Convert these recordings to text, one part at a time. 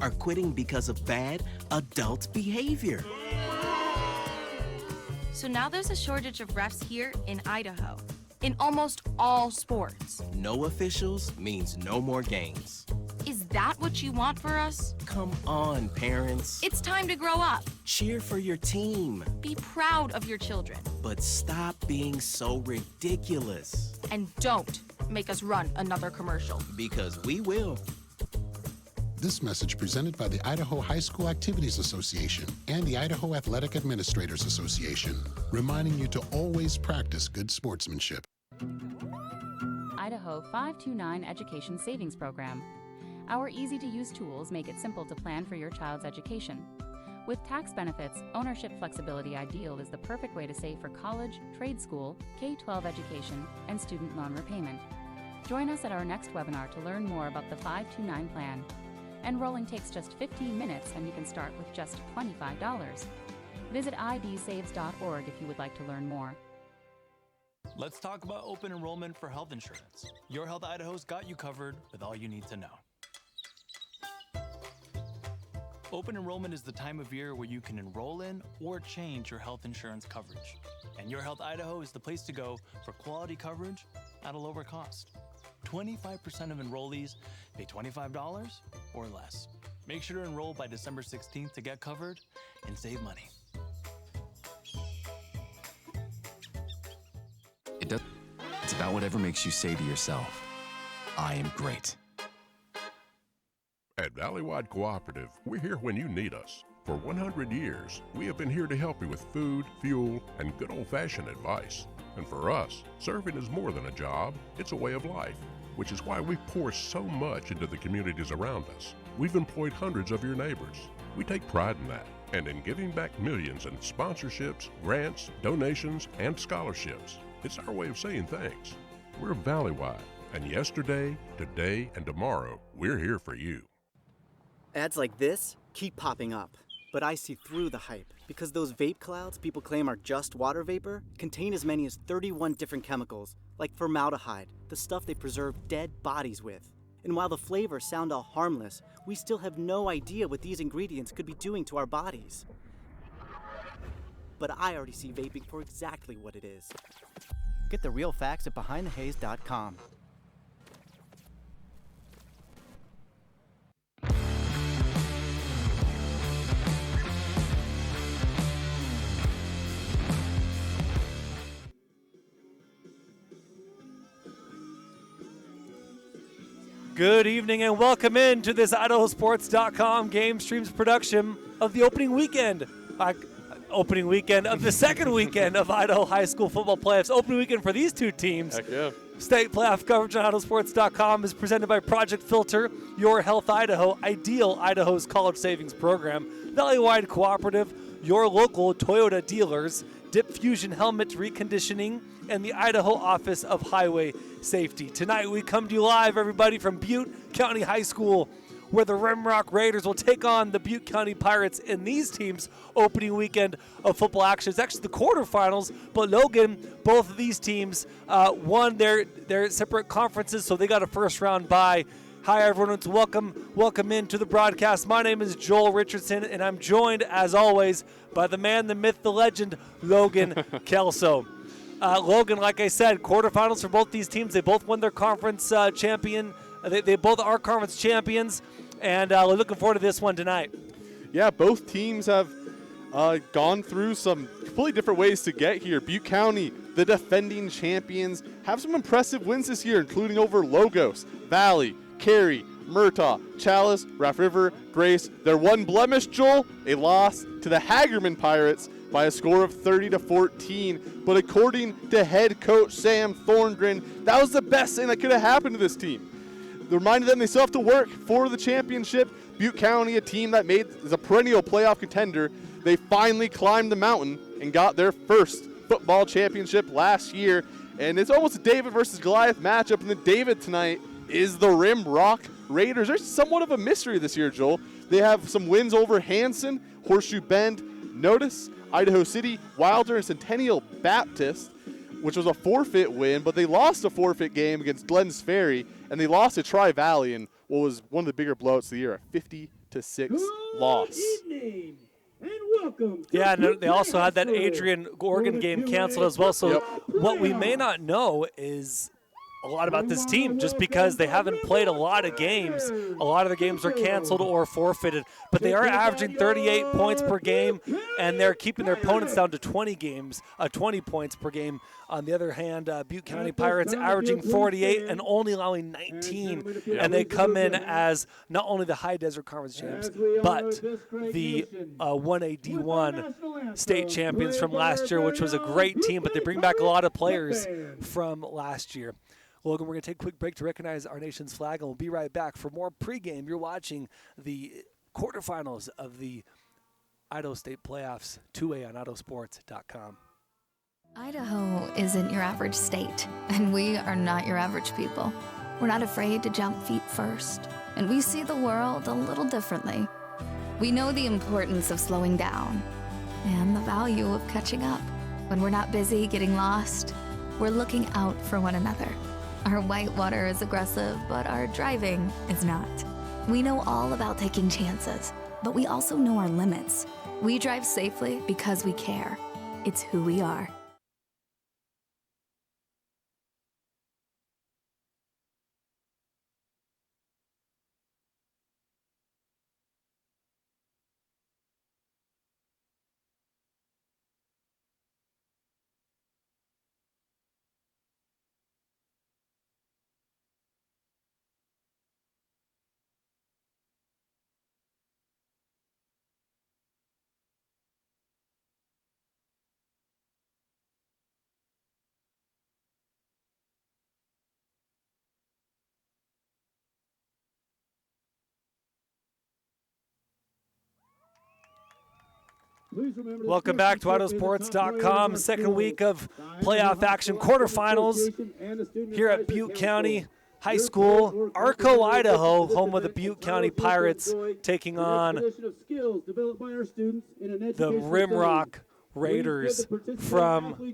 are quitting because of bad adult behavior. So now there's a shortage of refs here in Idaho, in almost all sports. No officials means no more games. Is that what you want for us? Come on, parents. It's time to grow up. Cheer for your team. Be proud of your children. But stop being so ridiculous. And don't make us run another commercial. Because we will. This message presented by the Idaho High School Activities Association and the Idaho Athletic Administrators Association, reminding you to always practice good sportsmanship. Idaho 529 Education Savings Program. Our easy-to-use tools make it simple to plan for your child's education. With tax benefits, ownership flexibility ideal is the perfect way to save for college, trade school, K-12 education, and student loan repayment. Join us at our next webinar to learn more about the 529 plan. Enrolling takes just 15 minutes and you can start with just $25. Visit idsaves.org if you would like to learn more. Let's talk about open enrollment for health insurance. Your Health Idaho's got you covered with all you need to know. Open enrollment is the time of year where you can enroll in or change your health insurance coverage. And Your Health Idaho is the place to go for quality coverage at a lower cost. 25% of enrollees pay $25 or less. Make sure to enroll by December 16th to get covered and save money. It's about whatever makes you say to yourself, I am great. At Valleywide Cooperative, we're here when you need us. For 100 years, we have been here to help you with food, fuel, and good old-fashioned advice. And for us, serving is more than a job, it's a way of life, which is why we pour so much into the communities around us. We've employed hundreds of your neighbors. We take pride in that, and in giving back millions in sponsorships, grants, donations, and scholarships. It's our way of saying thanks. We're Valleywide, and yesterday, today, and tomorrow, we're here for you. Ads like this keep popping up, but I see through the hype because those vape clouds people claim are just water vapor contain as many as 31 different chemicals, like formaldehyde, the stuff they preserve dead bodies with. And while the flavors sound all harmless, we still have no idea what these ingredients could be doing to our bodies. But I already see vaping for exactly what it is. Get the real facts at BehindTheHaze.com. Good evening and welcome in to this IdahoSports.com GameStreams production of the opening weekend of the second weekend of Idaho High School football playoffs. Opening weekend for these two teams. Heck yeah. State playoff coverage on IdahoSports.com is presented by Project Filter, Your Health Idaho, Ideal Idaho's college savings program, Valleywide Cooperative, your local Toyota dealers, Dip Fusion Helmet Reconditioning, and the Idaho Office of Highway Safety. Tonight we come to you live, everybody, from Butte County High School, where the Rimrock Raiders will take on the Butte County Pirates in these teams' opening weekend of football action. It's actually the quarterfinals, but Logan, both of these teams won their separate conferences, so they got a first-round bye. Hi, everyone. It's welcome into the broadcast. My name is Joel Richardson, and I'm joined, as always, by the man, the myth, the legend, Logan Kelso. Logan, like I said, quarterfinals for both these teams. They both won their conference champion. They both are conference champions, and we're looking forward to this one tonight. Yeah, both teams have gone through some completely different ways to get here. Butte County, the defending champions, have some impressive wins this year, including over Logos, Valley, Cary, Murtaugh, Chalice, Raft River, Grace. Their one blemish, Joel, a loss to the Hagerman Pirates by a score of 30-14. But according to head coach Sam Thorngren, that was the best thing that could have happened to this team. They reminded them they still have to work for the championship. Butte County, a team that is a perennial playoff contender, they finally climbed the mountain and got their first football championship last year. And it's almost a David versus Goliath matchup, and the David tonight is the Rimrock Raiders. They're somewhat of a mystery this year, Joel. They have some wins over Hanson, Horseshoe Bend, Notice, Idaho City, Wilder, and Centennial Baptist, which was a forfeit win, but they lost a forfeit game against Glens Ferry, and they lost to Tri-Valley in what was one of the bigger blowouts of the year, a 7-6 loss. Yeah, and they also had that Adrian Oregon game canceled as well. So what we may not know is a lot about this team, just because they haven't played a lot of games. A lot of the games are canceled or forfeited, but they are averaging 38 points per game, and they're keeping their opponents down to 20 points per game. On the other hand, Butte County Pirates averaging 48 and only allowing 19, and they come in as not only the High Desert Conference champs, but the 1A D1 state champions from last year, which was a great team, but they bring back a lot of players from last year. Logan, we're going to take a quick break to recognize our nation's flag, and we'll be right back for more pregame. You're watching the quarterfinals of the Idaho State Playoffs, 2A on IdahoSports.com. Idaho isn't your average state, and we are not your average people. We're not afraid to jump feet first, and we see the world a little differently. We know the importance of slowing down and the value of catching up. When we're not busy getting lost, we're looking out for one another. Our whitewater is aggressive, but our driving is not. We know all about taking chances, but we also know our limits. We drive safely because we care. It's who we are. Welcome back to IdahoSports.com. Second week of playoff action, quarterfinals here at Butte County High School. Arco, Idaho, home of the Butte County Pirates, taking on the Rimrock Raiders from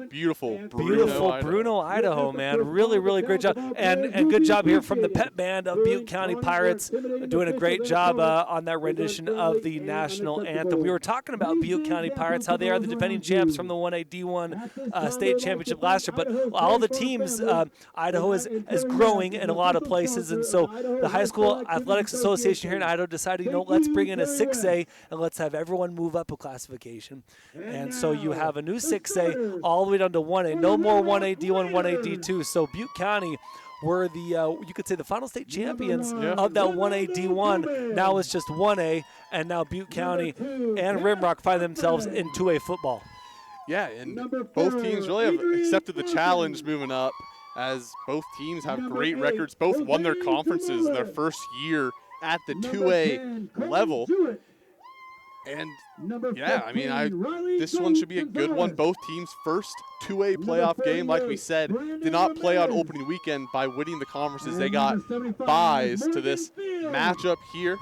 beautiful Bruno, Idaho, man. Really great job. And good job here from the pep band of Butte County Pirates, doing a great job on that rendition of the national anthem. We were talking about Butte County Pirates, how they are the defending champs from the 1A D1 state championship last year, but all the teams, Idaho is growing in a lot of places, and so the High School Athletics Association here in Idaho decided, let's bring in a 6A and let's have everyone move up a classification. And so you have a new 6A all the way down to 1A. No more 1A D1, 1A D2. So Butte County were the, you could say, the final state champions of that 1A D1. Now it's just 1A, and now Butte County and Rimrock find themselves in 2A football. Yeah, and both teams really have accepted the challenge moving up, as both teams have great records. Both won their conferences in their first year at the 2A level. And yeah, I mean, this one should be a good one. Both teams' first 2A playoff game, like we said, did not play on opening weekend. By winning the conferences, they got buys to this matchup here.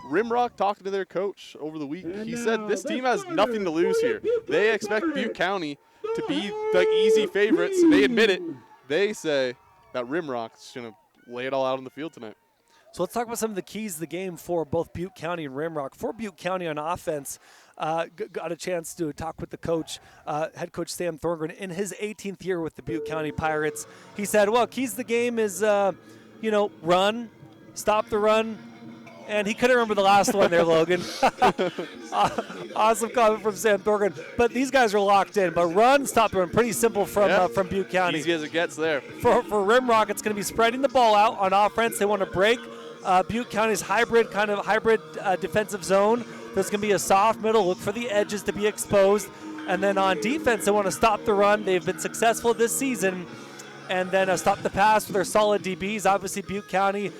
Rimrock, talking to their coach over the week, he said this team has nothing to lose here. They expect Butte County to be the easy favorites. They admit it. They say that Rimrock's going to lay it all out on the field tonight. So let's talk about some of the keys to the game for both Butte County and Rimrock. For Butte County on offense, got a chance to talk with the coach, head coach Sam Thorngren, in his 18th year with the Butte County Pirates. He said, well, keys to the game is, run, stop the run, and he couldn't remember the last one there, Logan. Awesome comment from Sam Thorngren. But these guys are locked in. But run, stop the run, pretty simple from Butte County. Easy as it gets there. For Rimrock, it's going to be spreading the ball out on offense. They want to break Butte County's hybrid defensive zone. There's going to be a soft middle. Look for the edges to be exposed. And then on defense, they want to stop the run. They've been successful this season. And then stop the pass with their solid DBs. Obviously, Butte County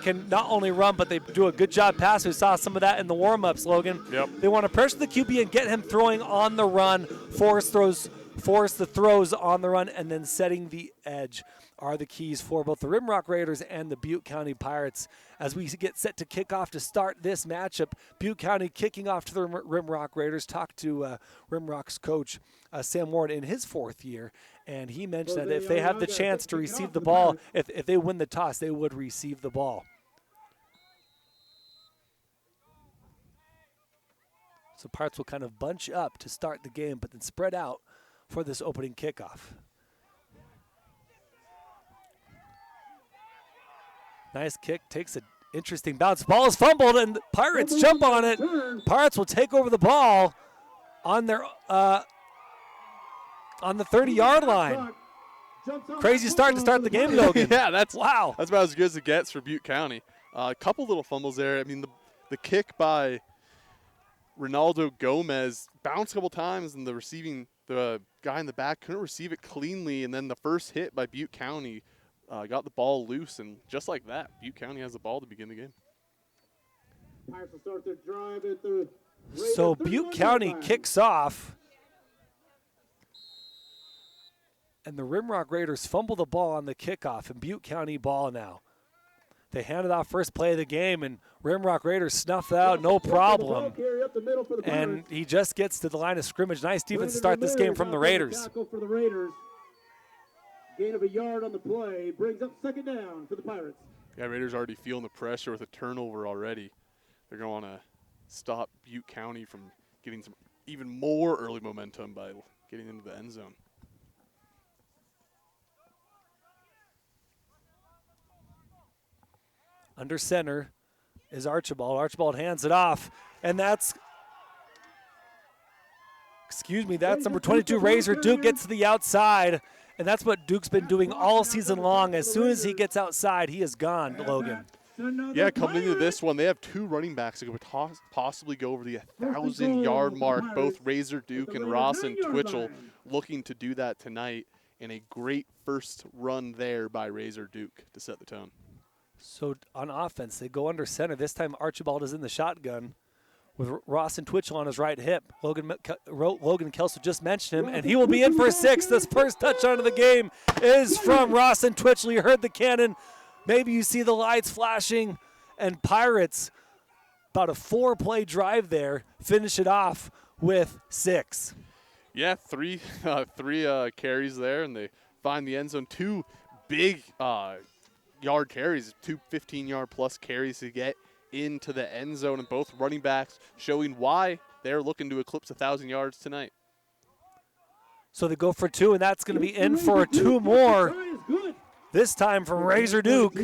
can not only run, but they do a good job passing. We saw some of that in the warm-ups, Logan. Yep. They want to pressure the QB and get him throwing on the run, force the throws on the run, and then setting the edge are the keys for both the Rimrock Raiders and the Butte County Pirates. As we get set to kick off to start this matchup, Butte County kicking off to the Rimrock Raiders. Talked to Rimrock's coach, Sam Ward, in his 4th year, and he mentioned that if they have the chance to receive the ball, if they win the toss, they would receive the ball. So Pirates will kind of bunch up to start the game, but then spread out for this opening kickoff. Nice kick, takes an interesting bounce. Ball is fumbled, and the Pirates jump on it. Pirates will take over the ball on their on the 30-yard line. Crazy start to start the game, Logan. Yeah, that's wow. That's about as good as it gets for Butte County. A couple little fumbles there. I mean, the kick by Ronaldo Gomez bounced a couple times, and the guy in the back couldn't receive it cleanly. And then the first hit by Butte County got the ball loose, and just like that, Butte County has the ball to begin the game. Pirates will start their drive at the So Butte County kicks off, and the Rimrock Raiders fumble the ball on the kickoff, and Butte County ball now. They handed off first play of the game, and Rimrock Raiders snuffed it out, no problem. And he just gets to the line of scrimmage. Nice defense to start this game from the Raiders. For the Raiders. Gain of a yard on the play brings up second down for the Pirates. Yeah, Raiders already feeling the pressure with a turnover already. They're going to want to stop Butte County from getting some even more early momentum by getting into the end zone. Under center is Archibald. Archibald hands it off, and that's number 22, Razor Duke, gets to the outside, and that's what Duke's been doing all season long. As soon as he gets outside, he is gone, Logan. Yeah, coming into this one, they have two running backs that could possibly go over the 1,000-yard mark, both Razor Duke and Rawson Twitchell looking to do that tonight, and a great first run there by Razor Duke to set the tone. So on offense, they go under center. This time Archibald is in the shotgun with Rawson Twitchell on his right hip. Logan Kelso just mentioned him, and he will be in for a 6. This first touchdown of the game is from Rawson Twitchell. You heard the cannon. Maybe you see the lights flashing, and Pirates, about a 4-play drive there, finish it off with 6. Yeah, three carries there, and they find the end zone. 2 big yard carries, 2 15-yard plus carries to get into the end zone, and both running backs showing why they're looking to eclipse 1,000 yards tonight. So they go for 2, and that's going to be in for 2 more. This time from Razor Duke.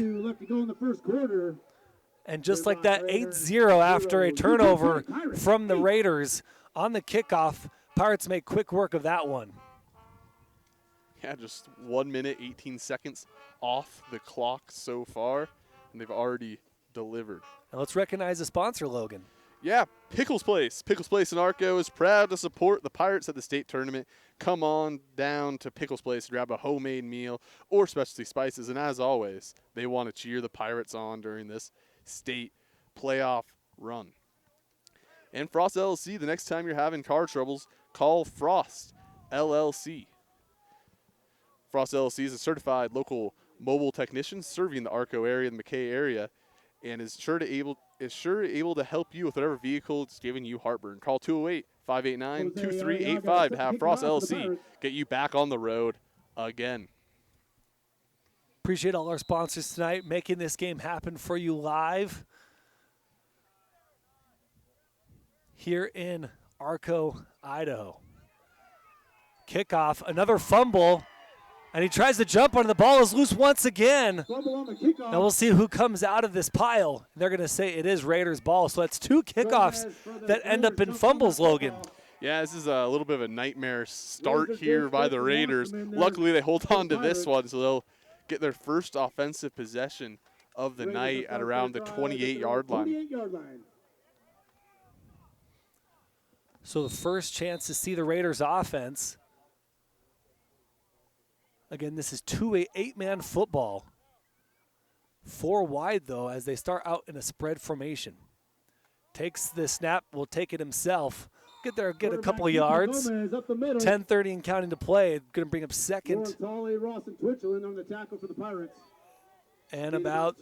And just like that, 8-0 after a turnover from the Raiders on the kickoff. Pirates make quick work of that one. Yeah, just 1 minute, 18 seconds off the clock so far, and they've already delivered. And let's recognize the sponsor, Logan. Yeah, Pickles Place. Pickles Place in Arco is proud to support the Pirates at the state tournament. Come on down to Pickles Place to grab a homemade meal or specialty spices. And as always, they want to cheer the Pirates on during this state playoff run. And Frost LLC, the next time you're having car troubles, call Frost LLC. Frost LLC is a certified local mobile technician serving the Arco area and the McKay area, and is sure able to help you with whatever vehicle is giving you heartburn. Call 208-589-2385 to have Frost LLC get you back on the road again. Appreciate all our sponsors tonight making this game happen for you live here in Arco, Idaho. Kickoff, another fumble. And he tries to jump on the ball is loose once again. Now we'll see who comes out of this pile. They're going to say it is Raiders ball. So that's 2 kickoffs that end up in fumbles, Logan. Yeah, this is a little bit of a nightmare start here by the Raiders. Luckily, they hold on to this one, so they'll get their first offensive possession of the night at around the 28-yard line. So the first chance to see the Raiders offense. Again, this is 8-man football. 4 wide, though, as they start out in a spread formation. Takes the snap, will take it himself. Get there, get a couple of yards. 10:30 and counting to play. Going to bring up second. And about,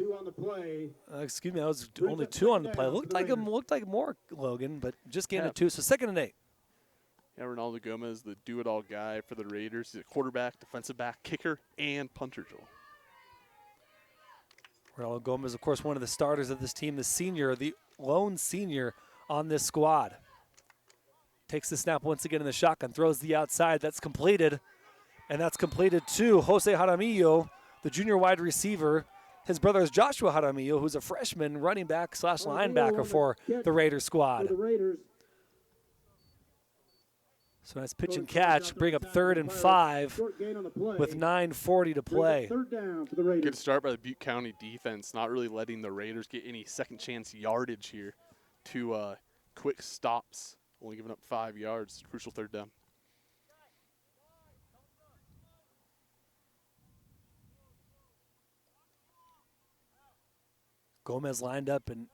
excuse me, that was only 2 on the play. Looked like more, Logan, but just gained a 2. So 2nd and 8. Yeah, Ronaldo Gomez, the do-it-all guy for the Raiders. He's a quarterback, defensive back, kicker, and punter, Joel. Ronaldo Gomez, of course, one of the starters of this team, the senior, the lone senior on this squad. takes the snap once again in the shotgun, throws the outside. That's completed. And that's completed to Jose Jaramillo, the junior wide receiver. His brother is Joshua Jaramillo, who's a freshman running back / linebacker for the Raiders squad. So nice pitch and catch, bring up 3rd and 5 with 9:40 to play. Good start by the Butte County defense, not really letting the Raiders get any second chance yardage here. 2 quick stops, only giving up 5 yards. Crucial 3rd down. Gomez lined up in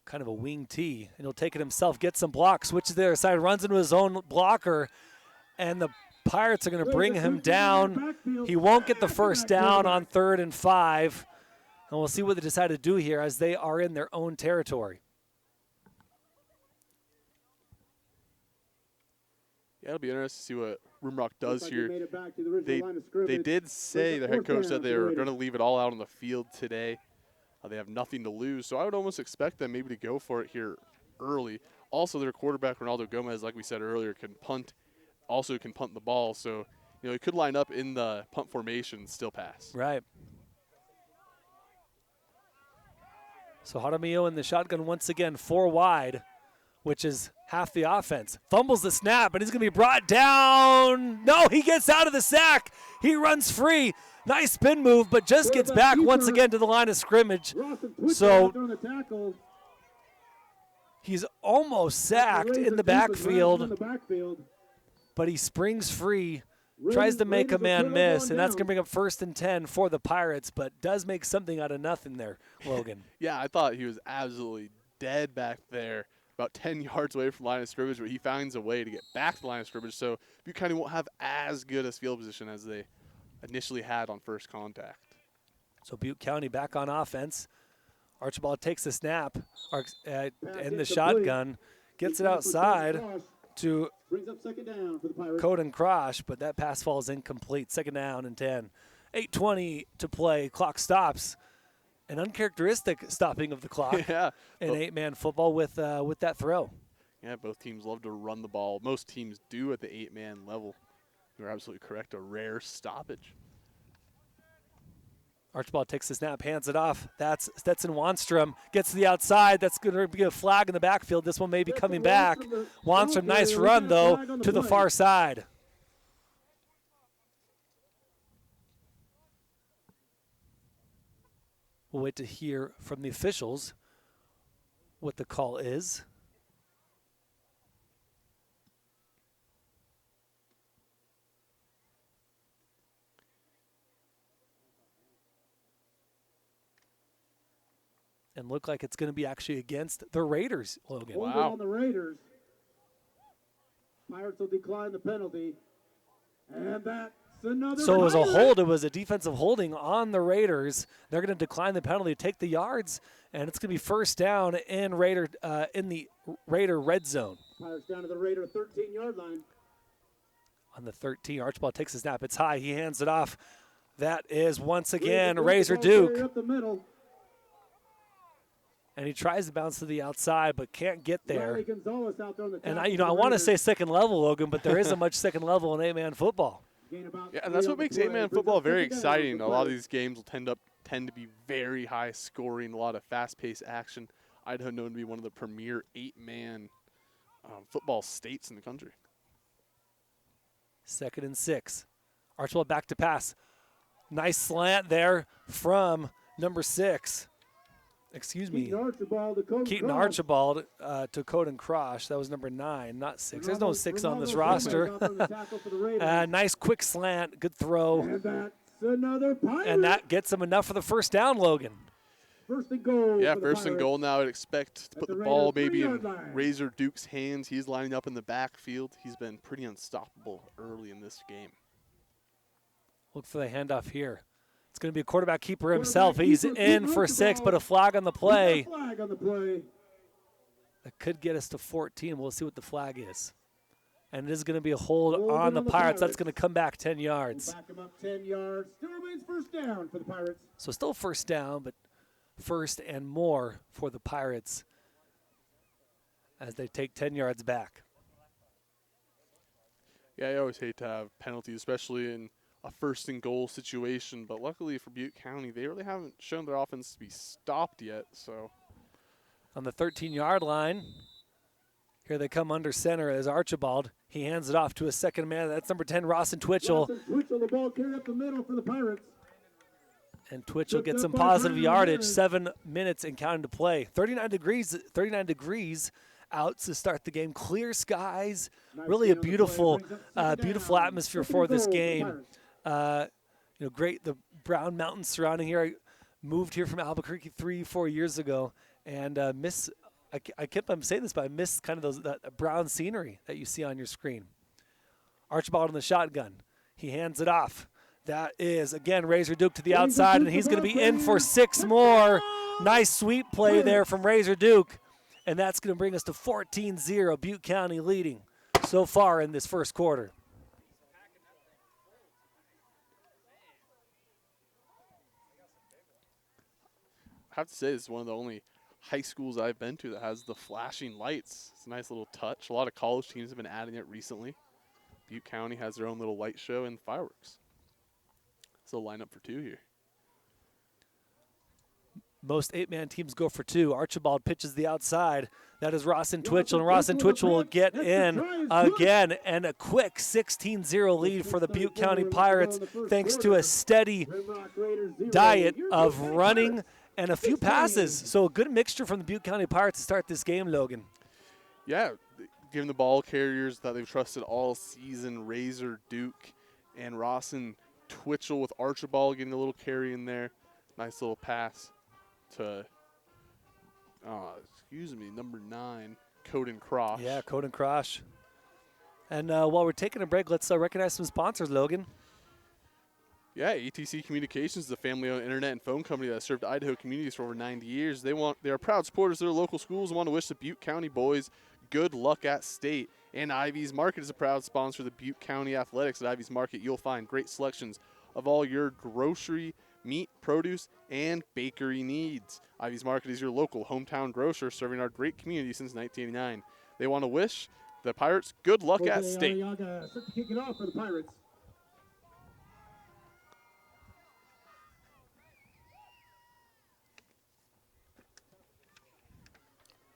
kind of a wing tee, and he'll take it himself, get some blocks, switches the other side, runs into his own blocker, and the Pirates are going to bring him down. He won't get the first down on 3rd and 5, and we'll see what they decide to do here as they are in their own territory. Yeah, it'll be interesting to see what Rimrock does here. They did say, the head coach said they were going to leave it all out on the field today. They have nothing to lose, so I would almost expect them maybe to go for it here early. Also, their quarterback, Ronaldo Gomez, like we said earlier, can punt, also can punt the ball. So, he could line up in the punt formation and still pass. Right. So Jaramillo in the shotgun once again, 4 wide, which is half the offense. Fumbles the snap, and he's going to be brought down. No, he gets out of the sack. He runs free. Nice spin move, but just gets back once again to the line of scrimmage. So he's almost sacked in the backfield, but he springs free, tries to make a man miss, and that's going to bring up 1st and 10 for the Pirates, but does make something out of nothing there, Logan. Yeah, I thought he was absolutely dead back there, about 10 yards away from the line of scrimmage, but he finds a way to get back to the line of scrimmage, so Butte County won't have as good a field position as they initially had on first contact. So Butte County back on offense. Archibald takes the snap in the shotgun, gets it outside to Coden Crosh, but that pass falls incomplete. 2nd down and 10. 8:20 to play. Clock stops. An uncharacteristic stopping of the clock. Yeah. In 8-man football with that throw. Yeah, both teams love to run the ball. Most teams do at the 8-man level. You're absolutely correct. A rare stoppage. Archibald takes the snap, hands it off. That's Stetson Wanstrom. Gets to the outside. That's going to be a flag in the backfield. This one may be coming back. Wanstrom, nice run, though, to the far side. We'll wait to hear from the officials what the call is. And look like it's going to be actually against the Raiders, Logan. Wow. On the Raiders. Pirates will decline the penalty. And that's another. So it was a hold. It was a defensive holding on the Raiders. They're going to decline the penalty, take the yards, and it's going to be 1st down in the Raider red zone. Pirates down to the Raider 13-yard line. On the 13, Archibald takes a snap. It's high. He hands it off. That is once again Razor Duke. Up the middle. And he tries to bounce to the outside, but can't get there. And I want to say second level, Logan, but there isn't much second level in 8-man football. Yeah, and that's what makes 8-man football very exciting. A lot of these games will tend to be very high scoring, a lot of fast-paced action. Idaho known to be one of the premier 8-man football states in the country. 2nd and 6. Archibald back to pass. Nice slant there from number 6. Excuse me. Keaton Archibald to Coden Crosh. That was number 9, not 6. There's no 6 on this roster. Nice quick slant. Good throw. And that gets him enough for the 1st down, Logan. 1st and goal. Yeah, 1st and goal now. I'd expect to put the ball maybe in Razor Duke's hands. He's lining up in the backfield. He's been pretty unstoppable early in this game. Look for the handoff here. It's going to be a quarterback keeper himself. He's in for 6, but a flag on the play. That could get us to 14. We'll see what the flag is. And it is going to be a hold on the Pirates. That's going to come back 10 yards. Back him up 10 yards. Still remains 1st down for the Pirates. So still 1st down, but 1st and more for the Pirates as they take 10 yards back. Yeah, I always hate to have penalties, especially in a first and goal situation. But luckily for Butte County, they really haven't shown their offense to be stopped yet. So on the 13-yard line, here they come under center as Archibald. He hands it off to his second man. That's number 10, Rawson Twitchell. Twitchell, the ball carried up the middle for the Pirates. And Twitchell gets some positive yardage. 7 minutes and counting to play. 39 degrees out to start the game. Clear skies. Really a beautiful, beautiful atmosphere for this game. Great. The Brown Mountains surrounding here. I moved here from Albuquerque 3-4 years ago, and I kept on saying this, but I miss kind of that brown scenery that you see on your screen. Archibald on the shotgun. He hands it off. That is, again, Razor Duke to the outside, and he's going to be in for 6 more. Nice sweep play there from Razor Duke, and that's going to bring us to 14-0, Butte County leading so far in this first quarter. I have to say, this is one of the only high schools I've been to that has the flashing lights. It's a nice little touch. A lot of college teams have been adding it recently. Butte County has their own little light show and fireworks. So line up for 2 here. Most 8-man teams go for 2. Archibald pitches the outside. That is Rawson Twitchell, and Rawson Twitchell will get in again, and a quick 16-0 lead for the Butte County Pirates thanks to a steady diet of running and a few passes. So a good mixture from the Butte County Pirates to start this game, Logan. Yeah, given the ball carriers that they've trusted all season, Razor Duke and Rawson Twitchell with Archibald getting a little carry in there. Nice little pass to, number 9, Coden Crosh. Yeah, Coden Crosh. And while we're taking a break, let's recognize some sponsors, Logan. Yeah, ATC Communications is a family-owned internet and phone company that has served Idaho communities for over 90 years. They are proud supporters of their local schools and want to wish the Butte County boys good luck at state. And Ivy's Market is a proud sponsor of the Butte County Athletics. At Ivy's Market, you'll find great selections of all your grocery, meat, produce, and bakery needs. Ivy's Market is your local hometown grocer serving our great community since 1989. They want to wish the Pirates good luck at state. Set to kick it off for the Pirates.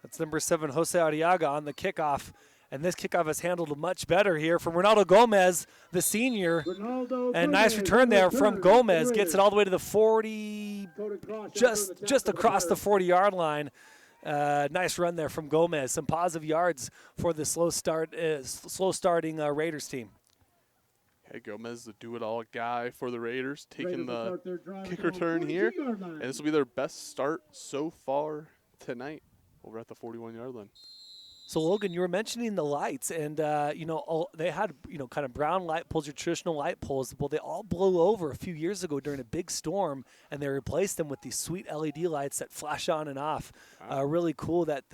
That's number 7, Jose Arriaga on the kickoff. And this kickoff is handled much better here from Ronaldo Gomez, the senior. And nice return there from Gomez. Gets it all the way to the 40, just across the 40-yard line. Nice run there from Gomez. Some positive yards for the slow starting Raiders team. Hey, Gomez, the do-it-all guy for the Raiders, taking the kick return here. And this will be their best start so far tonight over at the 41-yard line. So, Logan, you were mentioning the lights, and, they had, kind of brown light poles, your traditional light poles. Well, they all blew over a few years ago during a big storm, and they replaced them with these sweet LED lights that flash on and off. Wow. Really cool that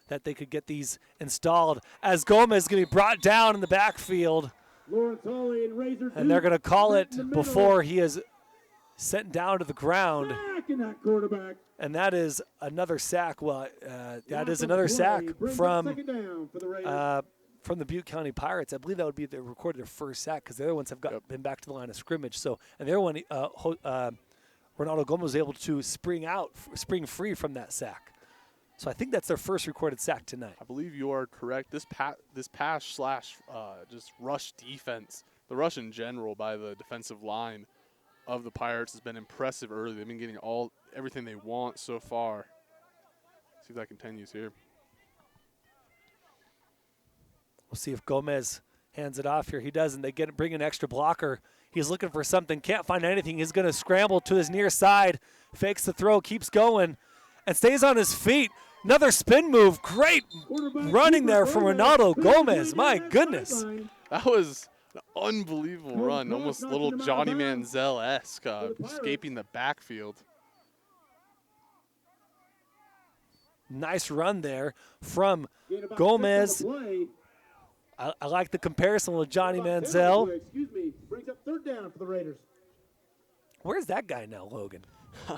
they could get these installed. As Gomez is going to be brought down in the backfield, and they're going to call it before he is sent down to the ground. And that is another sack. Well, that is another sack from the Butte County Pirates. I believe that would be they recorded their first sack because the other ones have been back to the line of scrimmage. So, and the other one, Ronaldo Gomez was able to spring free from that sack. So I think that's their first recorded sack tonight. I believe you are correct. This pass slash just rush defense, the rush in general by the defensive line of the Pirates has been impressive early. They've been getting everything they want so far. See if that continues here. We'll see if Gomez hands it off here. He doesn't. They bring an extra blocker. He's looking for something. Can't find anything. He's going to scramble to his near side. Fakes the throw. Keeps going. And stays on his feet. Another spin move. Great running there from Ronaldo Gomez. My goodness. That was an unbelievable run. Almost a little Johnny Manziel-esque, escaping the backfield. Nice run there from Gomez. I like the comparison with Johnny Manziel. Brings up third down for the Raiders. Where's that guy now, Logan?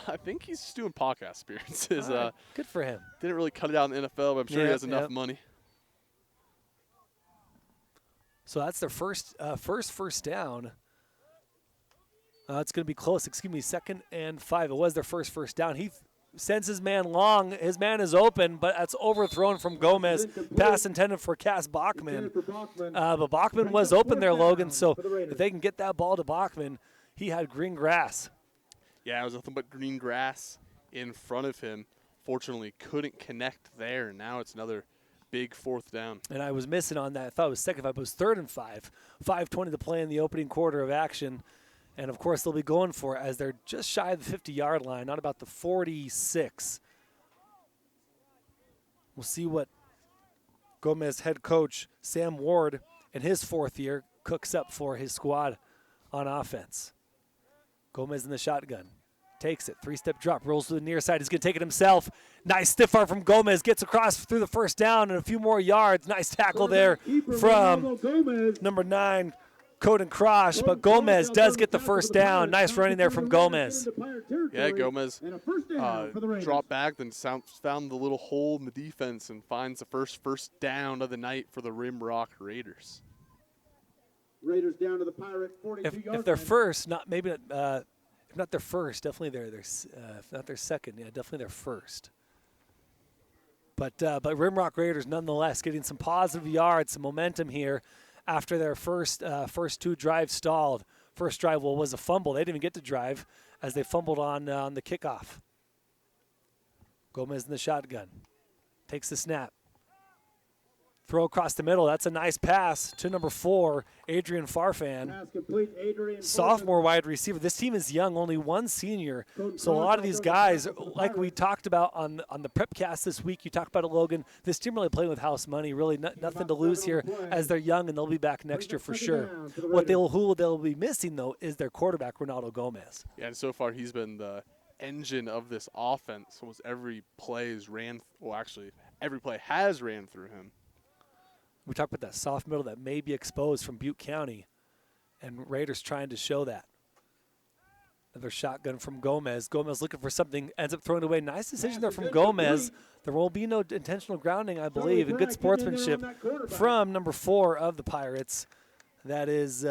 I think he's just doing podcast appearances. Good for him. Didn't really cut it out in the NFL, but I'm sure he has enough money. So that's their first down. It's going to be close. Excuse me, 2nd and 5. It was their first down. He sends his man long. His man is open, but that's overthrown from Gomez. Pass intended for Cass Bachman. But Bachman was open there, Logan, so if they can get that ball to Bachman, he had green grass. Yeah, it was nothing but green grass in front of him. Fortunately, couldn't connect there. Now it's another big 4th down. And I was missing on that. I thought it was 2nd and 5, but it was 3rd and 5. 5:20 to play in the opening quarter of action. And, of course, they'll be going for it as they're just shy of the 50-yard line, not about the 46. We'll see what Gomez head coach Sam Ward in his 4th year cooks up for his squad on offense. Gomez in the shotgun. Takes it. 3-step drop. Rolls to the near side. He's going to take it himself. Nice stiff arm from Gomez. Gets across through the 1st down and a few more yards. Nice tackle there from number 9, Coden Crosh. But Gomez does get the 1st down. Nice running there from Gomez. Yeah, Gomez dropped back, then found the little hole in the defense and finds the first down of the night for the Rimrock Raiders. Raiders down to the Pirate 42 if they're first, not maybe if not their first, definitely if not their second, yeah, definitely their first. But Rimrock Raiders nonetheless getting some positive yards, some momentum here after their first 2 drives stalled. First drive was a fumble. They didn't even get to drive as they fumbled on the kickoff. Gomez in the shotgun. Takes the snap. Throw across the middle. That's a nice pass to number 4, Adrian Farfan. Sophomore wide receiver. This team is young, only 1 senior. So a lot of these guys, like we talked about on the Prepcast this week, you talked about it, Logan, this team really playing with house money. Really nothing to lose here as they're young, and they'll be back next year for sure. Who they'll be missing, though, is their quarterback, Ronaldo Gomez. Yeah, and so far he's been the engine of this every play has ran through him. We talked about that soft middle that may be exposed from Butte County, and Raiders trying to show that. Another shotgun from Gomez. Gomez looking for something, ends up throwing it away. Nice decision there from Gomez. There will be no intentional grounding, I believe, and good sportsmanship from number 4 of the Pirates. That is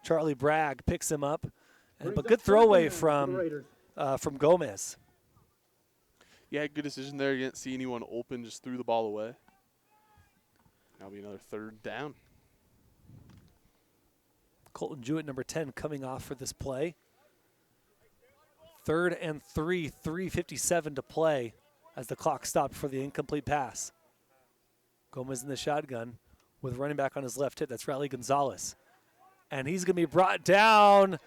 Charlie Bragg picks him up. But good throwaway from Gomez. Yeah, good decision there. You didn't see anyone open, just threw the ball away. That'll be another 3rd down. Colton Jewett, number 10, coming off for this play. 3rd and 3, 3:57 to play as the clock stopped for the incomplete pass. Gomez in the shotgun with running back on his left hip. That's Riley Gonzalez. And he's going to be brought down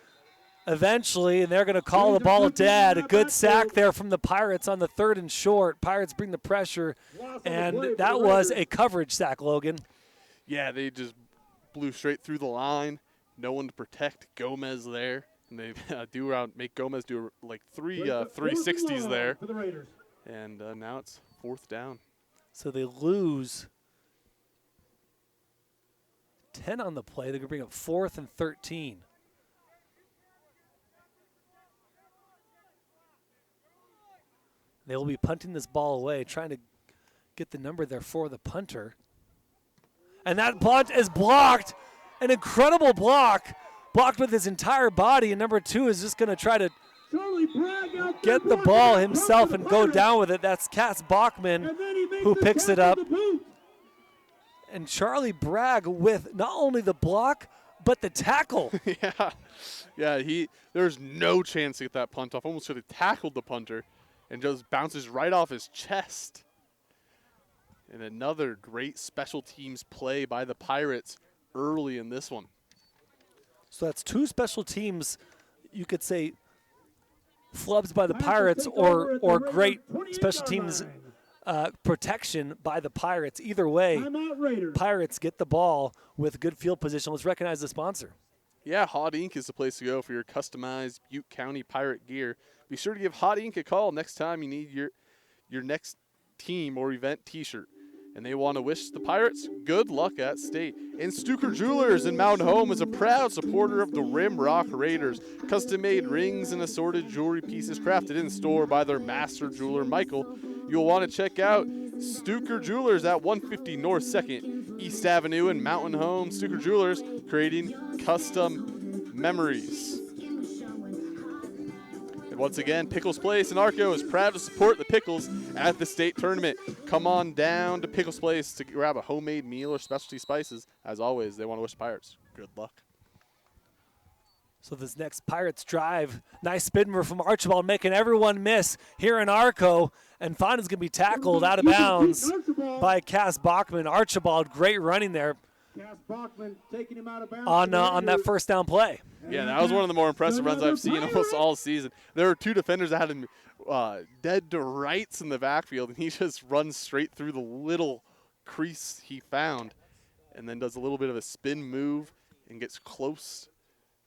eventually, and they're going to call the ball dead. A good sack there from the Pirates on the 3rd and short. Pirates bring the pressure, and that was a coverage sack, Logan. Yeah, they just blew straight through the line. No one to protect Gomez there. And they make Gomez do like 360s there. And now it's 4th down. So they lose 10 on the play. They're going to bring up 4th and 13. They will be punting this ball away, trying to get the number there for the punter. And that punt is blocked. An incredible block. Blocked with his entire body. And number 2 is just going to try to get the ball himself and go down with it. That's Cass Bachman who picks it up. And Charlie Bragg with not only the block, but the tackle. Yeah, there's no chance to get that punt off. Almost should have tackled the punter. And just bounces right off his chest. And another great special teams play by the Pirates early in this one. So that's 2 special teams, you could say, flubs by the Pirates or great special teams protection by the Pirates. Either way, Pirates get the ball with good field position. Let's recognize the sponsor. Yeah, Hot Ink is the place to go for your customized Butte County Pirate gear. Be sure to give Hot Ink a call next time you need your next team or event t-shirt. and they want to wish the Pirates good luck at state. And Stuker Jewelers in Mountain Home is a proud supporter of the Rimrock Raiders. Custom-made rings and assorted jewelry pieces crafted in store by their master jeweler, Michael. You'll want to check out Stuker Jewelers at 150 North 2nd East Avenue in Mountain Home. Stuker Jewelers, creating custom memories. And once again, Pickles Place in Arco is proud to support the Pickles at the state tournament. Come on down to Pickles Place to grab a homemade meal or specialty spices. As always, they want to wish Pirates good luck. So this next Pirates drive, nice spin move from Archibald, making everyone miss here in Arco. And Fonda's going to be tackled out of bounds by Cass Bachman. Archibald, great running there Cass Bachman taking him out of bounds on that first down play. Yeah, that was one of the more impressive runs I've seen almost all season. There were two defenders that had him dead to rights in the backfield, and he just runs straight through the little crease he found and then does a little bit of a spin move and gets close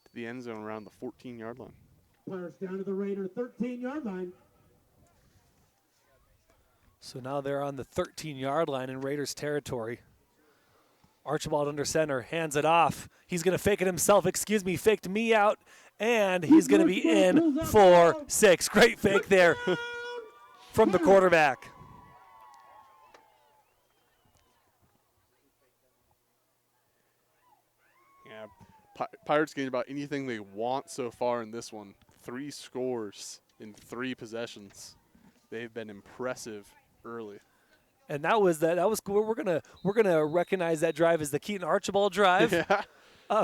to the end zone around the 14-yard line. Pirates down to the Raider 13-yard line. So now they're on the 13-yard line in Raiders territory. Archibald under center, hands it off. He's going to fake it himself. Faked me out, and he's going to be in for 6. Great fake there from the quarterback. Yeah, Pirates getting about anything they want so far in this one. 3 scores in 3 possessions. They've been impressive early. And that was we're gonna recognize that drive as the Keaton Archibald drive. Yeah.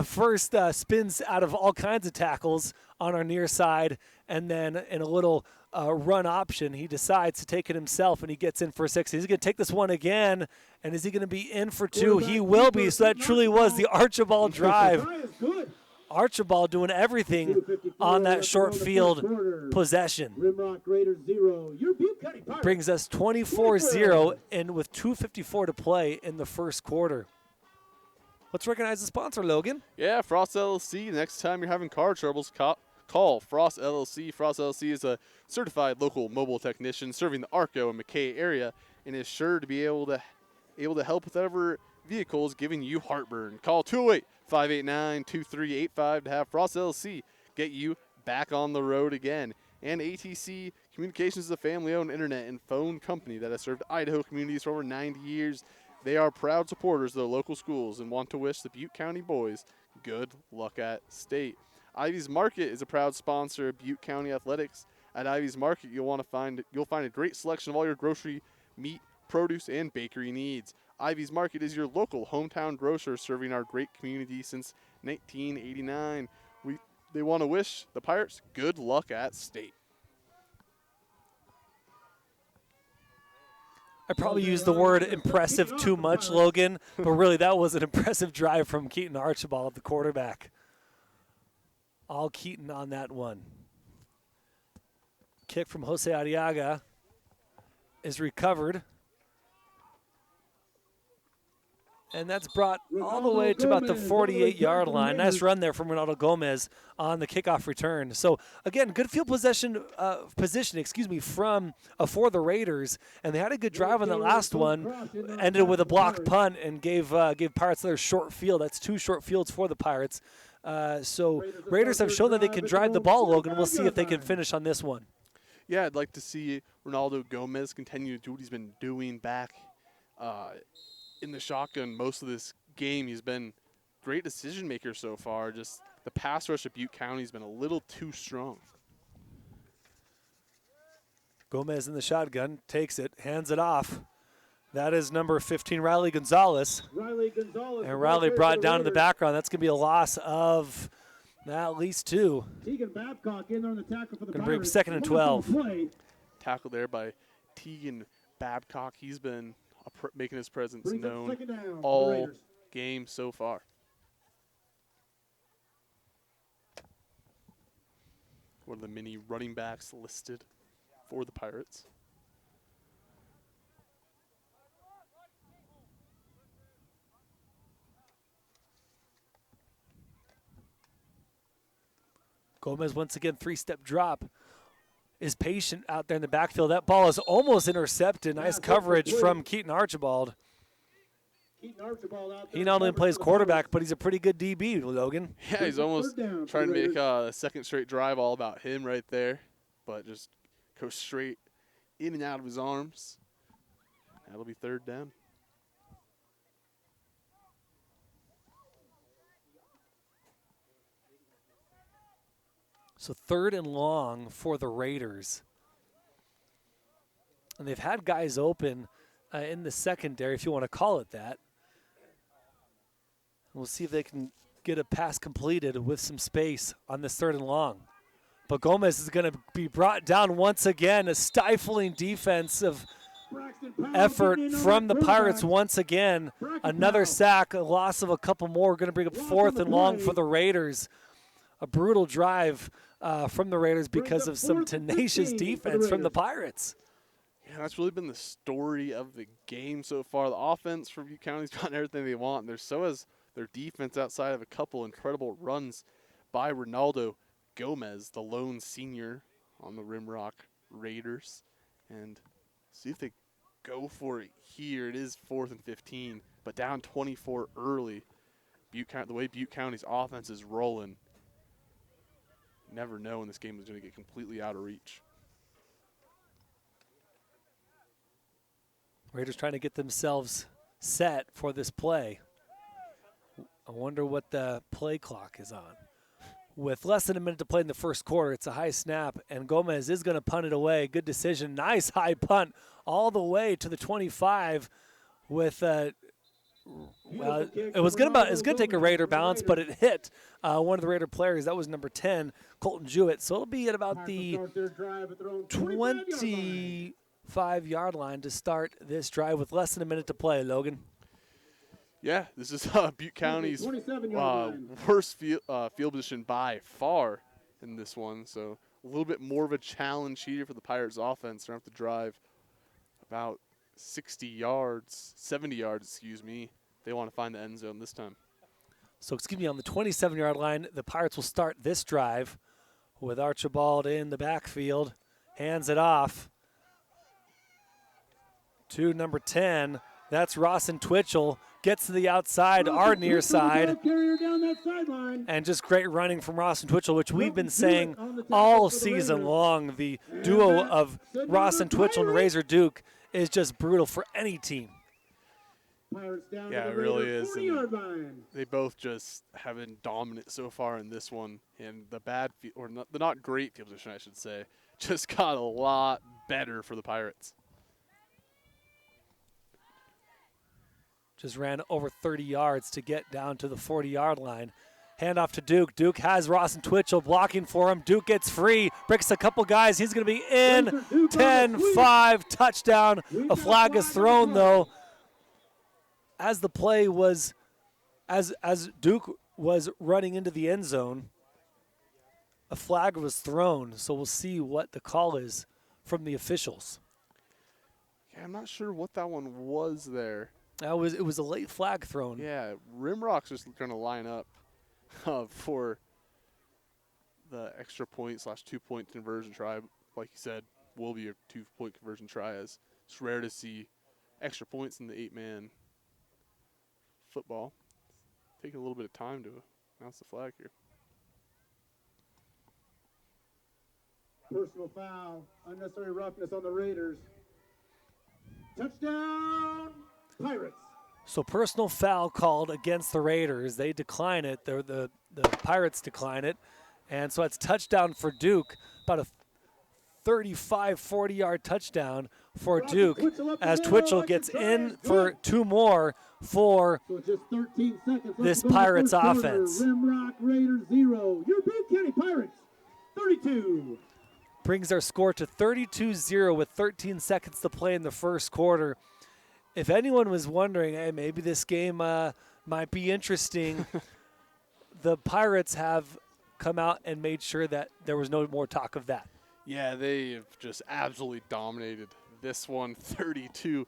First spins out of all kinds of tackles on our near side, and then in a little run option, he decides to take it himself, and he gets in for 6. He's going to take this one again, and is he going to be in for 2? He will be. So that truly was the Archibald drive. Archibald doing everything on that short field possession. Rimrock Raiders 0. Your Butte County Pirates. Brings us 24-0, and with 2:54 to play in the first quarter. Let's recognize the sponsor, Logan. Yeah, Frost LLC. Next time you're having car troubles, call Frost LLC. Frost LLC is a certified local mobile technician serving the Arco and McKay area, and is sure to be able to help with whatever vehicle is giving you heartburn. Call 208-589-2385 to have Frost LLC get you back on the road again. And ATC Communications is a family-owned internet and phone company that has served Idaho communities for over 90 years. They are proud supporters of their local schools and want to wish the Butte County boys good luck at state. Ivy's Market is a proud sponsor of Butte County Athletics. At Ivy's Market, you'll find a great selection of all your grocery, meat, produce, and bakery needs. Ivy's Market is your local hometown grocer serving our great community since 1989. They want to wish the Pirates good luck at state. I probably used the word impressive too much, Logan, but really that was an impressive drive from Keaton Archibald, the quarterback. All Keaton on that one. Kick from Jose Arriaga is recovered. And that's brought all the way to about the 48-yard line. Nice run there from Ronaldo Gomez on the kickoff return. So, again, good field position for the Raiders. And they had a good drive on the last one. Ended with a blocked punt and gave Pirates their short field. That's 2 short fields for the Pirates. So Raiders have shown that they can drive the ball, Logan. We'll see if they can finish on this one. Yeah, I'd like to see Ronaldo Gomez continue to do what he's been doing back in the shotgun most of this game. He's been great decision maker so far. Just the pass rush of Butte County has been a little too strong. Gomez in the shotgun, takes it, hands it off. That is number 15, Riley Gonzalez. And Riley brought down in the background. That's going to be a loss of at least 2. Tegan Babcock in there on the tackle for the Going to bring Pirates. 2nd and 12. Tackle there by Tegan Babcock. He's been making his presence known all game so far. One of the many running backs listed for the Pirates. Gomez once again, 3-step drop. Is patient out there in the backfield. That ball is almost intercepted. Nice coverage from Keaton Archibald. Keaton Archibald out there. He not only plays quarterback, but he's a pretty good DB, Logan. Yeah, he's almost trying to make a second straight drive all about him right there, but just goes straight in and out of his arms. That'll be third down. So 3rd and long for the Raiders. And they've had guys open in the secondary, if you want to call it that. We'll see if they can get a pass completed with some space on this 3rd and long. But Gomez is going to be brought down once again. A stifling defensive effort from the Pirates once again. Another sack, a loss of a couple more. We're going to bring up 4th and long for the Raiders. A brutal drive from the Raiders because of some tenacious defense from the Pirates. Yeah, that's really been the story of the game so far. The offense for Butte County's gotten everything they want. And so has their defense outside of a couple incredible runs by Ronaldo Gomez, the lone senior on the Rimrock Raiders. And see if they go for it here. It is 4th and 15, but down 24 early. The way Butte County's offense is rolling, never know when this game is going to get completely out of reach. Raiders trying to get themselves set for this play. I wonder what the play clock is on. With less than a minute to play in the first quarter, it's a high snap, and Gomez is going to punt it away. Good decision. Nice high punt all the way to the 25 with it was going to take a Raider bounce, but it hit one of the Raider players. That was number 10, Colton Jewett. So it'll be at about the 25-yard line to start this drive with less than a minute to play, Logan. Yeah, this is Butte County's worst field position by far in this one. So a little bit more of a challenge here for the Pirates offense. They're going to have to drive about 70 yards, they want to find the end zone this time. So, on the 27-yard line, the Pirates will start this drive with Archibald in the backfield. Hands it off to number 10. That's Rawson Twitchell. Gets to the outside, our near side. And just great running from Rawson Twitchell, which we've been saying all season long. The duo of Rawson Twitchell and Razor Duke is just brutal for any team. Yeah, it really is. They both just have been dominant so far in this one. And the not great field position, I should say, just got a lot better for the Pirates. Just ran over 30 yards to get down to the 40-yard line. Handoff to Duke. Duke has Rawson Twitchell blocking for him. Duke gets free, breaks a couple guys. He's going to be in. 10-5, touchdown. A flag is thrown, though. As the play was, as Duke was running into the end zone, a flag was thrown. So we'll see what the call is from the officials. Yeah, I'm not sure what that one was there. It was a late flag thrown. Yeah, Rimrock's just going to line up for the extra point / 2-point conversion try. Like you said, will be a 2-point conversion try, as it's rare to see extra points in the 8-man football. Taking a little bit of time to announce the flag here. Personal foul, unnecessary roughness on the Raiders. Touchdown, Pirates. So personal foul called against the Raiders. They decline it. The Pirates decline it. And so it's touchdown for Duke, about a 35, 40-yard touchdown for Duke as Twitchell gets in for 2 more for this Pirates offense. Rimrock Raiders 0. Your Butte County Pirates 32. Brings our score to 32-0 with 13 seconds to play in the first quarter. If anyone was wondering, hey, maybe this game might be interesting, the Pirates have come out and made sure that there was no more talk of that. Yeah, they have just absolutely dominated this one, 32-0.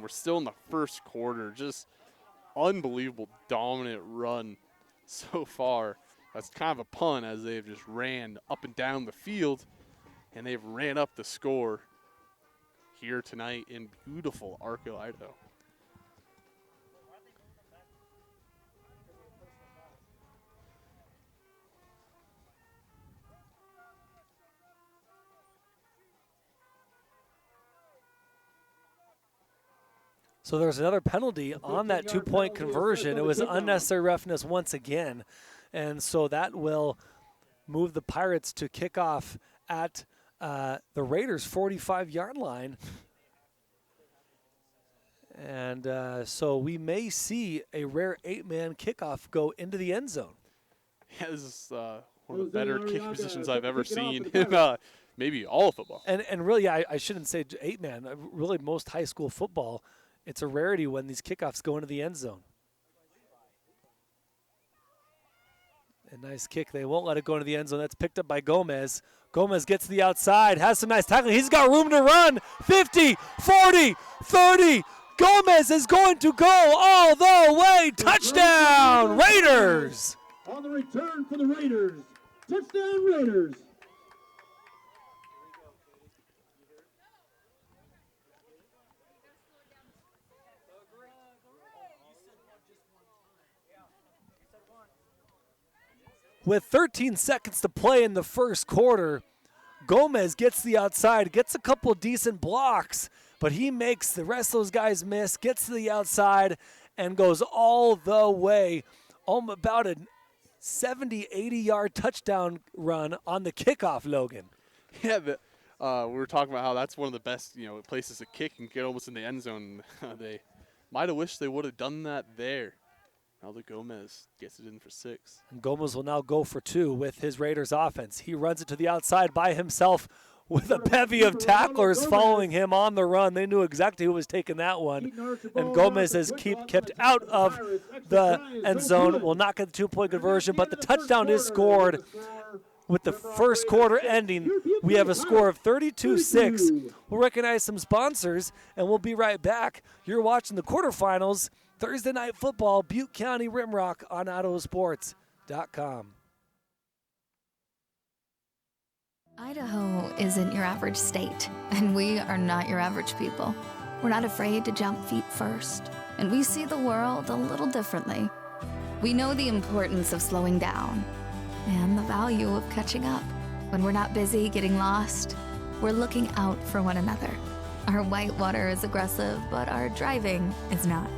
We're still in the first quarter. Just unbelievable dominant run so far. That's kind of a pun, as they've just ran up and down the field, and they've ran up the score here tonight in beautiful Arco, Idaho. So there's another penalty on that two-point conversion. It was unnecessary roughness once again. And so that will move the Pirates to kick off at the Raiders' 45-yard line. And so we may see a rare 8-man kickoff go into the end zone. Yeah, this is one of the better kick positions I've ever seen in maybe all of football. And really, I shouldn't say 8-man. Really, most high school football, it's a rarity when these kickoffs go into the end zone. A nice kick. They won't let it go into the end zone. That's picked up by Gomez. Gomez gets to the outside, has some nice tackling. He's got room to run. 50, 40, 30. Gomez is going to go all the way. Touchdown, Raiders! On the return for the Raiders. Touchdown, Raiders. With 13 seconds to play in the first quarter, Gomez gets the outside, gets a couple decent blocks, but he makes the rest of those guys miss, gets to the outside, and goes all the way, about a 70, 80-yard touchdown run on the kickoff, Logan. Yeah, we were talking about how that's one of the best places to kick and get almost in the end zone. They might have wished they would have done that there. Now the Gomez gets it in for 6. And Gomez will now go for 2 with his Raiders offense. He runs it to the outside by himself with a bevy of tacklers following him on the run. They knew exactly who was taking that one. And Gomez is kept out of the end zone. Will not get the 2-point conversion, but the touchdown is scored. With the first quarter ending, we have a score of 32-6. We'll recognize some sponsors, and we'll be right back. You're watching the quarterfinals, Thursday Night Football, Butte County Rimrock on IdahoSports.com. Idaho isn't your average state, and we are not your average people. We're not afraid to jump feet first, and we see the world a little differently. We know the importance of slowing down and the value of catching up. When we're not busy getting lost, we're looking out for one another. Our whitewater is aggressive, but our driving is not.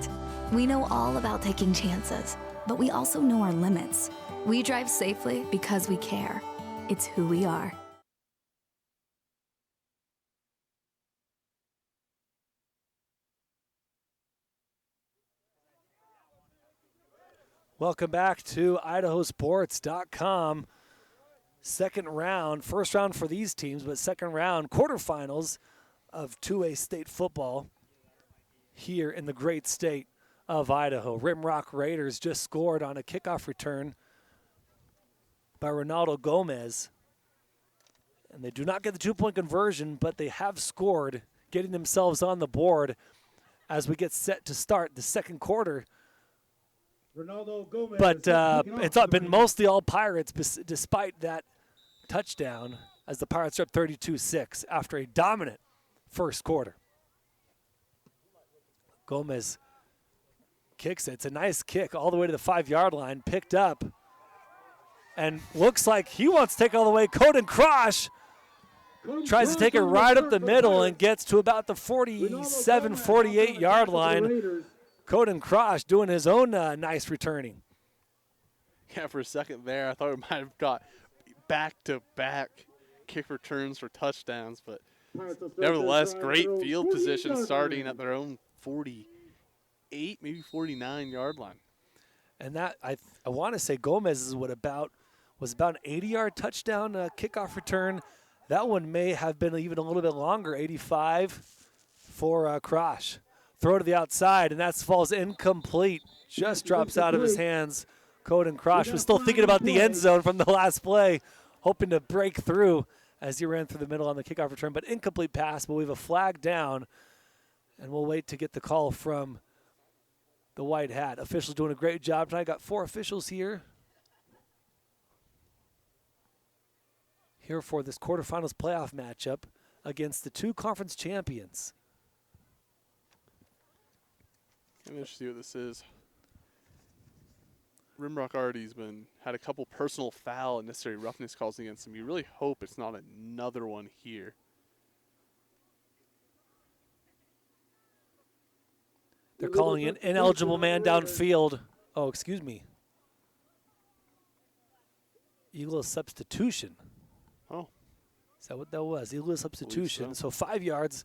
We know all about taking chances, but we also know our limits. We drive safely because we care. It's who we are. Welcome back to IdahoSports.com. Second round, first round for these teams, but second round quarterfinals of 2A state football here in the great state of Idaho. Rimrock Raiders just scored on a kickoff return by Ronaldo Gomez. And they do not get the 2-point conversion, but they have scored, getting themselves on the board as we get set to start the second quarter. But it's been mostly all Pirates despite that touchdown, as the Pirates are up 32-6 after a dominant first quarter. Gomez kicks it. It's a nice kick all the way to the 5-yard line, picked up, and looks like he wants to take it all the way. Coden Crosh tries to take it right up the middle and gets to about the 47, 48-yard line. Coden Crosh doing his own nice returning. Yeah, for a second there, I thought we might have got back-to-back kick returns for touchdowns, but nevertheless, great field position starting at their own 48, maybe 49-yard line. And that, I want to say Gomez was about an 80-yard touchdown kickoff return. That one may have been even a little bit longer, 85 for Crosh. Throw to the outside, and that falls incomplete. Just drops out of his hands. Coden Crosh was still thinking about the end zone from the last play, hoping to break through as he ran through the middle on the kickoff return, but incomplete pass. But we have a flag down, and we'll wait to get the call from the white hat. Officials doing a great job tonight. Got 4 officials here for this quarterfinals playoff matchup against the 2 conference champions. I'm interested to see what this is. Rimrock already had a couple personal foul and necessary roughness calls against him. You really hope it's not another one here. They're calling an ineligible man downfield. Oh, excuse me. Illegal substitution. Oh. Is that what that was? Illegal substitution. So 5 yards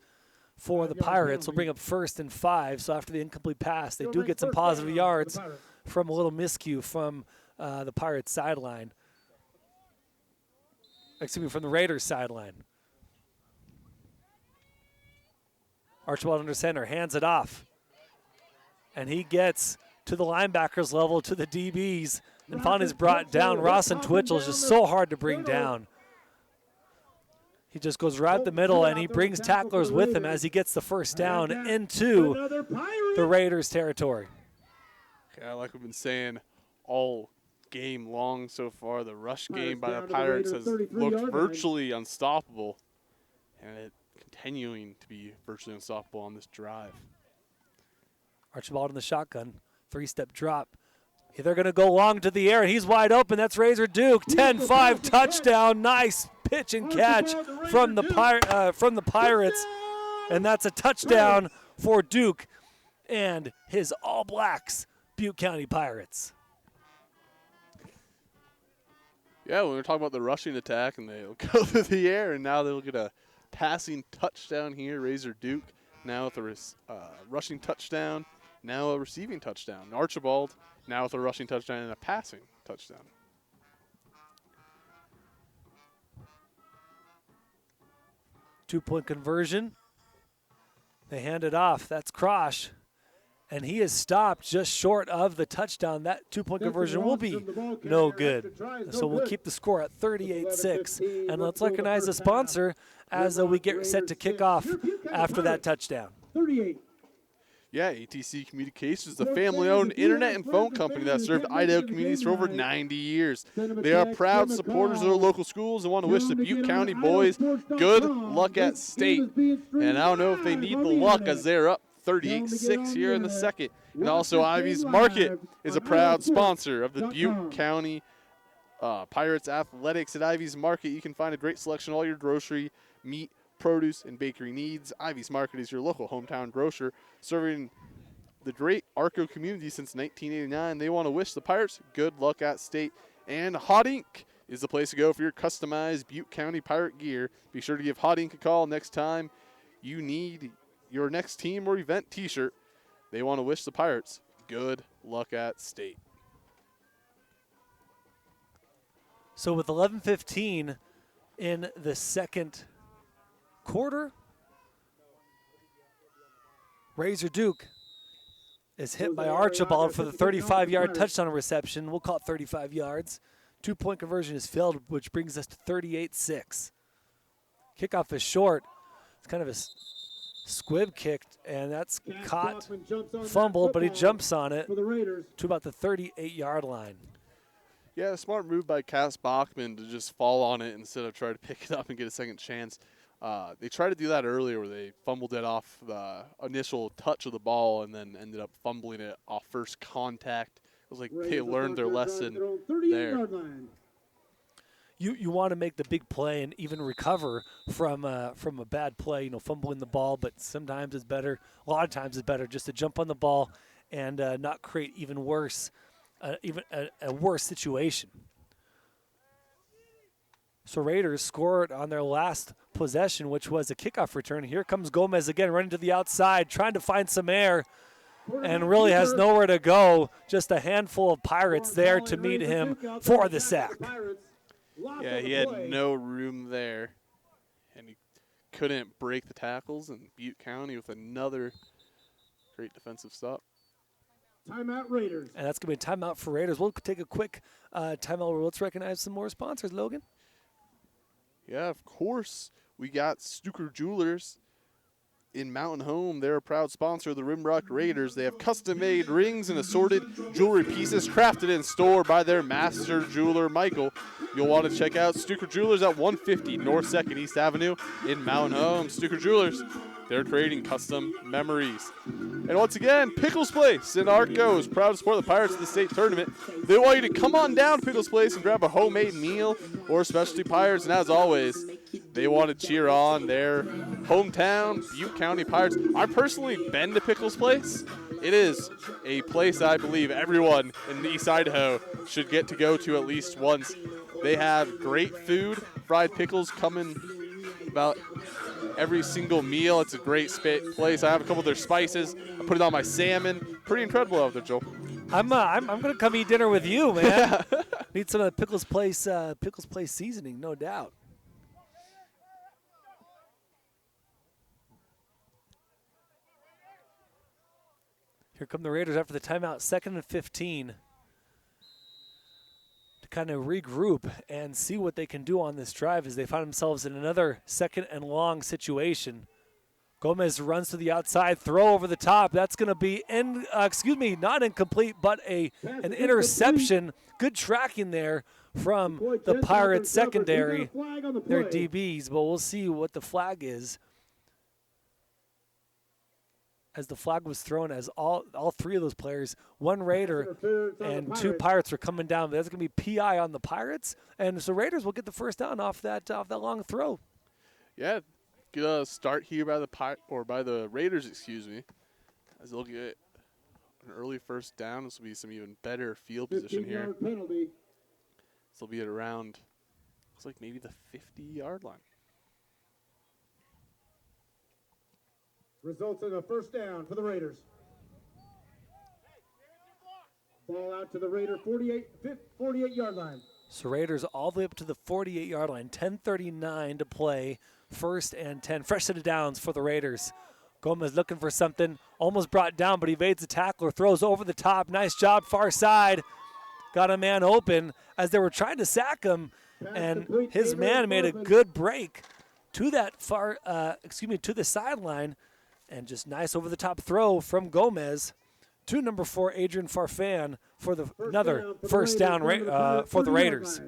for the Pirates will bring up 1st and 5. So after the incomplete pass, they do get some positive yards from a little miscue from the Pirates sideline. Excuse me, from the Raiders sideline. Archibald under center, hands it off. And he gets to the linebackers level, to the DBs, and finally is brought down. Rawson Twitchell is just so hard to bring down. He just goes right up the middle, and he brings tacklers with him as he gets the first down into the Raiders' territory. Yeah, like we've been saying all game long so far, the rush game by the Pirates has looked virtually unstoppable, and it continuing to be virtually unstoppable on this drive. Archibald in the shotgun, 3-step drop. They're going to go long to the air, and he's wide open. That's Razor Duke, 10-5 touchdown. Nice pitch and catch from the Pirates, and that's a touchdown for Duke and his All Blacks, Butte County Pirates. Yeah, when we were talking about the rushing attack, and they'll go through the air, and now they'll get a passing touchdown here. Razor Duke now with a rushing touchdown, now a receiving touchdown. Archibald now with a rushing touchdown and a passing touchdown. Two-point conversion. They hand it off. That's Krosh. And he is stopped just short of the touchdown. That two-point conversion will be no good. So we'll keep the score at 38-6. And let's recognize the sponsor as we get set to kick off after that touchdown. 38. Yeah, ATC Communications, the family-owned internet and phone company that served Idaho communities for over 90 years. They are proud supporters of their local schools and want to wish the Butte County boys good luck at state. And I don't know if they need the luck as they're up 38-6 here in the second. And also Ivy's Market is a proud sponsor of the Butte County Pirates Athletics. At Ivy's Market, you can find a great selection of all your grocery, meat, produce, and bakery needs. Ivy's Market is your local hometown grocer serving the great Arco community since 1989. They want to wish the Pirates good luck at state. And Hot Ink is the place to go for your customized Butte County Pirate gear. Be sure to give Hot Ink a call next time you need your next team or event t-shirt. They want to wish the Pirates good luck at state. So with 11:15 in the second quarter, Razor Duke is hit by Archibald for the 35-yard touchdown reception. We'll call it 35 yards. Two-point conversion is failed, which brings us to 38-6. Kickoff is short. It's kind of a squib kicked, and that's caught, fumbled, but he jumps on it to about the 38-yard line. Yeah, a smart move by Cass Bachman to just fall on it instead of try to pick it up and get a second chance. They tried to do that earlier where they fumbled it off the initial touch of the ball and then ended up fumbling it off first contact. It was like they learned their lesson there. You want to make the big play and even recover from a bad play, you know, fumbling the ball, but sometimes it's better, a lot of times it's better just to jump on the ball and not create even worse, a worse situation. So Raiders scored on their last possession, which was a kickoff return. Here comes Gomez again, running to the outside, trying to find some air, and really has nowhere to go. Just a handful of Pirates there to meet him for the sack. Yeah, he had no room there, and he couldn't break the tackles, and Butte County with another great defensive stop. Timeout Raiders. And that's going to be a timeout for Raiders. We'll take a quick timeout. Let's recognize some more sponsors, Logan. Yeah, of course. We got Stuker Jewelers in Mountain Home. They're a proud sponsor of the Rimrock Raiders. They have custom-made rings and assorted jewelry pieces crafted in store by their master jeweler, Michael. You'll want to check out Stuker Jewelers at 150 North 2nd East Avenue in Mountain Home. Stuker Jewelers, they're creating custom memories. And once again, Pickles Place in Arco is proud to support the Pirates in the state tournament. They want you to come on down to Pickles Place and grab a homemade meal or specialty Pirates. And as always, they want to cheer on their hometown Butte County Pirates. I've personally been to Pickles Place, It is a place I believe everyone in East Idaho should get to go to at least once. They have great food, fried pickles coming about every single meal. It's a great place. I have a couple of their spices. I put it on my salmon. Pretty incredible out there, Joel. I'm gonna come eat dinner with you, man. Need some of the Pickles Place seasoning, no doubt. Here come the Raiders after the timeout, 2nd and 15. To kind of regroup and see what they can do on this drive as they find themselves in another 2nd and long situation. Gomez runs to the outside, throw over the top. That's going to be, not incomplete, but an interception. Good tracking there from the Pirates secondary, their DBs, but we'll see what the flag is. As the flag was thrown, as all three of those players, one Raider and two Pirates were coming down. That's going to be PI on the Pirates, and so Raiders will get the first down off that long throw. Yeah, good start here by the Raiders, excuse me, as they'll get an early first down. This will be some even better field position here. Penalty. This will be at around, looks like maybe the 50-yard line. Results in a first down for the Raiders. Ball out to the Raider 48-yard line. So Raiders all the way up to the 48-yard line. 10:39 to play. 1st and 10. Fresh set of downs for the Raiders. Gomez looking for something. Almost brought down, but evades the tackler. Throws over the top. Nice job, far side. Got a man open as they were trying to sack him, and his man made a good break to that to the sideline. And just nice over-the-top throw from Gomez to number 4, Adrian Farfan, for another first down for the Raiders.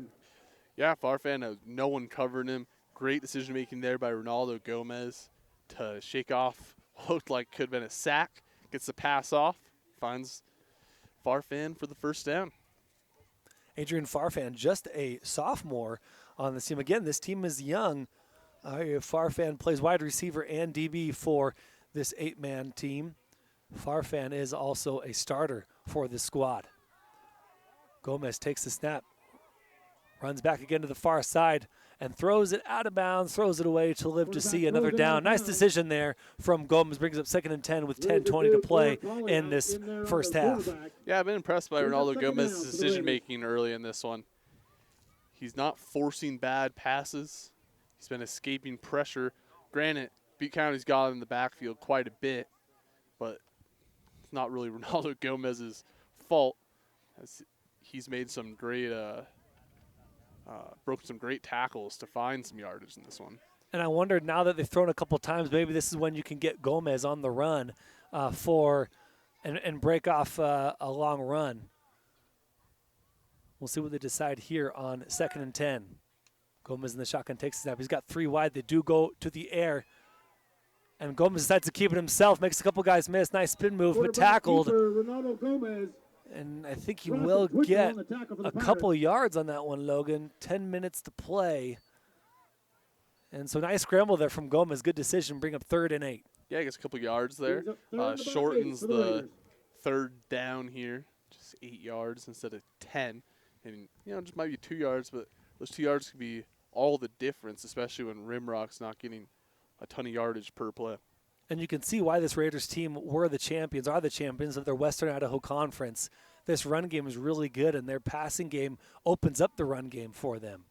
Yeah, Farfan has no one covering him. Great decision-making there by Ronaldo Gomez to shake off what looked like could have been a sack. Gets the pass off, finds Farfan for the first down. Adrian Farfan, just a sophomore on this team. Again, this team is young. Farfan plays wide receiver and DB for this 8-man team. Farfan is also a starter for this squad. Gomez takes the snap, runs back again to the far side, and throws it out of bounds, throws it away to live to see another down. Nice decision there from Gomez. Brings up 2nd and 10 with 10:20 to play in this first half. Yeah, I've been impressed by Ronaldo Gomez's decision-making early in this one. He's not forcing bad passes. He's been escaping pressure. Granted, Butte County's got in the backfield quite a bit, but it's not really Ronaldo Gomez's fault, as he's made some great, broken some great tackles to find some yardage in this one. And I wondered, now that they've thrown a couple times, maybe this is when you can get Gomez on the run and break off a long run. We'll see what they decide here on 2nd and 10. Gomez in the shotgun takes the snap. He's got 3 wide. They do go to the air. And Gomez decides to keep it himself. Makes a couple guys miss. Nice spin move, but tackled. And I think he will get a couple yards on that one, Logan. 10 minutes to play. And so nice scramble there from Gomez. Good decision. Bring up 3rd and 8. Yeah, he gets a couple yards there. Shortens the 3rd down here. Just 8 yards instead of 10. And, just might be 2 yards, but those 2 yards could be all the difference, especially when Rimrock's not getting a ton of yardage per play. And you can see why this Raiders team are the champions of their Western Idaho Conference. This run game is really good, and their passing game opens up the run game for them.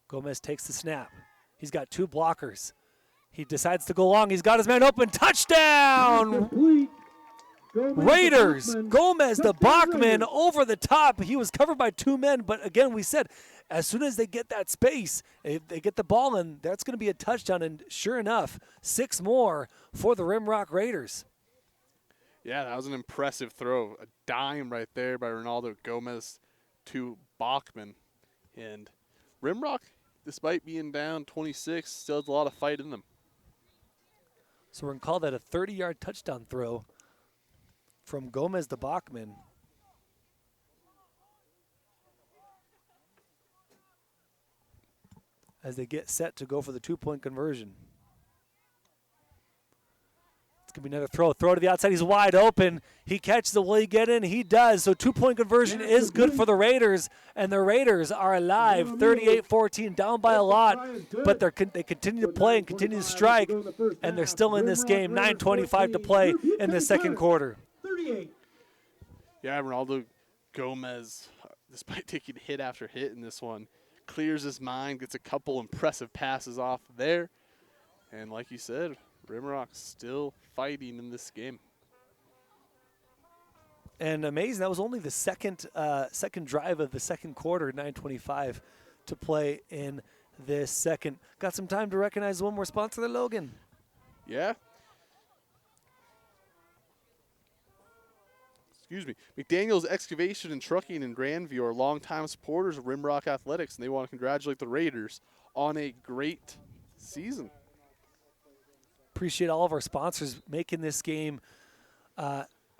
Gomez takes the snap. He's got 2 blockers. He decides to go long. He's got his man open. Touchdown! Raiders. Gomez, the Bachman, over the top. He was covered by 2 men, but again, we said, as soon as they get that space, if they get the ball in, that's going to be a touchdown. And sure enough, 6 more for the Rimrock Raiders. Yeah, that was an impressive throw. A dime right there by Ronaldo Gomez to Bachman. And Rimrock, despite being down 26, still has a lot of fight in them. So we're going to call that a 30-yard touchdown throw from Gomez to Bachman. As they get set to go for the 2-point conversion. It's Could be another throw. Throw to the outside. He's wide open. He catches it. Will he get in? He does. So 2-point conversion is good for the Raiders, and the Raiders are alive. 38-14, down by a lot, but they continue to play and continue to strike, and they're still in this game. 9:25 to play in the second quarter. Yeah, Ronaldo Gomez, despite taking hit after hit in this one, clears his mind, gets a couple impressive passes off there, and like you said, Rimrock still fighting in this game. And amazing, that was only the second drive of the second quarter, 9:25 to play in this second. Got some time to recognize one more sponsor there, Logan. Yeah. Excuse me. McDaniel's Excavation and Trucking in Grandview are longtime supporters of Rimrock Athletics, and they want to congratulate the Raiders on a great season. Appreciate all of our sponsors making this game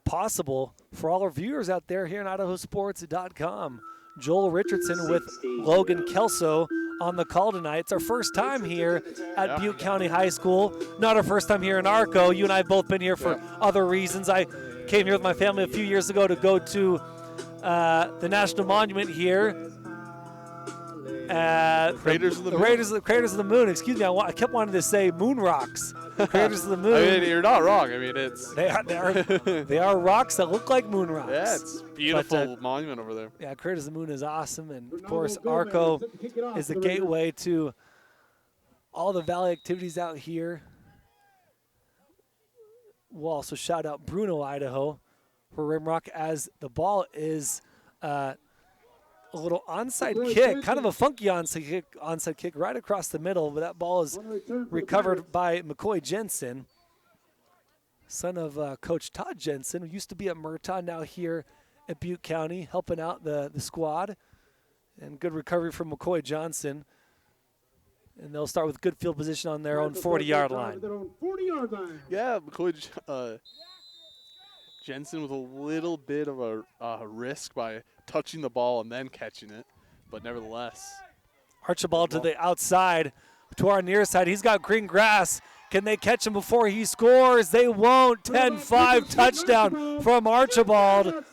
possible for all our viewers out there here on IdahoSports.com. Joel Richardson with Logan Kelso on the call tonight. It's our first time here at Butte County High School. Not our first time here in Arco. You and I have both been here for other reasons. I came here with my family a few years ago to go to the National Monument here. Craters of the Moon. Craters of the Moon. Excuse me. I kept wanting to say Moon Rocks. Craters of the Moon. I mean, you're not wrong. I mean, it's they are rocks that look like moon rocks. Yeah, it's beautiful monument over there. Yeah, Craters of the Moon is awesome, and of course, Arco is the gateway to all the valley activities out here. We'll also shout out Bruno, Idaho, for Rimrock, as the ball is a little onside kick, kind of a funky onside kick right across the middle, but that ball is recovered by McCoy Jensen, son of Coach Todd Jensen, who used to be at Murtaugh, now here at Butte County, helping out the squad. And good recovery from McCoy Johnson. And they'll start with good field position on their own 40-yard line. Yeah, McCoy Jensen with a little bit of a risk by touching the ball and then catching it, but nevertheless. Archibald to the outside, to our near side. He's got green grass. Can they catch him before he scores? They won't. 10-5 touchdown from Archibald.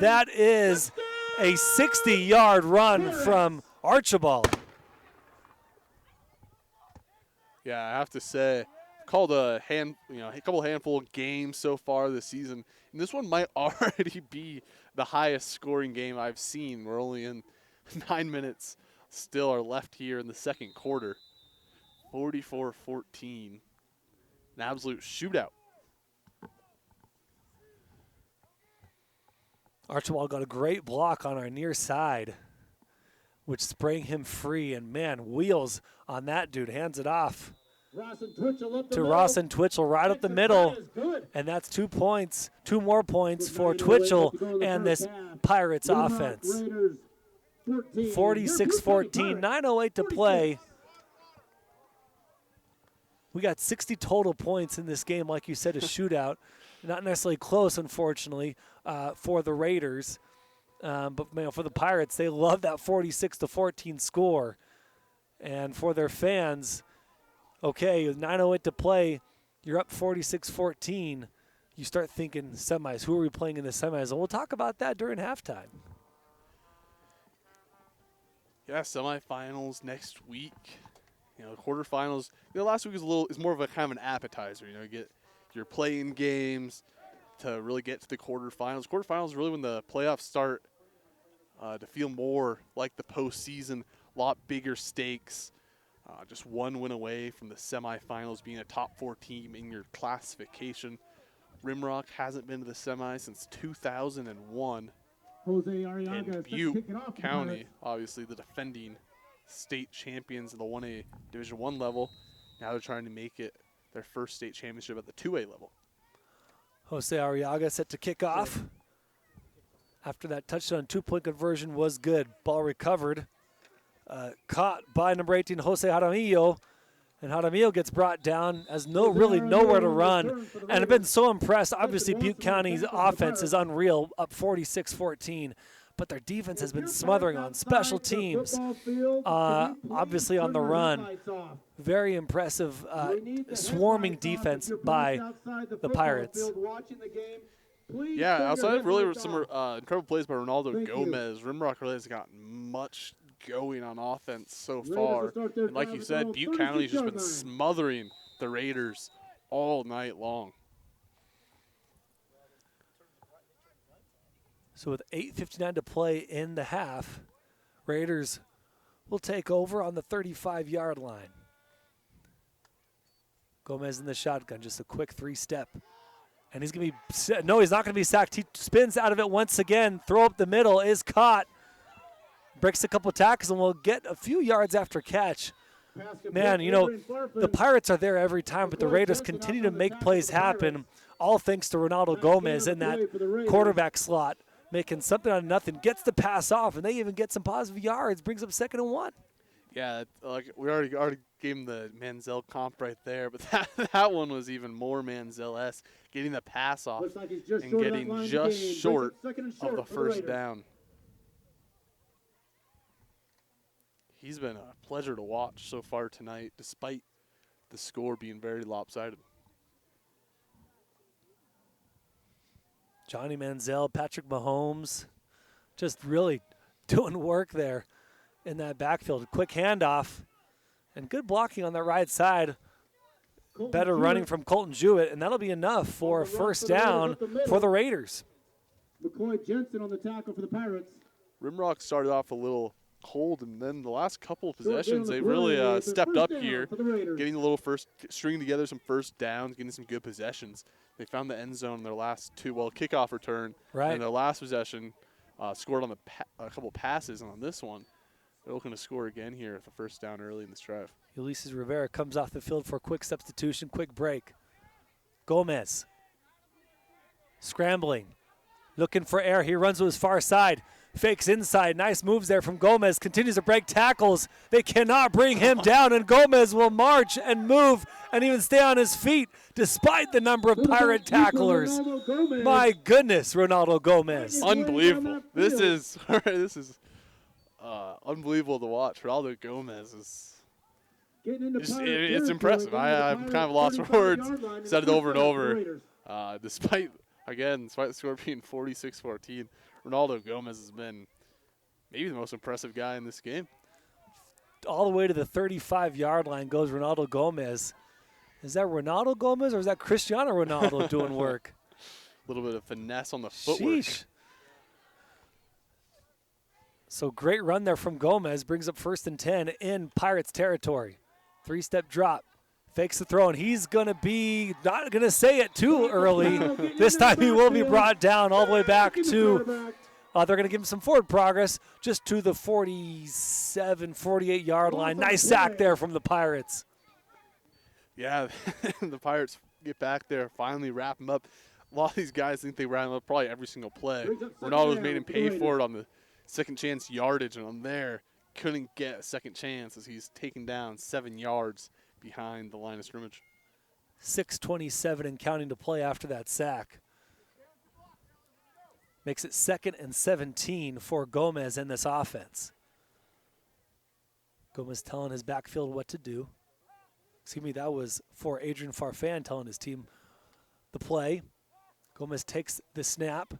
That is a 60-yard run from Archibald. Yeah, I have to say, called a couple handful of games so far this season, and this one might already be the highest scoring game I've seen. We're only in 9 minutes still are left here in the second quarter. 44-14, an absolute shootout. Archibald got a great block on our near side, which sprang him free. And, man, wheels on that dude. Hands it off to Ross and Twitchell right up the middle. And that's 2 points, 2 more points for Twitchell and this Pirates offense. 46-14, 9:08 to play. We got 60 total points in this game, like you said, a shootout. Not necessarily close, unfortunately, for the Raiders. But for the Pirates, they love that 46-14 score. And for their fans, okay, with 9:08 to play, you're up 46-14. You start thinking semis. Who are we playing in the semis? And we'll talk about that during halftime. Yeah, semifinals next week. Quarterfinals. Last week is more of a kind of an appetizer. You get your playing games to really get to the quarterfinals. Quarterfinals is really when the playoffs start to feel more like the postseason. A lot bigger stakes. Just one win away from the semifinals, being a top 4 team in your classification. Rimrock hasn't been to the semis since 2001. And Butte County, obviously the defending state champions in the 1A Division I level. Now they're trying to make it their first state championship at the 2A level. Jose Arriaga set to kick off. After that touchdown, 2-point conversion was good. Ball recovered. Caught by number 18, Jose Jaramillo. And Jaramillo gets brought down, has really nowhere to run. And I've been so impressed. Obviously, Butte County's offense is unreal, up 46-14. but their defense has been smothering on special teams. Obviously on the run. Very impressive swarming defense by the Pirates. Yeah, outside of really some incredible plays by Ronaldo Gomez, Rimrock really has gotten much going on offense so far. And like you said, Butte County's just been smothering the Raiders all night long. So with 8:59 to play in the half, Raiders will take over on the 35-yard line. Gomez in the shotgun, just a quick three-step. And he's going to be, no, he's not going to be sacked. He spins out of it once again. Throw up the middle, is caught. Breaks a couple tackles and will get a few yards after catch. Man, you know, the Pirates are there every time, but the Raiders continue to make plays happen, all thanks to Ronaldo Gomez in that quarterback slot, making something out of nothing. Gets the pass off, and they even get some positive yards. Brings up 2nd and 1. Yeah, like we already gave him the Manziel comp right there, but that one was even more Manziel-esque, getting the pass off and getting just short of the first down. He's been a pleasure to watch so far tonight, despite the score being very lopsided. Johnny Manziel, Patrick Mahomes, just really doing work there in that backfield. Quick handoff and good blocking on that right side. Better running from Colton Jewett, and that'll be enough for a first down for the Raiders. McCoy Jensen on the tackle for the Pirates. Rimrock started off a little cold, and then the last couple of possessions, they really stepped up here, getting a little stringing together some first downs, getting some good possessions. They found the end zone in their last two, kickoff return, and their last possession scored on a couple passes, and on this one, they're looking to score again here with the first down early in this drive. Ulysses Rivera comes off the field for a quick substitution, quick break. Gomez scrambling, looking for air. He runs to his far side, fakes inside. Nice moves there from Gomez. Continues to break tackles. They cannot bring him down, and Gomez will march and move and even stay on his feet despite the number of Pirate tacklers. My goodness, Ronaldo Gomez. Unbelievable. This is unbelievable to watch. Ronaldo Gomez is it's impressive. I'm kind of lost for words. Said it over and over. Despite the score being 46-14, Ronaldo Gomez has been maybe the most impressive guy in this game. All the way to the 35-yard line goes Ronaldo Gomez. Is that Ronaldo Gomez or is that Cristiano Ronaldo doing work? A little bit of finesse on the footwork. Sheesh. So great run there from Gomez. Brings up 1st and 10 in Pirates territory. 3-step drop. Fakes the throw, and he's going to be not going to say it too early. This time he will be brought down all the way back to, they're going to give him some forward progress, just to the 47, 48-yard line. Nice sack there from the Pirates. Yeah, the Pirates get back there, finally wrap him up. A lot of these guys think they ran him up probably every single play. Ronaldo's made him pay for it on the second chance yardage, and on there, couldn't get a second chance as he's taken down 7 yards behind the line of scrimmage. 6:27 and counting to play after that sack. Makes it 2nd and 17 for Gomez in this offense. Gomez telling his backfield what to do. Excuse me, that was for Adrian Farfan telling his team the play. Gomez takes the snap,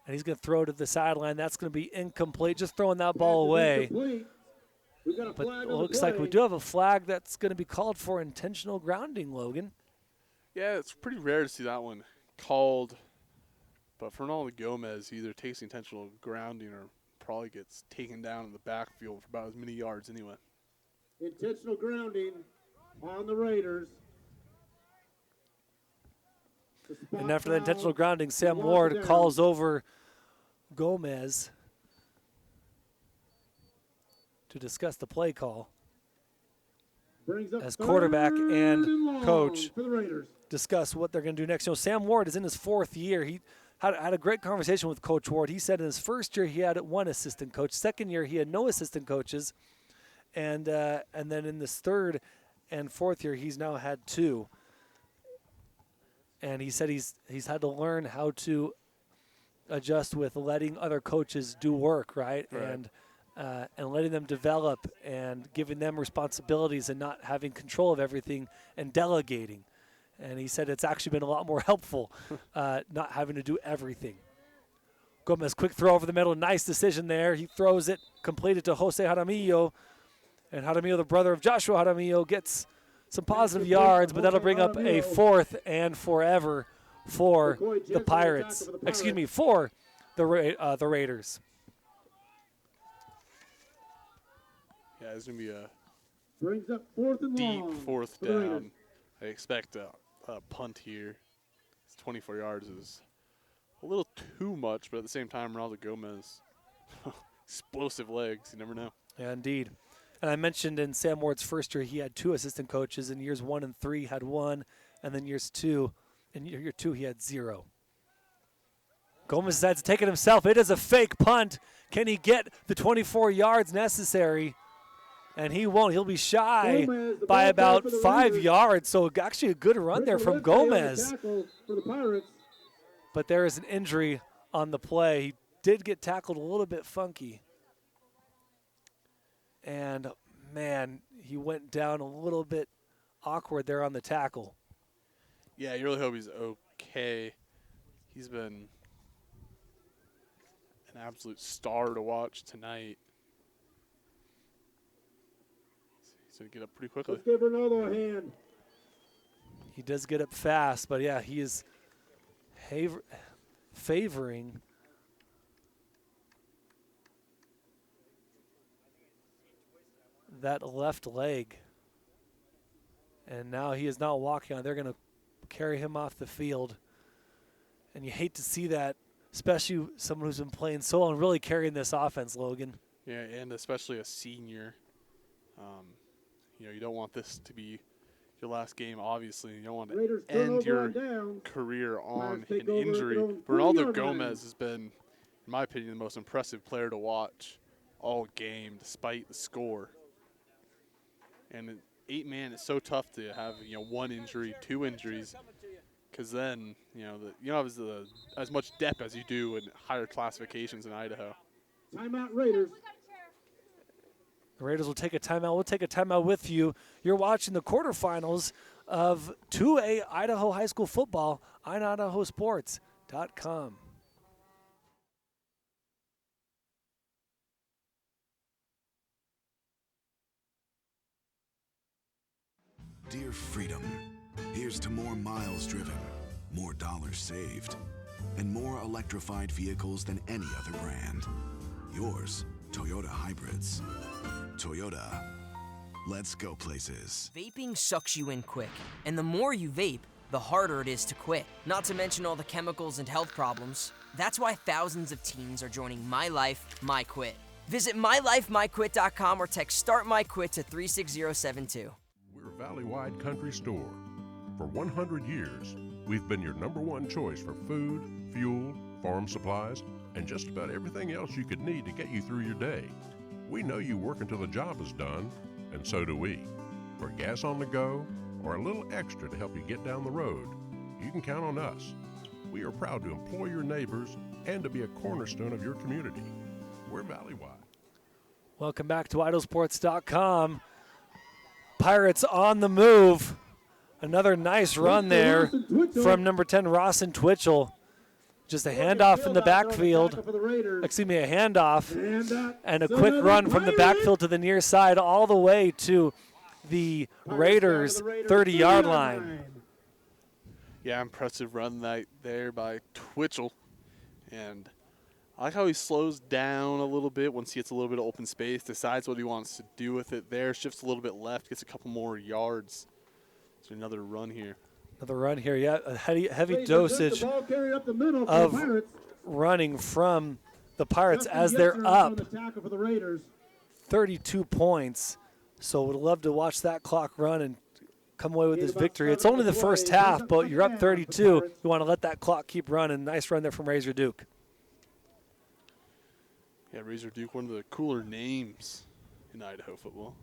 and he's going to throw to the sideline. That's going to be incomplete, just throwing that ball away. But it looks like we do have a flag that's going to be called for intentional grounding, Logan. Yeah, it's pretty rare to see that one called. But for Ronaldo Gomez, he either takes intentional grounding or probably gets taken down in the backfield for about as many yards anyway. Intentional grounding on the Raiders. And after the intentional grounding, Sam Ward calls over Gomez to discuss the play call as quarterback and coach discuss what they're going to do next. You know, Sam Ward is in his 4th year. He had a great conversation with Coach Ward. He said in his first year he had one assistant coach. Second year he had no assistant coaches. And then in this 3rd and 4th year he's now had 2. And he said he's had to learn how to adjust with letting other coaches do work, right? Right. And letting them develop and giving them responsibilities and not having control of everything and delegating. And he said it's actually been a lot more helpful not having to do everything. Gomez, quick throw over the middle. Nice decision there. He throws it, completed to Jose Jaramillo. And Jaramillo, the brother of Joshua Jaramillo, gets some positive yards, but that'll bring up a 4th and forever for the Pirates. Excuse me, for the Raiders. Yeah, it's going to be a Brings up 4th and deep long 4th for the Raiders. down. I expect a punt here. It's 24 yards is a little too much, but at the same time, Ronaldo Gomez, explosive legs. You never know. Yeah, indeed. And I mentioned in Sam Ward's first year, he had 2 assistant coaches. In years 1 and 3, had 1, and then year 2, he had 0. Gomez decides to take it himself. It is a fake punt. Can he get the 24 yards necessary? And he won't. He'll be shy by about 5 yards. So actually a good run there from Gomez. But there is an injury on the play. He did get tackled a little bit funky. And, man, he went down a little bit awkward there on the tackle. Yeah, you really hope he's okay. He's been an absolute star to watch tonight. He's going to get up pretty quickly. Let's give Ronaldo a hand. He does get up fast, but, yeah, he is favoring that left leg. And now he is not walking on. They're going to carry him off the field. And you hate to see that, especially someone who's been playing so long, really carrying this offense, Logan. Yeah, and especially a senior. You don't want this to be your last game, obviously. You don't want to end your career on an injury. Ronaldo Gomez has been, in my opinion, the most impressive player to watch all game, despite the score. And 8-man is so tough to have, 1 injury, 2 injuries, because then, you don't have as much depth as you do in higher classifications in Idaho. Timeout Raiders. The Raiders will take a timeout. We'll take a timeout with you. You're watching the quarterfinals of 2A Idaho High School football on IdahoSports.com. Dear Freedom, here's to more miles driven, more dollars saved, and more electrified vehicles than any other brand. Yours, Toyota Hybrids. Toyota, let's go places. Vaping sucks you in quick, and the more you vape, the harder it is to quit. Not to mention all the chemicals and health problems. That's why thousands of teens are joining My Life, My Quit. Visit mylifemyquit.com or text Start My Quit to 36072. We're Valley-wide country store. For 100 years, we've been your #1 choice for food, fuel, farm supplies, and just about everything else you could need to get you through your day. We know you work until the job is done, and so do we. For gas on the go, or a little extra to help you get down the road, you can count on us. We are proud to employ your neighbors and to be a cornerstone of your community. We're Valley-wide. Welcome back to IdahoSports.com. Pirates on the move. Another nice run there from number 10, Rawson Twitchell. Just a handoff in the backfield. Excuse me, a handoff and a quick run from the backfield to the near side all the way to the Raiders' 30-yard line. Yeah, impressive run there by Twitchell. And I like how he slows down a little bit once he gets a little bit of open space, decides what he wants to do with it there, shifts a little bit left, gets a couple more yards. So another run here. Another run here, yeah. A heavy dosage of running from the Pirates as they're up 32 points. So would love to watch that clock run and come away with this victory. It's only the first half, but you're up 32. You want to let that clock keep running. Nice run there from Razor Duke. Yeah, Razor Duke, one of the cooler names in Idaho football.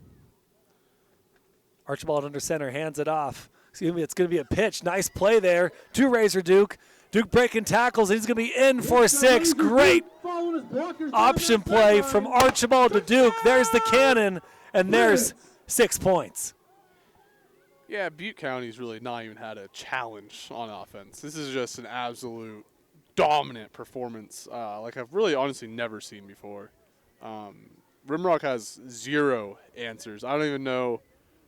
Archibald under center, hands it off. Excuse me, it's going to be a pitch. Nice play there to Razor Duke. Duke breaking tackles, and he's going to be in for 6. Great option play from Archibald to Duke. There's the cannon, and there's 6 points. Yeah, Butte County's really not even had a challenge on offense. This is just an absolute dominant performance, like I've really honestly never seen before. Rimrock has 0 answers. I don't even know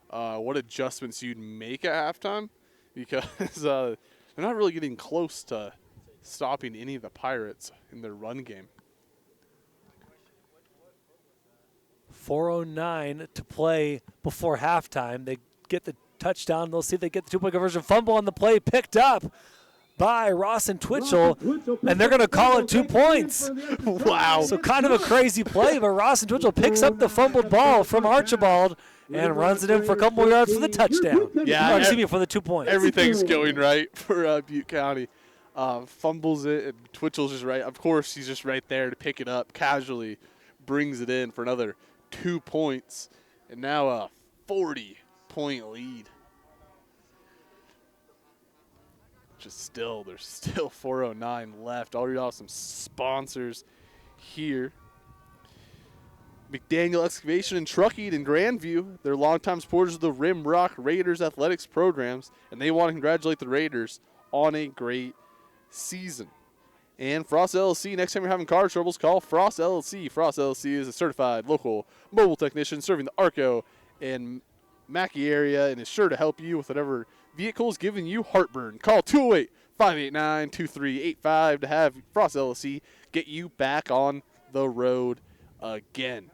what adjustments you'd make at halftime because they're not really getting close to stopping any of the Pirates in their run game. 4:09 to play before halftime. They get the touchdown. They'll see if they get the 2-point conversion. Fumble on the play picked up by Ross and Twitchell, and they're going to call it 2 points. Wow. So kind of a crazy play, but Ross and Twitchell picks up the fumbled ball from Archibald and runs it in for a couple more yards for the touchdown. Yeah, excuse me, for the 2 points. Everything's going right for Butte County. Fumbles it, and Twitchell's just right. Of course, he's just right there to pick it up casually, brings it in for another 2 points, and now a 40-point lead. There's still 4:09 left. I'll read off some sponsors here. McDaniel Excavation and Truckee in Grandview. They're longtime supporters of the Rimrock Raiders athletics programs, and they want to congratulate the Raiders on a great season. And Frost LLC, next time you're having car troubles, call Frost LLC. Frost LLC is a certified local mobile technician serving the Arco and Mackey area and is sure to help you with whatever vehicle is giving you heartburn. Call 208-589-2385 to have Frost LLC get you back on the road again.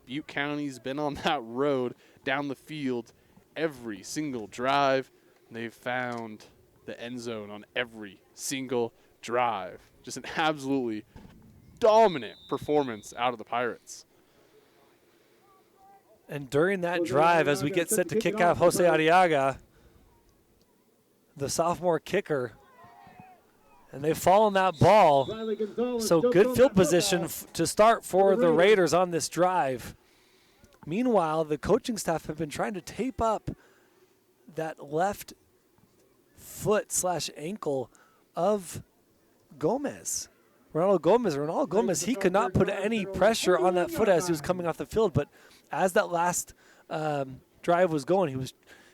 Butte County's been on that road down the field every single drive. They've found the end zone on every single drive. Just an absolutely dominant performance out of the Pirates. And during that drive, as we get set to kick off, Jose Arriaga, the sophomore kicker, and they fall on that ball. So good field position to start for the Raiders on this drive. Meanwhile, the coaching staff have been trying to tape up that left foot/ankle of Gomez. Ronaldo Gomez, he could not put any pressure on that foot as he was coming off the field, but as that last drive was going,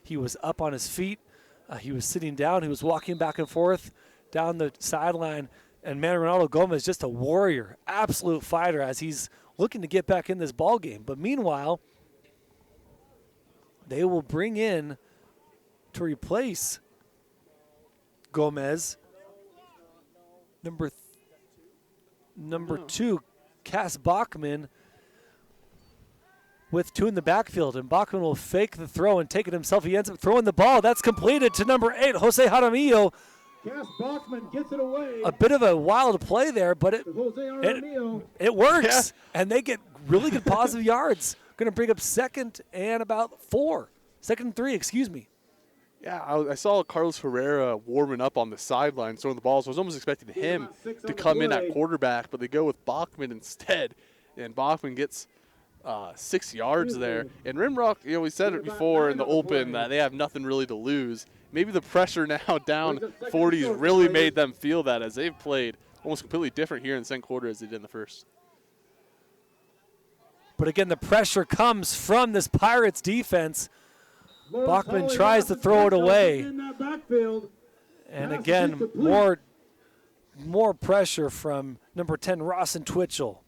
he was up on his feet, he was sitting down, he was walking back and forth down the sideline, and man, Ronaldo Gomez, just a warrior, absolute fighter as he's looking to get back in this ball game. But meanwhile, they will bring in to replace Gomez number 2, Cass Bachman, with 2 in the backfield, and Bachman will fake the throw and take it himself. He ends up throwing the ball. That's completed to number 8, Jose Jaramillo. Cass Bachman gets it away. A bit of a wild play there, but it works, Yeah. and they get really good positive yards. Going to bring up second and 3, excuse me. Yeah, I saw Carlos Herrera warming up on the sideline throwing the balls. I was almost expecting him to come in at quarterback, but they go with Bachman instead, and Bachman gets 6 yards there. And Rimrock, we said it before in the open that they have nothing really to lose. Maybe the pressure now down 40s really made them feel that, as they've played almost completely different here in the second quarter as they did in the first. But again, the pressure comes from this Pirates defense. Bachman tries to throw it away. And again, more pressure from number 10, Ross and Twitchell.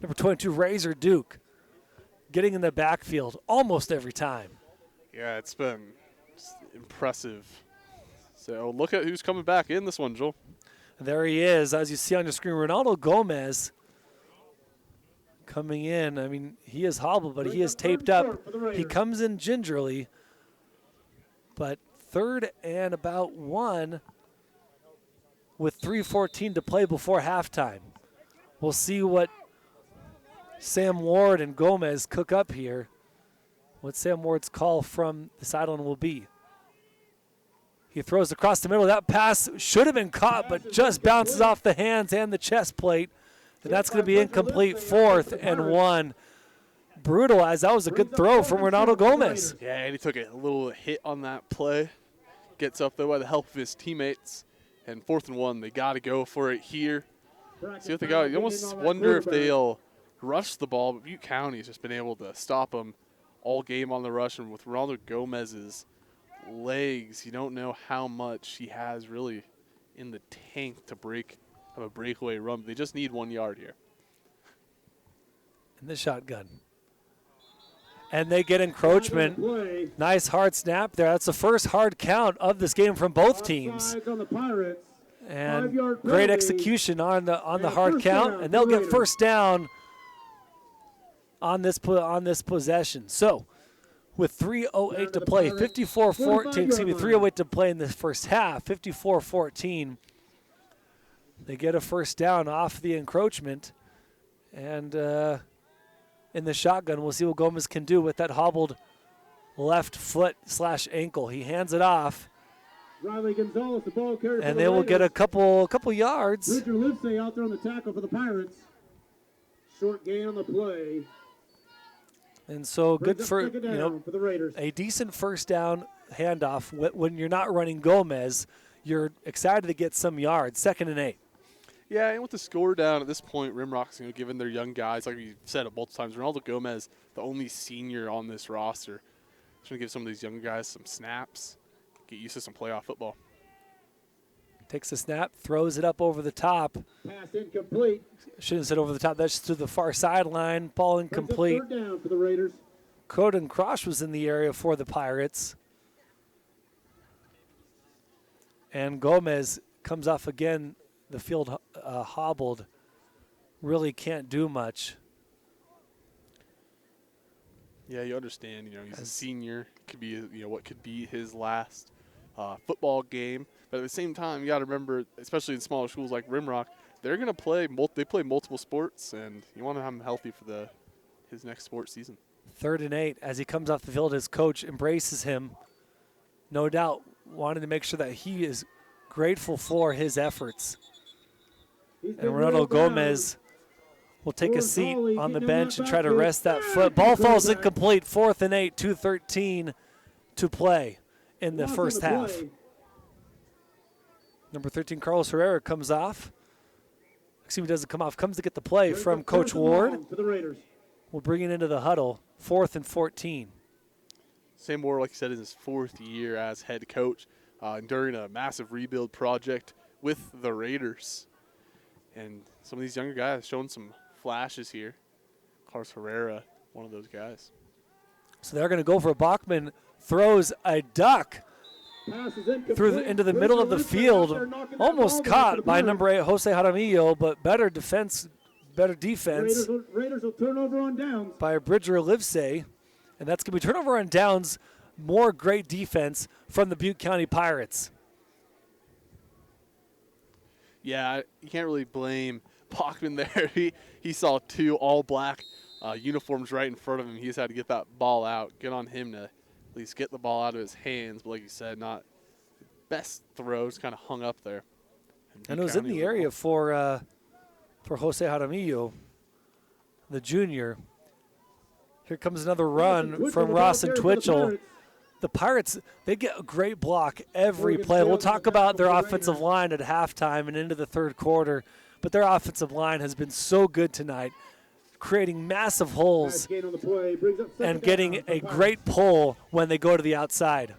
Number 22, Razor Duke, getting in the backfield almost every time. Yeah, it's been impressive. So look at who's coming back in this one, Joel. There he is, as you see on your screen, Ronaldo Gomez coming in. I mean, he is hobbled, but he is taped up. He comes in gingerly. But 3rd and 1 with 3:14 to play before halftime. We'll see what Sam Ward and Gomez cook up here, what Sam Ward's call from the sideline will be. He throws across the middle. That pass should have been caught, but just bounces off the hands and the chest plate. And that's going to be incomplete. 4th and 1. Brutalized. That was a good throw from Ronaldo Gomez. Yeah, and he took a little hit on that play. Gets up there by the help of his teammates And 4th and 1, they got to go for it here. See what they got. You almost wonder if they'll rush the ball, but Butte County's just been able to stop them all game on the rush. And with Ronaldo Gomez's legs, you don't know how much he has really in the tank to have a breakaway run. They just need 1 yard here. In the shotgun. And they get encroachment. Nice hard snap there. That's the first hard count of this game from both teams. And great execution on the hard count, and they'll get first down on this possession. So, with 3:08 to play, 3:08 to play in the first half, 54-14. They get a first down off the encroachment, and in the shotgun, we'll see what Gomez can do with that hobbled left foot / ankle. He hands it off. Riley Gonzalez, the ball carrier, and they will get a couple yards. Richard Livesay out there on the tackle for the Pirates. Short gain on the play. And so good for for the Raiders. A decent first down handoff. When you're not running Gomez, you're excited to get some yards. 2nd and 8. Yeah, and with the score down at this point, Rimrock's giving their young guys, like we said it both times, Ronaldo Gomez, the only senior on this roster. Just going to give some of these young guys some snaps. Get used to some playoff football. Takes a snap, throws it up over the top. Pass incomplete. Shouldn't have said over the top. That's to the far sideline. Ball incomplete. 3rd down for the Raiders. Coden Cross was in the area for the Pirates. And Gomez comes off again. The field hobbled. Really can't do much. Yeah, you understand. He's a senior. Could be what could be his last football game. But at the same time, you got to remember, especially in smaller schools like Rimrock, they're going to play. They play multiple sports, and you want to have him healthy for his next sports season. 3rd and 8. As he comes off the field, his coach embraces him. No doubt, wanting to make sure that he is grateful for his efforts. And Ronaldo Gomez will take a seat on the bench and try to rest that foot. Ball falls incomplete. 4th and 8, 2:13 to play in the first half. Number 13, Carlos Herrera comes off. Excuse me, doesn't come off. Comes to get the play from Coach Ward. We'll bring it into the huddle. 4th and 14. Sam Ward, like you said, is his 4th year as head coach during a massive rebuild project with the Raiders. And some of these younger guys showing some flashes here. Carlos Herrera, one of those guys. So they're going to go for Bachman. Throws a duck into the middle of the field. Almost caught by number 8, Jose Jaramillo, but better defense. Raiders will turn over on downs. By Bridger Livesay. And that's going to be turnover on downs. More great defense from the Butte County Pirates. Yeah, you can't really blame Bachman there. He saw 2 all-black uniforms right in front of him. He just had to get that ball out. Good on him to at least get the ball out of his hands. But like you said, not the best throws, kind of hung up there. And it was in the area for Jose Jaramillo, the junior. Here comes another run from Ross and Twitchell. The Pirates, they get a great block every play. We'll talk about their offensive line at halftime and into the 3rd quarter, but their offensive line has been so good tonight, creating massive holes and getting a great pull when they go to the outside.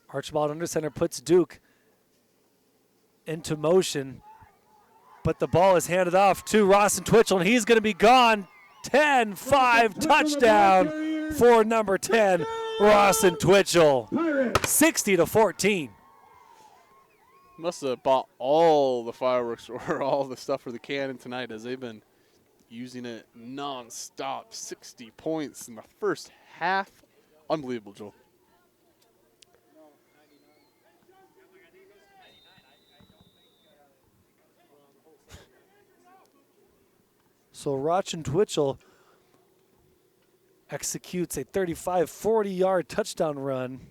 Archibald under center puts Duke into motion. But the ball is handed off to Ross and Twitchell, and he's going to be gone. 10-5 touchdown for number 10, Ross and Twitchell. 60-14. Must have bought all the fireworks or all the stuff for the cannon tonight, as they've been using it nonstop. 60 points in the first half. Unbelievable, Joel. So Roch and Twitchell executes a 40-yard touchdown run.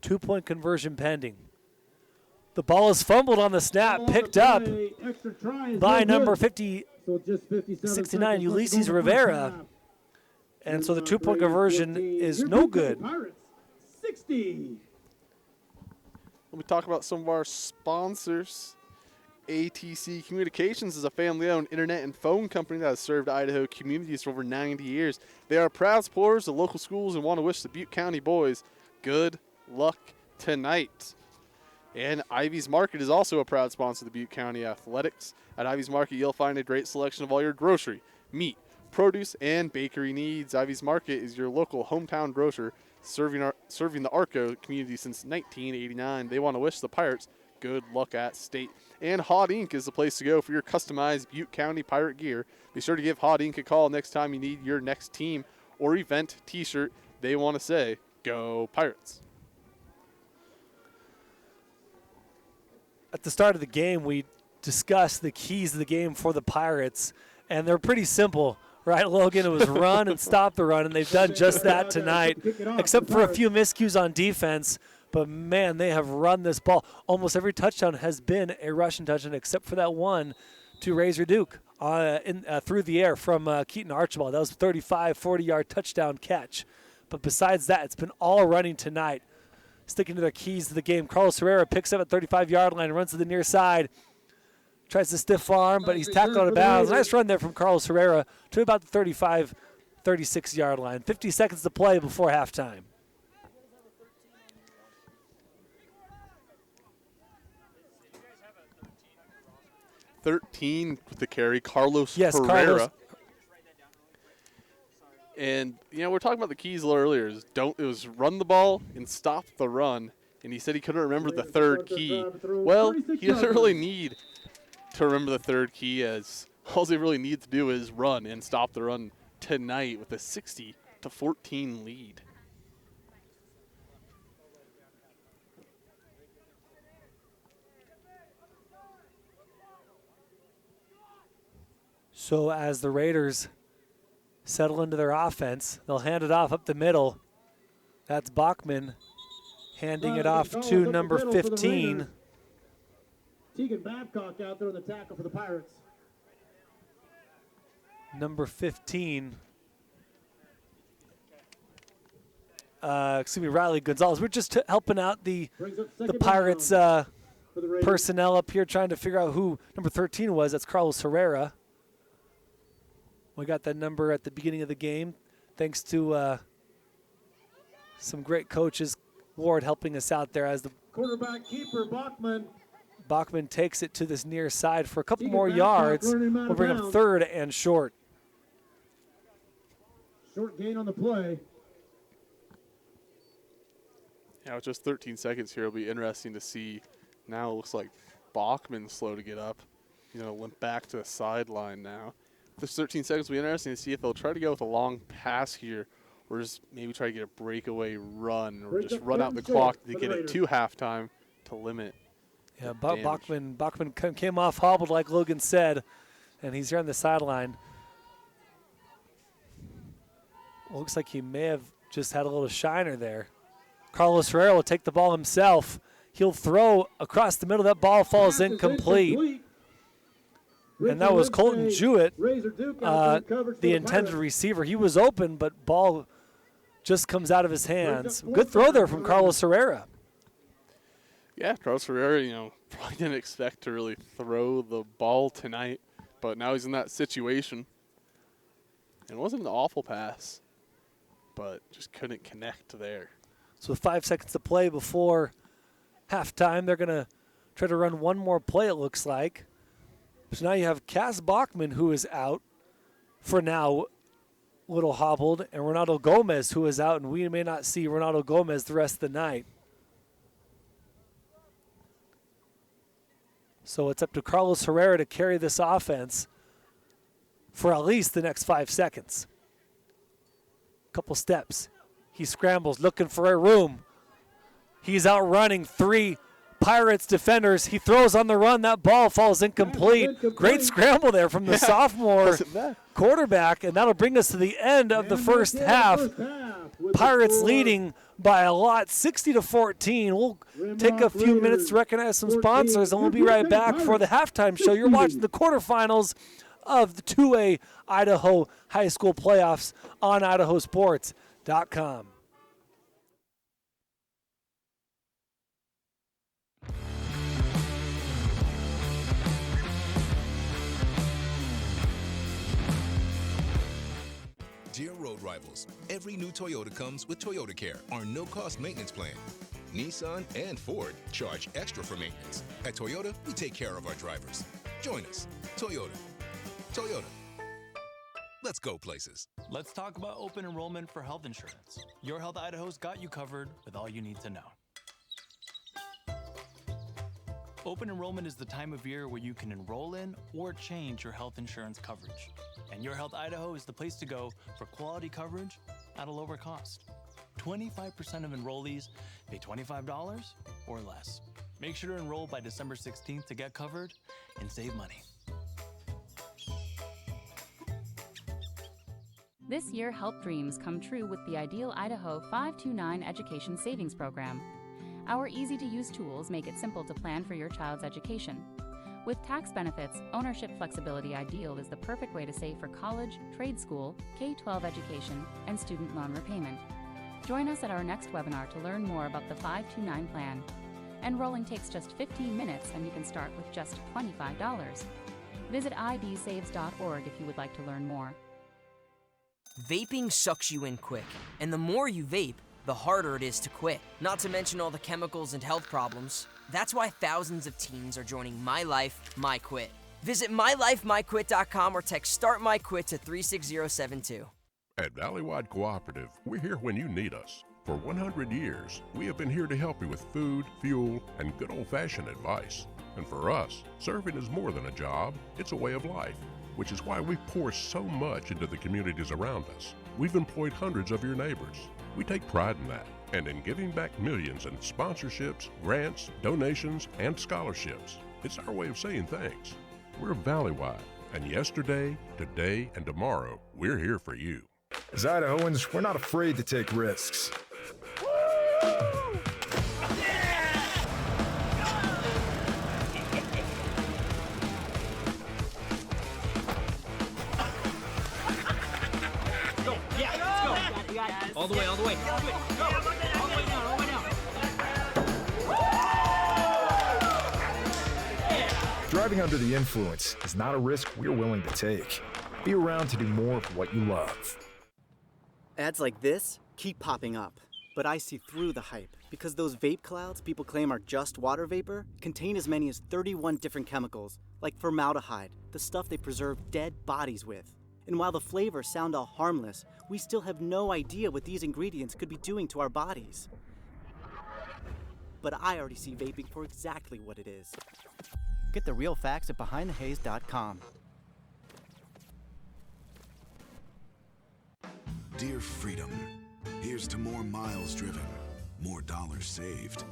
2-point conversion pending. The ball is fumbled on the snap, picked up by number 69, Ulysses Rivera. And so the two-point conversion is no good. Pirates, 60. Let me talk about some of our sponsors. ATC Communications is a family-owned internet and phone company that has served Idaho communities for over 90 years. They are proud supporters of local schools and want to wish the Butte County boys good luck tonight. And Ivy's Market is also a proud sponsor of the Butte County Athletics. At Ivy's Market, you'll find a great selection of all your grocery, meat, produce, and bakery needs. Ivy's Market is your local hometown grocer serving the Arco community since 1989. They want to wish the Pirates good luck at state. And Hot Ink is the place to go for your customized Butte County Pirate gear. Be sure to give Hot Ink a call next time you need your next team or event t-shirt. They want to say, go Pirates. At the start of the game, we discussed the keys of the game for the Pirates, and they're pretty simple. Right, Logan? It was run and stop the run, and they've done just that tonight, except for a few miscues on defense. But, man, they have run this ball. Almost every touchdown has been a rushing touchdown, except for that one to Razor Duke through the air from Keaton Archibald. That was a 35, 40-yard touchdown catch. But besides that, it's been all running tonight, sticking to their keys to the game. Carlos Herrera picks up at 35-yard line, runs to the near side, tries to stiff arm, but he's tackled out of bounds. Nice run there from Carlos Herrera to about the 35, 36-yard line. 50 seconds to play before halftime. 13 with the carry, Carlos Yes, Herrera. Carlos. And, we're talking about the keys a little earlier. It was run the ball and stop the run. And he said he couldn't remember the third key. Well, he doesn't really need to remember the third key, as all they really need to do is run and stop the run tonight with a 60-14 lead. So as the Raiders settle into their offense, they'll hand it off up the middle. That's Bachman handing it off to number 15. Tegan Babcock out there on the tackle for the Pirates. Number 15. Riley Gonzalez. We're just helping out the Pirates personnel up here, trying to figure out who number 13 was. That's Carlos Herrera. We got that number at the beginning of the game, thanks to some great coaches. Ward helping us out there as the quarterback keeper Bachman. Bachman takes it to this near side for a couple more yards. We'll bring up third and short. Short gain on the play. Yeah, with just 13 seconds here, it'll be interesting to see. Now it looks like Bachman's slow to get up. Limp back to the sideline now. This 13 seconds will be interesting to see if they'll try to go with a long pass here, or just maybe try to get a breakaway run, or just run out the clock to get it to halftime to limit. Yeah, Bachman came off hobbled like Logan said, and he's here on the sideline. Looks like he may have just had a little shiner there. Carlos Herrera will take the ball himself. He'll throw across the middle. That ball falls incomplete. And that was Colton Jewett, the intended receiver. He was open, but ball just comes out of his hands. Good throw there from Carlos Herrera. Yeah, Carlos Herrera, probably didn't expect to really throw the ball tonight, but now he's in that situation. And it wasn't an awful pass, but just couldn't connect there. So with 5 seconds to play before halftime, they're going to try to run one more play, it looks like. So now you have Cass Bachman, who is out for now, a little hobbled, and Ronaldo Gomez, who is out, and we may not see Ronaldo Gomez the rest of the night. So it's up to Carlos Herrera to carry this offense for at least the next 5 seconds. Couple steps. He scrambles, looking for a room. He's outrunning 3 Pirates defenders. He throws on the run. That ball falls incomplete. Great scramble there from the sophomore quarterback, and that'll bring us to the end of the first half. Pirates leading by a lot, 60-14. We'll take a few minutes to recognize some sponsors, and we'll be right back for the halftime show. You're watching the quarterfinals of the 2A Idaho High School Playoffs on IdahoSports.com. Dear road rivals, every new Toyota comes with Toyota Care, our no-cost maintenance plan. Nissan and Ford charge extra for maintenance. At Toyota, we take care of our drivers. Join us. Toyota. Toyota. Let's go places. Let's talk about open enrollment for health insurance. Your Health Idaho's got you covered with all you need to know. Open enrollment is the time of year where you can enroll in or change your health insurance coverage. And Your Health Idaho is the place to go for quality coverage at a lower cost. 25% of enrollees pay $25 or less. Make sure to enroll by December 16th to get covered and save money. This year, help dreams come true with the Ideal Idaho 529 Education Savings Program. Our easy-to-use tools make it simple to plan for your child's education. With tax benefits, ownership flexibility, Ideal is the perfect way to save for college, trade school, K-12 education, and student loan repayment. Join us at our next webinar to learn more about the 529 plan. Enrolling takes just 15 minutes and you can start with just $25. Visit idsaves.org if you would like to learn more. Vaping sucks you in quick, and the more you vape, the harder it is to quit. Not to mention all the chemicals and health problems. That's why thousands of teens are joining My Life, My Quit. Visit mylifemyquit.com or text Start My Quit to 36072. At Valleywide Cooperative, we're here when you need us. For 100 years, we have been here to help you with food, fuel, and good old-fashioned advice. And for us, serving is more than a job, it's a way of life, which is why we pour so much into the communities around us. We've employed hundreds of your neighbors. We take pride in that, and in giving back millions in sponsorships, grants, donations, and scholarships. It's our way of saying thanks. We're Valleywide, and yesterday, today, and tomorrow, we're here for you. As Idahoans, we're not afraid to take risks. All the way, all the way. Go. All the way down, all the way down. Driving under the influence is not a risk we're willing to take. Be around to do more of what you love. Ads like this keep popping up, but I see through the hype because those vape clouds people claim are just water vapor contain as many as 31 different chemicals, like formaldehyde, the stuff they preserve dead bodies with. And while the flavors sound all harmless, we still have no idea what these ingredients could be doing to our bodies. But I already see vaping for exactly what it is. Get the real facts at BehindTheHaze.com. Dear Freedom, here's to more miles driven, more dollars saved,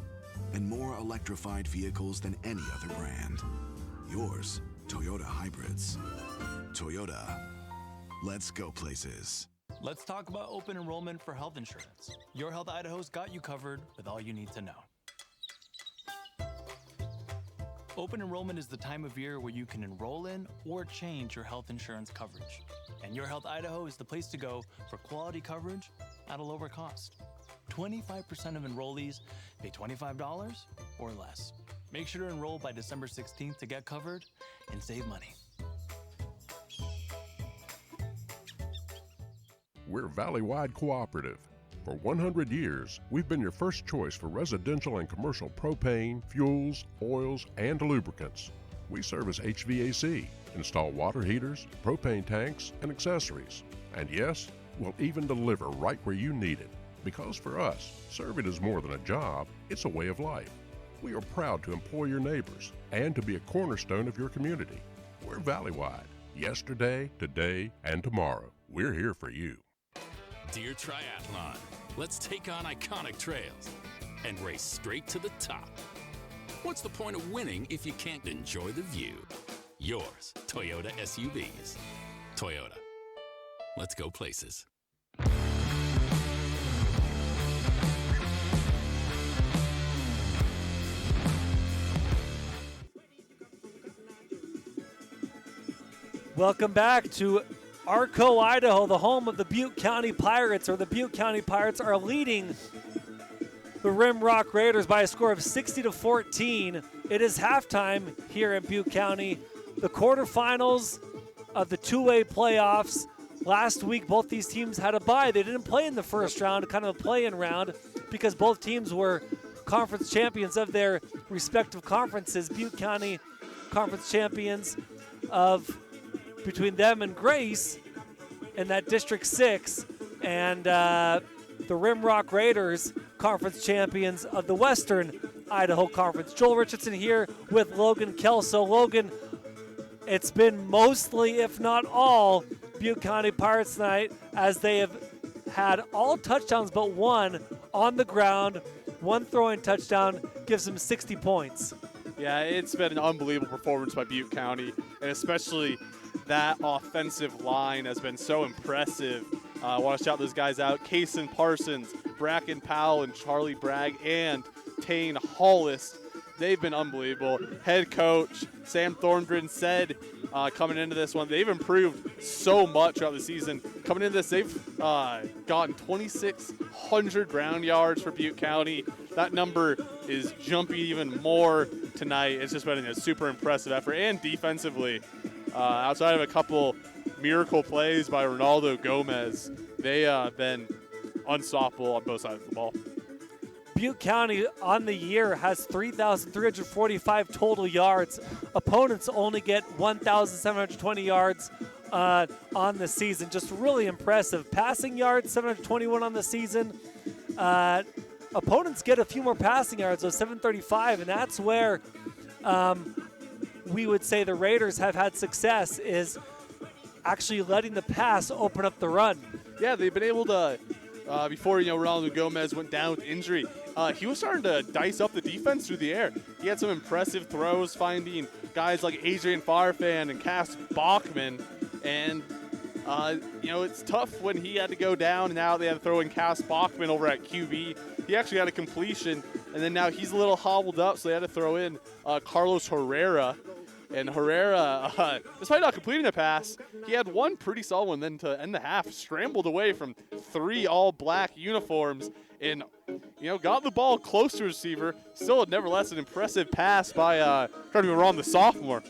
and more electrified vehicles than any other brand. Yours, Toyota Hybrids. Toyota. Let's go places. Let's talk about open enrollment for health insurance. Your Health Idaho's got you covered with all you need to know. Open enrollment is the time of year where you can enroll in or change your health insurance coverage. And Your Health Idaho is the place to go for quality coverage at a lower cost. 25% of enrollees pay $25 or less. Make sure to enroll by December 16th to get covered and save money. We're Valleywide Cooperative. For 100 years, we've been your first choice for residential and commercial propane, fuels, oils, and lubricants. We service HVAC, install water heaters, propane tanks, and accessories. And yes, we'll even deliver right where you need it. Because for us, serving is more than a job, it's a way of life. We are proud to employ your neighbors and to be a cornerstone of your community. We're Valleywide. Yesterday, today, and tomorrow. We're here for you. Dear Triathlon, let's take on iconic trails and race straight to the top. What's the point of winning if you can't enjoy the view? Yours, Toyota SUVs. Toyota. Let's go places. Welcome back to Arco, Idaho, the home of the Butte County Pirates, or the Butte County Pirates are leading the Rimrock Raiders by a score of 60-14. It is halftime here in Butte County. The quarterfinals of the two-way playoffs. Last week, both these teams had a bye. They didn't play in the first round, kind of a play-in round, because both teams were conference champions of their respective conferences. Butte County conference champions of between them and Grace in that District 6, and the Rimrock Raiders conference champions of the Western Idaho Conference. Joel Richardson here with Logan Kelso. Logan, it's been mostly, if not all, Butte County Pirates tonight, as they have had all touchdowns but one on the ground. One throwing touchdown gives them 60 points. Yeah, it's been an unbelievable performance by Butte County, and especially that offensive line has been so impressive. I want to shout those guys out: Kason Parsons, Bracken Powell, and Charlie Bragg, and Tane Hollis. They've been unbelievable. Head coach Sam Thorngren said coming into this one, they've improved so much throughout the season. Coming into this, they've gotten 2,600 ground yards for Butte County. That number is jumping even more tonight. It's just been a super impressive effort. And defensively, outside of a couple miracle plays by Ronaldo Gomez, they have been unstoppable on both sides of the ball. Butte County on the year has 3,345 total yards. Opponents only get 1,720 yards on the season. Just really impressive. Passing yards, 721 on the season. Opponents get a few more passing yards, so 735, and that's where we would say the Raiders have had success, is actually letting the pass open up the run. Yeah, they've been able to, before Ronaldo Gomez went down with injury, he was starting to dice up the defense through the air. He had some impressive throws, finding guys like Adrian Farfan and Cass Bachman. And, it's tough when he had to go down, and now they had to throw in Cass Bachman over at QB. He actually had a completion, and then now he's a little hobbled up, so they had to throw in Carlos Herrera. And Herrera, despite not completing a pass, he had one pretty solid one. Then to end the half, scrambled away from 3 all-black uniforms and, got the ball close to receiver. Still, nevertheless, an impressive pass by, trying to be wrong, the sophomore.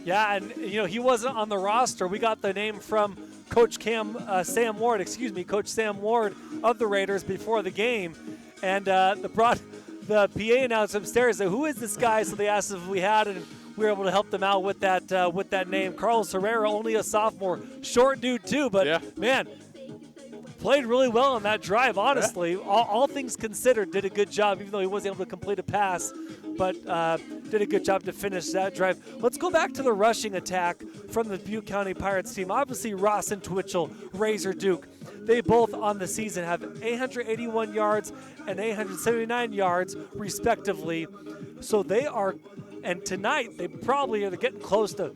Yeah, and, he wasn't on the roster. We got the name from Coach Sam Ward of the Raiders before the game. And the PA announced upstairs that, who is this guy? So they asked if we had it, and we were able to help them out with that name. Carlos Herrera, only a sophomore, short dude too, but yeah. Man, played really well on that drive, honestly. Yeah. All things considered, did a good job, even though he wasn't able to complete a pass, but did a good job to finish that drive. Let's go back to the rushing attack from the Butte County Pirates team. Obviously, Ross and Twitchell, Razor Duke, they both on the season have 881 yards and 879 yards, respectively. So they are, and tonight they probably are getting close to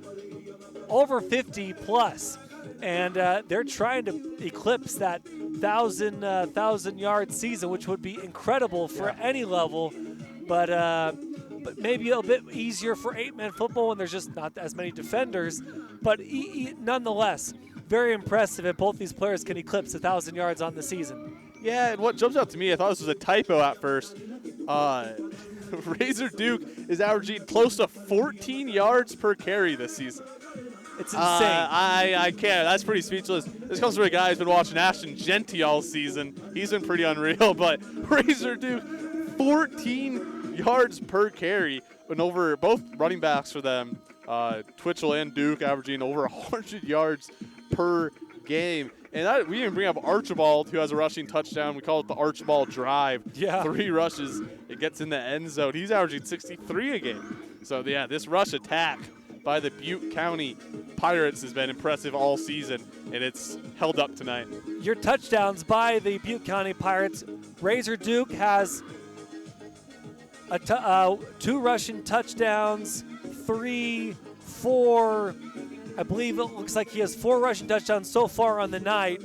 over 50 plus. And they're trying to eclipse that 1,000-yard season, which would be incredible for any level, but maybe a bit easier for 8-man football when there's just not as many defenders. But nonetheless, very impressive that both these players can eclipse 1,000 yards on the season. Yeah, and what jumps out to me, I thought this was a typo at first. Razor Duke is averaging close to 14 yards per carry this season. It's insane. I can't. That's pretty speechless. This comes from a guy who's been watching Ashton Genty all season. He's been pretty unreal, but Razor Duke, 14 yards per carry, and over both running backs for them, Twitchell and Duke, averaging over 100 yards per game. And we didn't bring up Archibald, who has a rushing touchdown. We call it the Archibald drive. Yeah. 3 rushes. It gets in the end zone. He's averaging 63 a game. So, yeah, this rush attack by the Butte County Pirates has been impressive all season, and it's held up tonight. Your touchdowns by the Butte County Pirates. Razor Duke has 2 rushing touchdowns, 3, 4. I believe it looks like he has 4 rushing touchdowns so far on the night.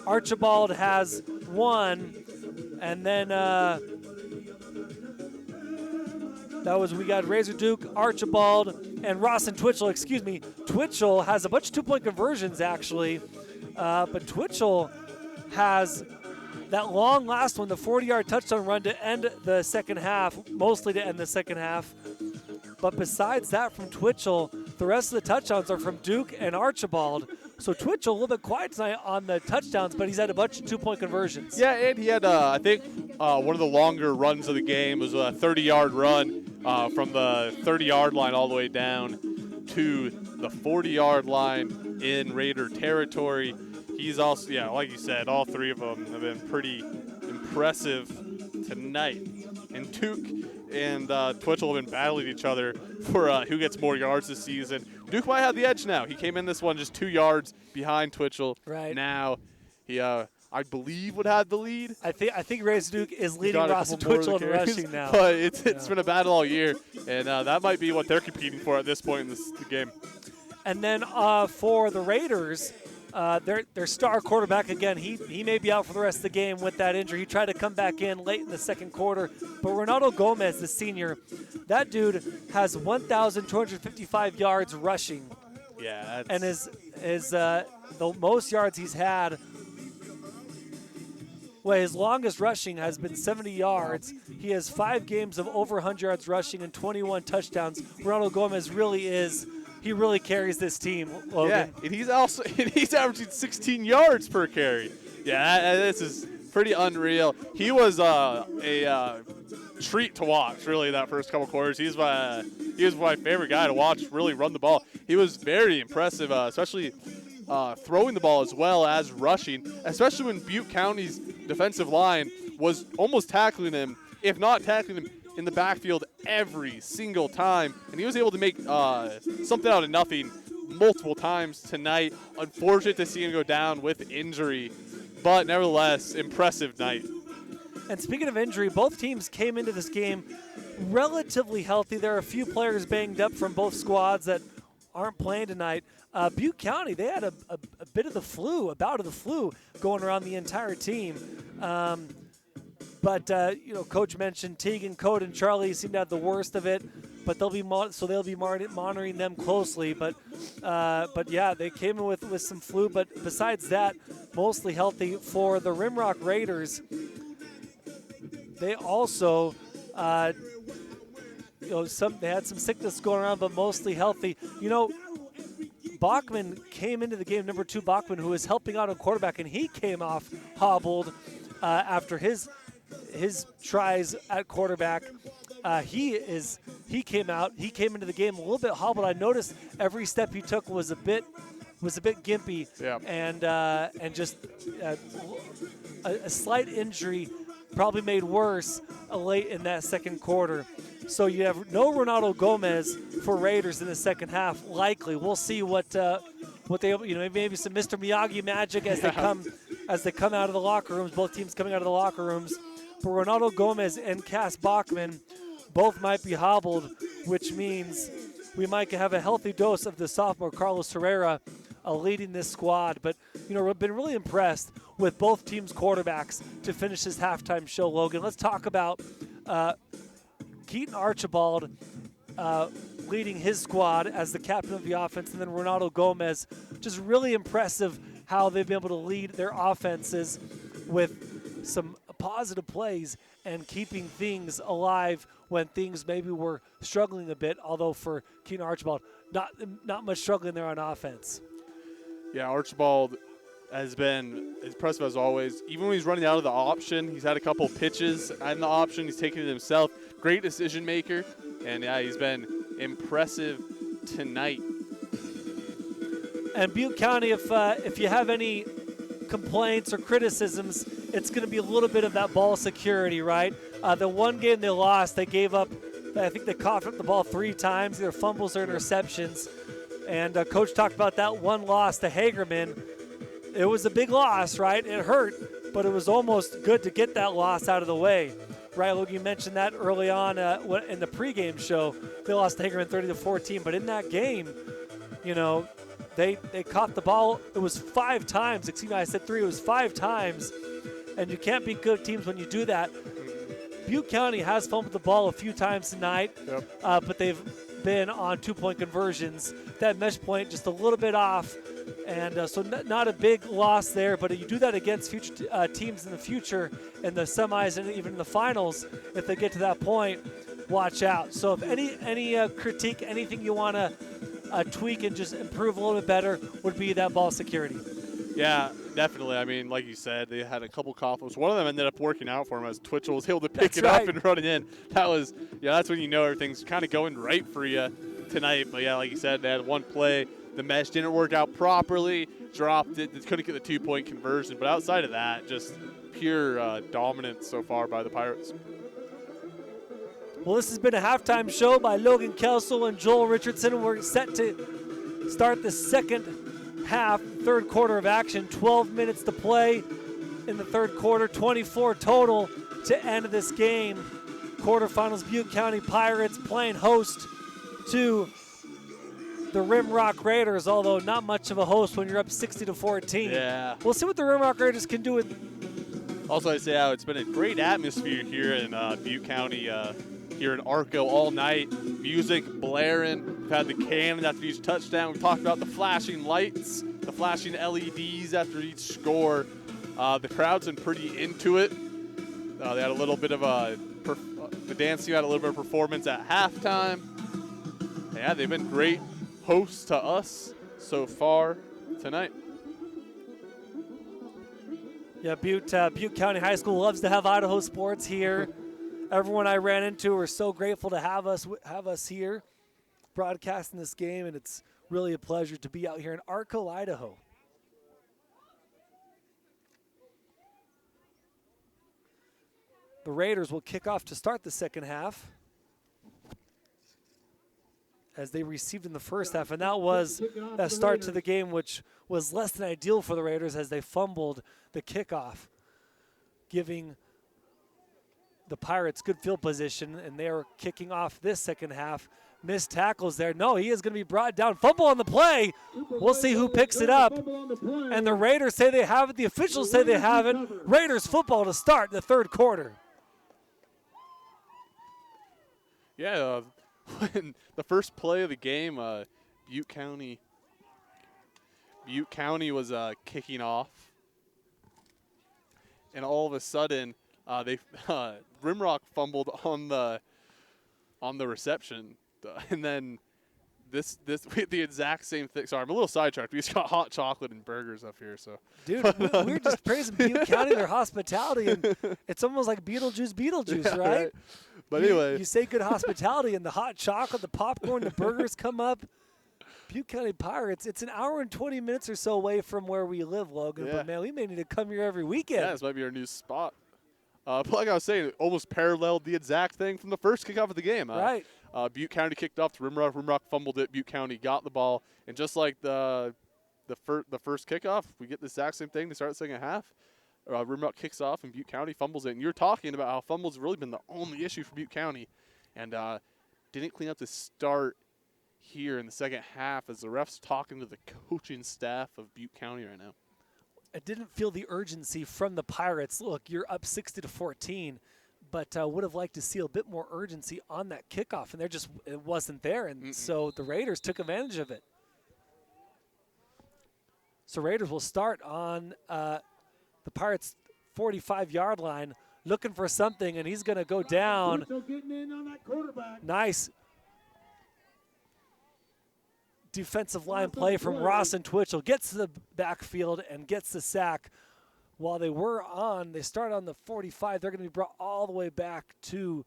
Archibald has 1, and then we got Razor Duke, Archibald, and Twitchell has a bunch of two-point conversions, actually. But Twitchell has that long last one, the 40-yard touchdown run to end the second half, mostly to end the second half. But besides that from Twitchell, the rest of the touchdowns are from Duke and Archibald. So Twitchell a little bit quiet tonight on the touchdowns, but he's had a bunch of two-point conversions. Yeah, and he had, I think, one of the longer runs of the game was a 30-yard run from the 30-yard line all the way down to the 40-yard line in Raider territory. He's also, yeah, like you said, all three of them have been pretty impressive tonight. And Duke and Twitchell have been battling each other for who gets more yards this season. Duke might have the edge now. He came in this one just 2 yards behind Twitchell. Right. Now he, I believe, would have the lead. I think Reyes Duke is leading Ross Twitchell in rushing now. But it's been a battle all year, and that might be what they're competing for at this point in the game. And then for the Raiders, their star quarterback, again, he may be out for the rest of the game with that injury. He tried to come back in late in the second quarter. But Ronaldo Gomez, the senior, that dude has 1,255 yards rushing. Yeah. And is the most yards he's had. Well, his longest rushing has been 70 yards. He has 5 games of over 100 yards rushing and 21 touchdowns. Ronaldo Gomez he really carries this team, Logan. Yeah, and he's averaging 16 yards per carry. Yeah, this is pretty unreal. He was a treat to watch, really, that first couple quarters. He was my favorite guy to watch really run the ball. He was very impressive, especially throwing the ball as well as rushing, especially when Butte County's defensive line was almost tackling him, if not tackling him, in the backfield every single time, and he was able to make something out of nothing multiple times tonight. Unfortunate to see him go down with injury, but nevertheless, impressive night. And speaking of injury, both teams came into this game relatively healthy. There are a few players banged up from both squads that aren't playing tonight. Butte County, they had a bout of the flu going around the entire team. But Coach mentioned Teagan, Code, and Charlie seem to have the worst of it. But they'll be monitoring them closely. But yeah, they came in with some flu. But besides that, mostly healthy for the Rimrock Raiders. They also, they had some sickness going around, but mostly healthy. Bachman came into the game, number 2 Bachman, who was helping out on quarterback, and he came off hobbled after his tries at quarterback. He came into the game a little bit hobbled. I noticed every step he took was a bit gimpy, and just a slight injury probably made worse late in that second quarter. So you have no Ronaldo Gomez for Raiders in the second half. Likely, we'll see what they maybe some Mr. Miyagi magic as they come out of the locker rooms. Both teams coming out of the locker rooms. But Ronaldo Gomez and Cass Bachman both might be hobbled, which means we might have a healthy dose of the sophomore Carlos Herrera leading this squad. But we've been really impressed with both teams' quarterbacks to finish this halftime show. Logan, let's talk about Keaton Archibald leading his squad as the captain of the offense, and then Ronaldo Gomez. Just really impressive how they've been able to lead their offenses with some positive plays and keeping things alive when things maybe were struggling a bit, although for Keaton Archibald, not much struggling there on offense. Yeah, Archibald has been impressive as always. Even when he's running out of the option, he's had a couple pitches in the option. He's taken it himself. Great decision maker. And yeah, he's been impressive tonight. And Butte County, if you have any complaints or criticisms, it's going to be a little bit of that ball security, right? The one game they lost, they gave up, I think they coughed up the ball 3 times, either fumbles or interceptions. And Coach talked about that one loss to Hagerman. It was a big loss, right? It hurt, but it was almost good to get that loss out of the way. Right, Luke, you mentioned that early on in the pregame show. They lost to Hagerman 30-14, but in that game, they caught the ball. It was 5 times. Excuse me, I said 3. It was 5 times, and you can't beat good teams when you do that. Butte County has fumbled the ball a few times tonight, but they've been on 2-point conversions. That mesh point just a little bit off, and so not a big loss there, but you do that against future teams in the future, in the semis and even in the finals, if they get to that point, watch out. So if any critique, anything you want to tweak and just improve a little bit better would be that ball security. Yeah, definitely. I mean, like you said, they had a couple coffles. One of them ended up working out for him as Twitchell was able to pick it up and run it in. That was, that's when you know everything's kind of going right for you tonight. But yeah, like you said, they had one play. The mesh didn't work out properly, dropped it, couldn't get the 2-point conversion. But outside of that, just pure dominance so far by the Pirates. Well, this has been a halftime show by Logan Kelsel and Joel Richardson. We're set to start the second half, third quarter of action. 12 minutes to play in the third quarter, 24 total to end this game. Quarterfinals, Butte County Pirates playing host to the Rimrock Raiders, although not much of a host when you're up 60-14. Yeah. We'll see what the Rimrock Raiders can do with. Also, I'd say it's been a great atmosphere here in Butte County, here in Arco all night. Music blaring. We've had the cannon after each touchdown. We've talked about the flashing lights, the flashing LEDs after each score. The crowd's been pretty into it. They had a little bit of the dance team had a little bit of performance at halftime. Yeah, they've been great hosts to us so far tonight. Yeah, Butte County High School loves to have Idaho sports here. Everyone I ran into are so grateful to have us here broadcasting this game, and it's really a pleasure to be out here in Arco, Idaho. The Raiders will kick off to start the second half, as they received in the first half, and that was a start to the game which was less than ideal for the Raiders as they fumbled the kickoff, giving the Pirates good field position, and they are kicking off this second half. Missed tackles there. No, he is going to be brought down. Fumble on the play. We'll see who picks it up. And the Raiders say they have it. The officials say they have it. Raiders football to start the third quarter. Yeah, when the first play of the game, Butte County was kicking off, and all of a sudden, Rimrock fumbled on the reception, and then this we had the exact same thing. Sorry, I'm a little sidetracked. We just got hot chocolate and burgers up here, so. Dude, we're just praising Butte County, their hospitality, and it's almost like Beetlejuice, yeah, right? But anyway, you say good hospitality, and the hot chocolate, the popcorn, the burgers come up. Butte County Pirates, it's an hour and 20 minutes or so away from where we live, Logan. Yeah. But man, we may need to come here every weekend. Yeah, this might be our new spot. But like I was saying, it almost paralleled the exact thing from the first kickoff of the game. Right. Butte County kicked off to Rimrock. Rimrock fumbled it. Butte County got the ball. And just like the first kickoff, we get the exact same thing to start the second half. Rimrock kicks off, and Butte County fumbles it. And you're talking about how fumbles have really been the only issue for Butte County. And didn't clean up the start here in the second half as the refs talking to the coaching staff of Butte County right now. I didn't feel the urgency from the Pirates. Look, you're up 60-14, but would have liked to see a bit more urgency on that kickoff, and it wasn't there, and so the Raiders took advantage of it. So Raiders will start on the Pirates' 45-yard line, looking for something, and he's going to go down. Nice defensive line play from Ross and Twitchell. Gets to the backfield and gets the sack. While they start on the 45, they're going to be brought all the way back to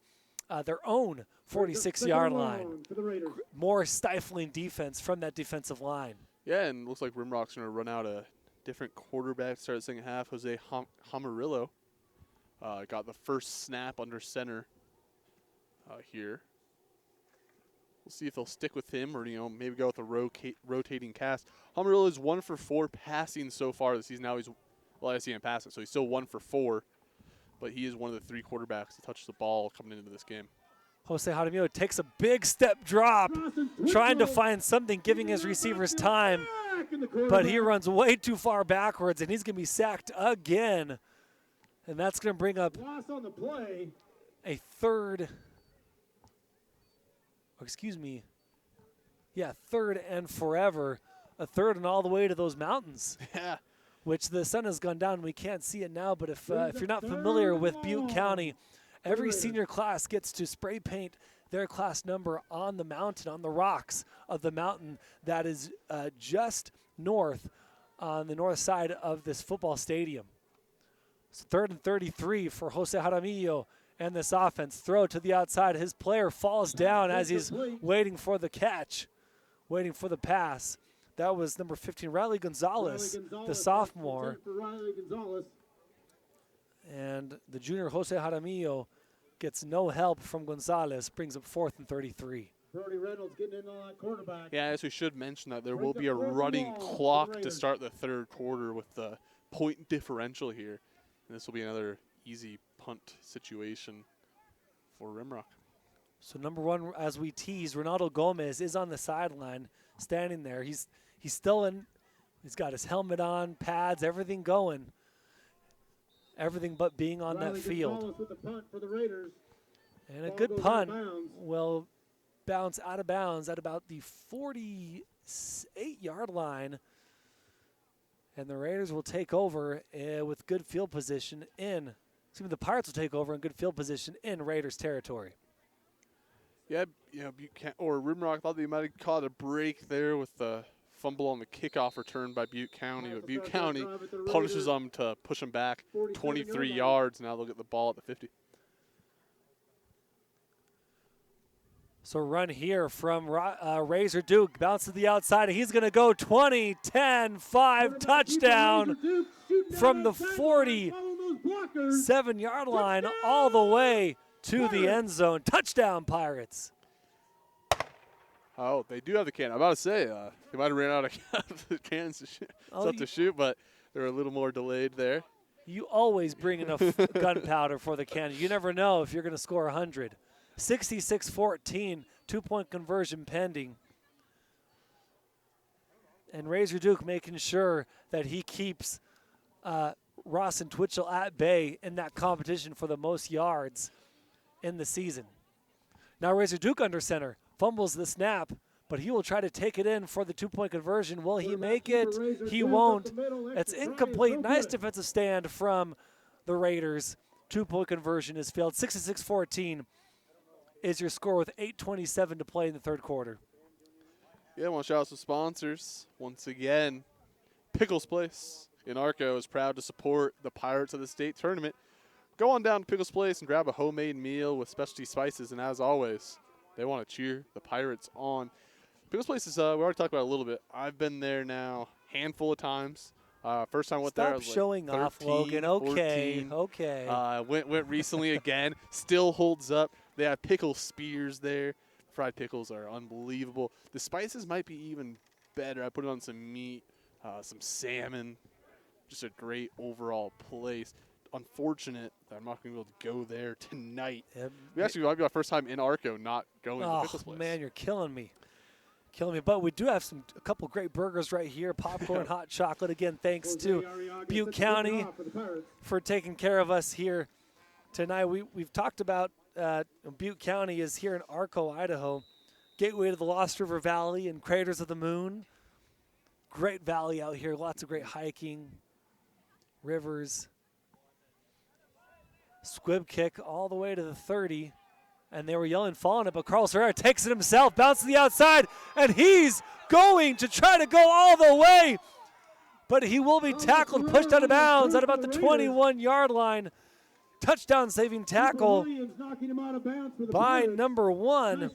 their own 46-yard line. More stifling defense from that defensive line. Yeah, and it looks like Rimrock's going to run out a different quarterback to start the second half. Jose Hamarillo got the first snap under center here. We'll see if they'll stick with him or, maybe go with a rotating cast. Hamarillo is 1 for 4 passing so far this season. Now I see him pass it, so he's still 1 for 4. But he is one of the 3 quarterbacks to touch the ball coming into this game. Jose Jaramillo takes a big step drop, trying to find something, giving his receivers time. But he runs way too far backwards, and he's going to be sacked again. And that's going to bring up a third. Yeah, third and forever. A third and all the way to those mountains. Yeah. Which the sun has gone down. We can't see it now, but if you're not familiar with Butte County, every senior class gets to spray paint their class number on the mountain, on the rocks of the mountain that is just north on the north side of this football stadium. So 3rd and 33 for Jose Jaramillo and this offense. Throw to the outside. His player falls down as he's waiting for the catch, waiting for the pass. That was number 15, Riley Gonzalez, the sophomore. And the junior Jose Jaramillo gets no help from Gonzalez, brings up 4th and 33. Brody Reynolds getting in on that quarterback. Yeah, as we should mention that there will be a running clock to start the third quarter with the point differential here. And this will be another easy punt situation for Rimrock. So number 1, as we tease, Ronaldo Gomez is on the sideline, standing there. He's still in. He's got his helmet on, pads, everything going. Everything but being on that field. With the punt for the Raiders. And a good punt will bounce out of bounds at about the 48-yard line. And the Raiders will take over with good field position in. The Pirates will take over in good field position in Raiders territory. Yeah, Rimrock thought they might have caught a break there with the fumble on the kickoff return by Butte County, but Butte County punishes them to push them back 23 yards. Now they'll get the ball at the 50. So run here from Razor Duke, bounce to the outside. He's going to go 20, 10, 5, touchdown from the 47-yard line all the way to the end zone. Touchdown, Pirates. Oh, they do have the cannon. I'm about to say, they might have ran out of the cannons to shoot, but they're a little more delayed there. You always bring enough gunpowder for the cannon. You never know if you're going to score 100. 66-14, 2-point conversion pending. And Razor Duke making sure that he keeps Ross and Twitchell at bay in that competition for the most yards in the season. Now Razor Duke under center. Fumbles the snap, but he will try to take it in for the 2-point conversion. Will he make it? He won't. It's incomplete. Nice defensive stand from the Raiders. 2-point conversion is failed. 66-14 is your score with 8:27 to play in the third quarter. Yeah, I want to shout out some sponsors. Once again, Pickles Place in Arco is proud to support the Pirates of the State Tournament. Go on down to Pickles Place and grab a homemade meal with specialty spices, and as always, they want to cheer the Pirates on. Pickles Place is, we already talked about it a little bit. I've been there now a handful of times. First time I went there, I was showing like 13, off, Logan. Okay, 14. okay. Went recently again. Still holds up. They have pickle spears there. Fried pickles are unbelievable. The spices might be even better. I put it on some meat, some salmon. Just a great overall place. Unfortunate that I'm not going to be able to go there tonight. We actually might be our first time in Arco not going to Pickles Place. Man, you're killing me. But we do have a couple great burgers right here. Popcorn, hot chocolate. Again, thanks to Butte County for taking care of us here tonight. We've talked about Butte County is here in Arco, Idaho. Gateway to the Lost River Valley and Craters of the Moon. Great valley out here. Lots of great hiking, rivers. Squib kick all the way to the 30. And they were yelling, falling it, but Carlos Herrera takes it himself, bounces to the outside, and he's going to try to go all the way. But he will be tackled, pushed out of bounds at about the 21-yard line. Touchdown saving tackle by number 1.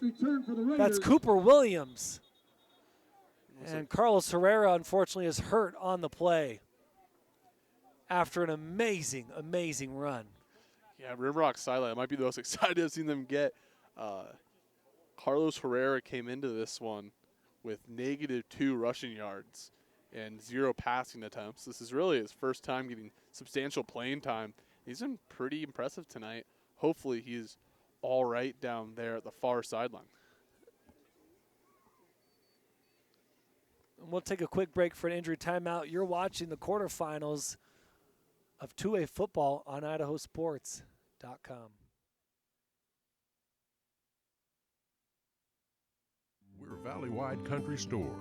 That's Cooper Williams. And Carlos Herrera, unfortunately, is hurt on the play after an amazing, amazing run. Yeah, Rimrock sideline might be the most excited I've seen them get. Carlos Herrera came into this one with -2 rushing yards and 0 passing attempts. This is really his first time getting substantial playing time. He's been pretty impressive tonight. Hopefully he's all right down there at the far sideline. We'll take a quick break for an injury timeout. You're watching the quarterfinals of 2A football on IdahoSports.com. We're Valley-wide country store.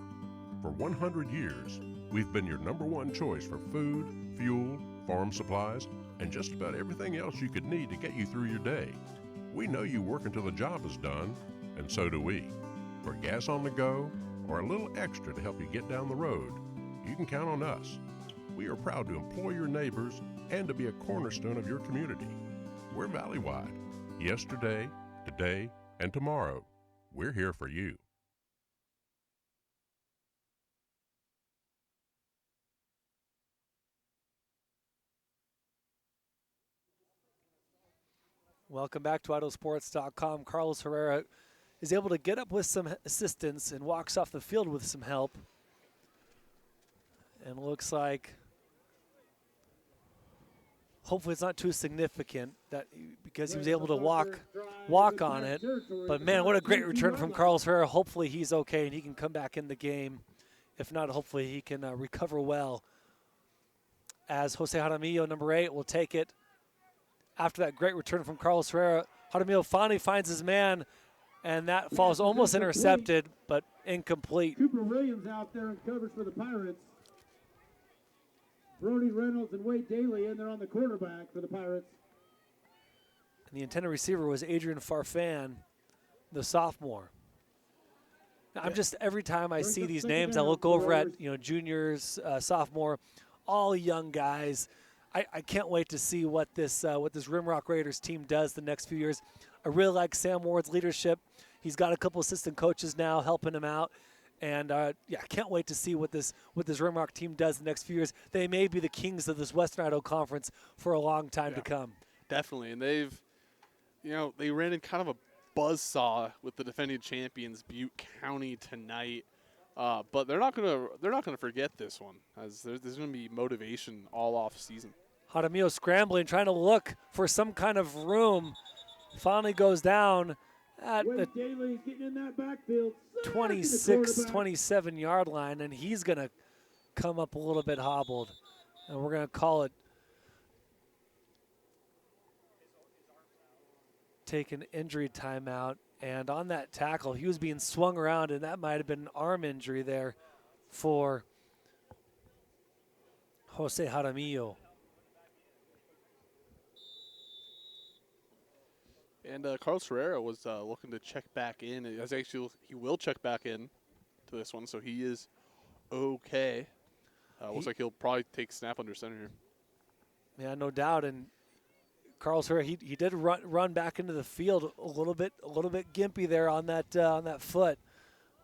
For 100 years, we've been your #1 choice for food, fuel, farm supplies, and just about everything else you could need to get you through your day. We know you work until the job is done, and so do we. For gas on the go, or a little extra to help you get down the road, you can count on us. We are proud to employ your neighbors and to be a cornerstone of your community. We're Valley-wide. Yesterday, today, and tomorrow, we're here for you. Welcome back to IdahoSports.com. Carlos Herrera is able to get up with some assistance and walks off the field with some help. And looks like, hopefully it's not too significant that because he was able to walk on it. But man, what a great return from Carlos Herrera. Hopefully he's okay and he can come back in the game. If not, hopefully he can recover well. As Jose Jaramillo, number 8, will take it. After that great return from Carlos Herrera, Jaramillo finally finds his man, and that falls almost intercepted, but incomplete. Cooper Williams out there in coverage for the Pirates. Brody Reynolds and Wade Daly in there on the quarterback for the Pirates. And the intended receiver was Adrian Farfan, the sophomore. Now, I'm just, every time I see these names, I look over at, juniors, sophomore, all young guys. I can't wait to see what this Rimrock Raiders team does the next few years. I really like Sam Ward's leadership. He's got a couple assistant coaches now helping him out. And, I can't wait to see what this Rimrock team does the next few years. They may be the kings of this Western Idaho Conference for a long time to come. Definitely. And they ran in kind of a buzzsaw with the defending champions, Butte County, tonight. But they're not gonna forget this one, as there's gonna be motivation all off season. Jaramillo scrambling, trying to look for some kind of room. Finally goes down at the 26, 27-yard line, and he's going to come up a little bit hobbled. And we're going to call it take an injury timeout. And on that tackle, he was being swung around, and that might have been an arm injury there for Jose Jaramillo. And Carlos Herrera was looking to check back in. He will check back in to this one, so he is okay. Looks like he'll probably take snap under center here. Yeah, no doubt. And Carlos Herrera, he did run back into the field a little bit gimpy there on that foot,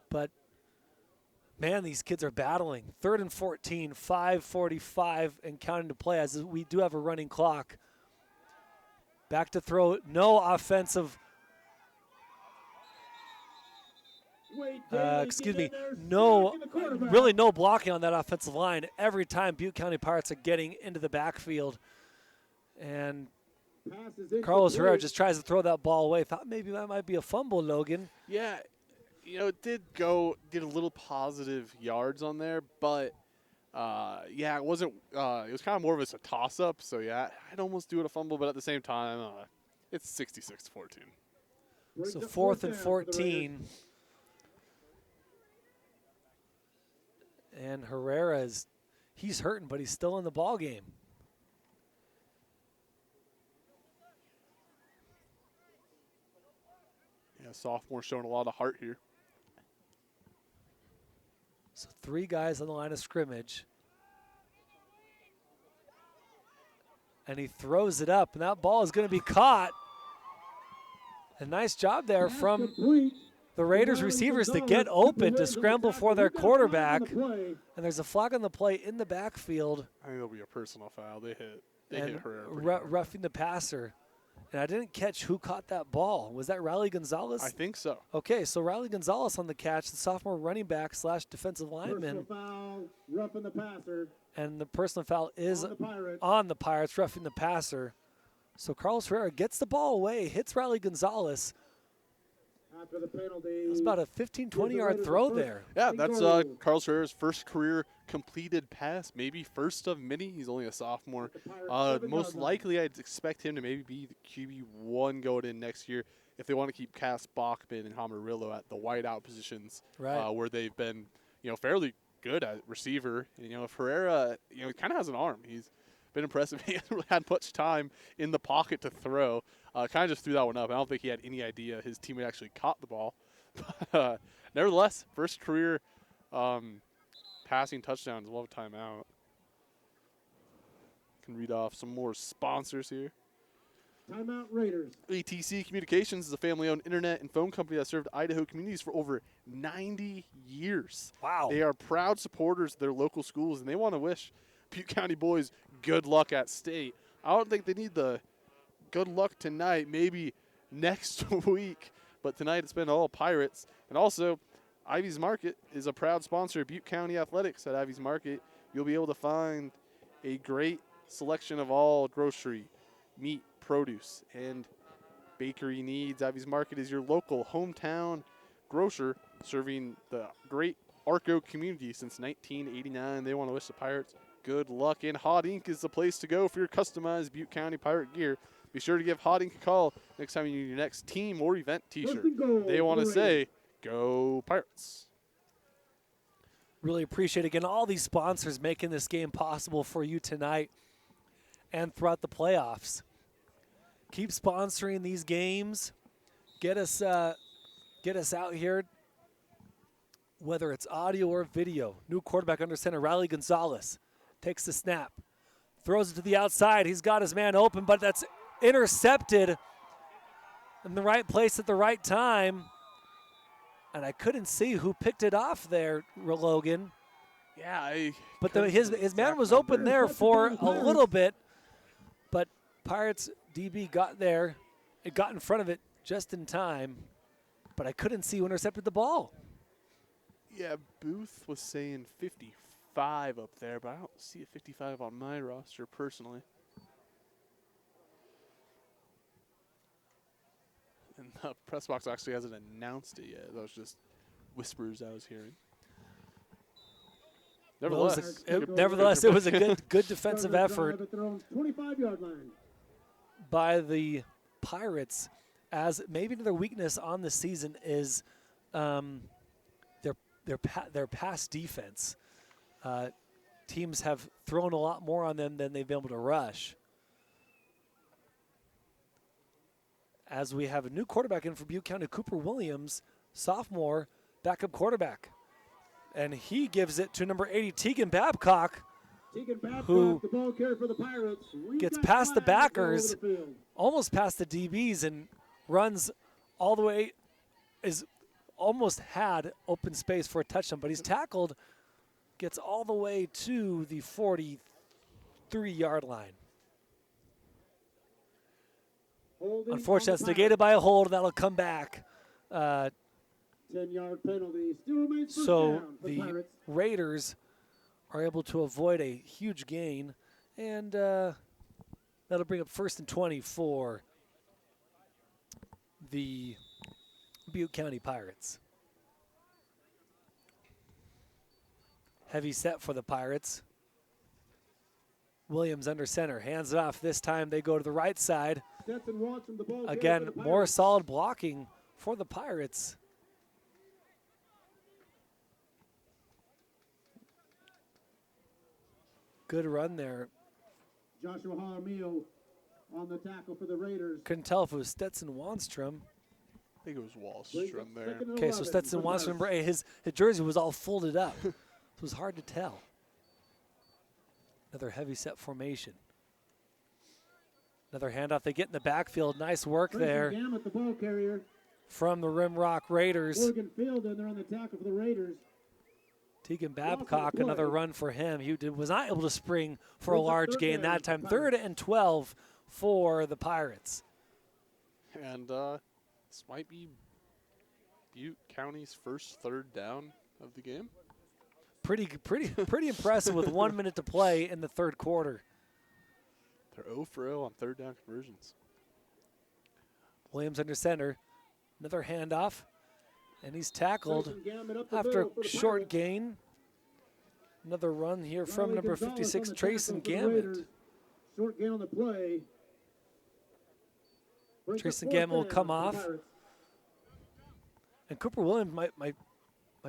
but man, these kids are battling. 3rd and 14, 5:45 and counting to play as we do have a running clock. Back to throw, no offensive. Really no blocking on that offensive line. Every time Butte County Pirates are getting into the backfield, and Carlos Herrera just tries to throw that ball away. Thought maybe that might be a fumble, Logan. Yeah, it did get a little positive yards on there, but it wasn't. It was kind of more of a toss-up. So yeah, I'd almost do it a fumble, but at the same time, it's 66-14. So 4th and 14, and Herrera he's hurting, but he's still in the ball game. Yeah, sophomore showing a lot of heart here. So 3 guys on the line of scrimmage. And he throws it up, and that ball is going to be caught. A nice job there from the Raiders receivers to get open, to scramble for their quarterback. And there's a flag on the play in the backfield. I think there'll be a personal foul. They hit Herrera. Roughing the passer. And I didn't catch who caught that ball. Was that Riley Gonzalez? I think so. Okay, so Riley Gonzalez on the catch, the sophomore running back / defensive lineman. Personal foul, roughing the passer. And the personal foul is on the Pirates, roughing the passer. So Carlos Herrera gets the ball away, hits Riley Gonzalez. After the penalty. It was about a 15, 20-yard throw there. Yeah, that's Carlos Herrera's first career completed pass, maybe first of many. He's only a sophomore. Most likely, I'd expect him to maybe be the QB1 going in next year if they want to keep Cass Bachman and Hamarillo at the wideout positions, right, where they've been, fairly good at receiver. And, if Herrera, he kind of has an arm. He's been impressive. He hasn't really had much time in the pocket to throw. Kind of just threw that one up. I don't think he had any idea his teammate actually caught the ball. Nevertheless, first career passing touchdown as well as timeout. Can read off some more sponsors here. Timeout Raiders. ATC Communications is a family-owned internet and phone company that served Idaho communities for over 90 years. Wow. They are proud supporters of their local schools, and they want to wish Butte County boys good luck at state. I don't think they need the good luck tonight, maybe next week, but tonight it's been all Pirates. And also, Ivy's Market is a proud sponsor of Butte County Athletics. At Ivy's Market, you'll be able to find a great selection of all grocery, meat, produce, and bakery needs. Ivy's Market is your local hometown grocer serving the great Arco community since 1989. They want to wish the Pirates good luck, and Hot Ink is the place to go for your customized Butte County Pirate gear. Be sure to give Hot Ink a call next time you need your next team or event t-shirt. They want to say, go Pirates. Really appreciate, again, all these sponsors making this game possible for you tonight and throughout the playoffs. Keep sponsoring these games. Get us out here, whether it's audio or video. New quarterback under center, Riley Gonzalez, takes the snap, throws it to the outside. He's got his man open, but that's intercepted in the right place at the right time. And I couldn't see who picked it off there, Logan. Yeah, but his man was open there for a little bit, but Pirates DB got there. It got in front of it just in time, but I couldn't see who intercepted the ball. Yeah, Booth was saying 55 up there, but I don't see a 55 on my roster personally. And the press box actually hasn't announced it yet. That was just whispers I was hearing. Nevertheless, it was a good defensive effort 25-yard line by the Pirates, as maybe their weakness on the season is their pass defense. Teams have thrown a lot more on them than they've been able to rush. As we have a new quarterback in for Butte County, Cooper Williams, sophomore, backup quarterback. And he gives it to number 80, Tegan Babcock, who the ball carrier for the Pirates. Gets past the backers, almost past the DBs, and runs all the way, is almost had open space for a touchdown, but he's tackled, gets all the way to the 43-yard line. Unfortunately, it's negated by a hold. That'll come back. 10-yard penalty. Still remains first So down for the Pirates. Raiders are able to avoid a huge gain, and that'll bring up 1st and 20 for the Butte County Pirates. Heavy set for the Pirates. Williams under center, hands it off. This time they go to the right side. Again, more solid blocking for the Pirates. Good run there. Joshua Jaramillo on the tackle for the Raiders. Couldn't tell if it was Stetson Wanstrom. I think it was Wallstrom there. Okay, so Stetson Wanstrom, his jersey was all folded up. So it was hard to tell. Another heavy set formation. Another handoff. They get in the backfield. Nice work there Gammett, the ball carrier. from the Rimrock Raiders. Morgan Field in there on the tackle for the Raiders. Tegan Babcock, another run for him. He was not able to spring for a large gain that time. 3rd and 12 for the Pirates. And this might be Butte County's first 3rd down of the game. Pretty impressive with 1 minute to play in the 3rd quarter. They're 0 for 0 on 3rd down conversions. Williams under center. Another handoff, and he's tackled after a short gain. Another run here from number 56, Trayson Gammett. Short gain on the play. Trayson Gammett will come off. And Cooper Williams, my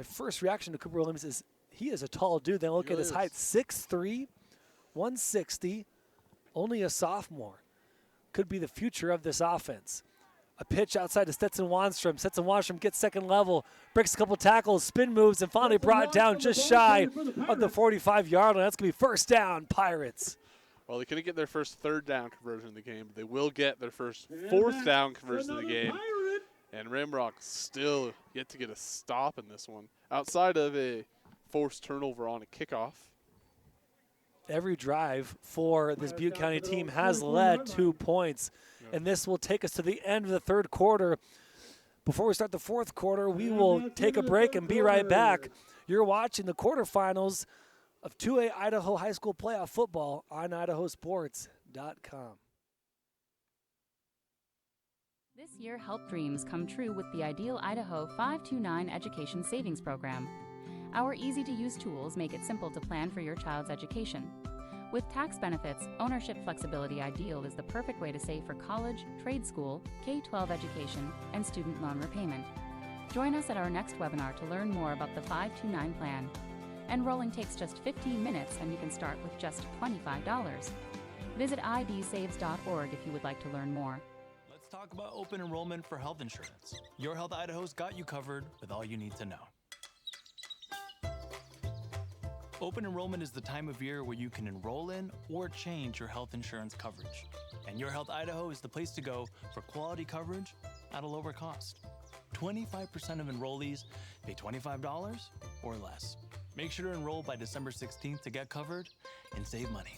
first reaction to Cooper Williams is he is a tall dude. Then look at his height, 6'3", 160, only a sophomore. Could be the future of this offense. A pitch outside to Stetson Wanstrom. Stetson Wanstrom gets second level, breaks a couple tackles, spin moves, and finally brought down just shy of the 45-yard line. That's going to be first down, Pirates. Well, they couldn't get their first third down conversion in the game, but they will get their first fourth down conversion in the game. And Rimrock still yet to get a stop in this one, outside of a forced turnover on a kickoff. Every drive for this Butte County team has led 2 points, and this will take us to the end of the third quarter. Before we start the fourth quarter, we will take a break and be right back. You're watching the quarterfinals of 2A Idaho High School Playoff Football on IdahoSports.com. This year, help dreams come true with the Ideal Idaho 529 Education Savings Program. Our easy-to-use tools make it simple to plan for your child's education. With tax benefits, ownership flexibility, Ideal is the perfect way to save for college, trade school, K-12 education, and student loan repayment. Join us at our next webinar to learn more about the 529 plan. Enrolling takes just 15 minutes, and you can start with just $25. Visit idsaves.org if you would like to learn more. Let's talk about open enrollment for health insurance. Your Health Idaho's got you covered with all you need to know. Open enrollment is the time of year where you can enroll in or change your health insurance coverage. And Your Health Idaho is the place to go for quality coverage at a lower cost. 25% of enrollees pay $25 or less. Make sure to enroll by December 16th to get covered and save money.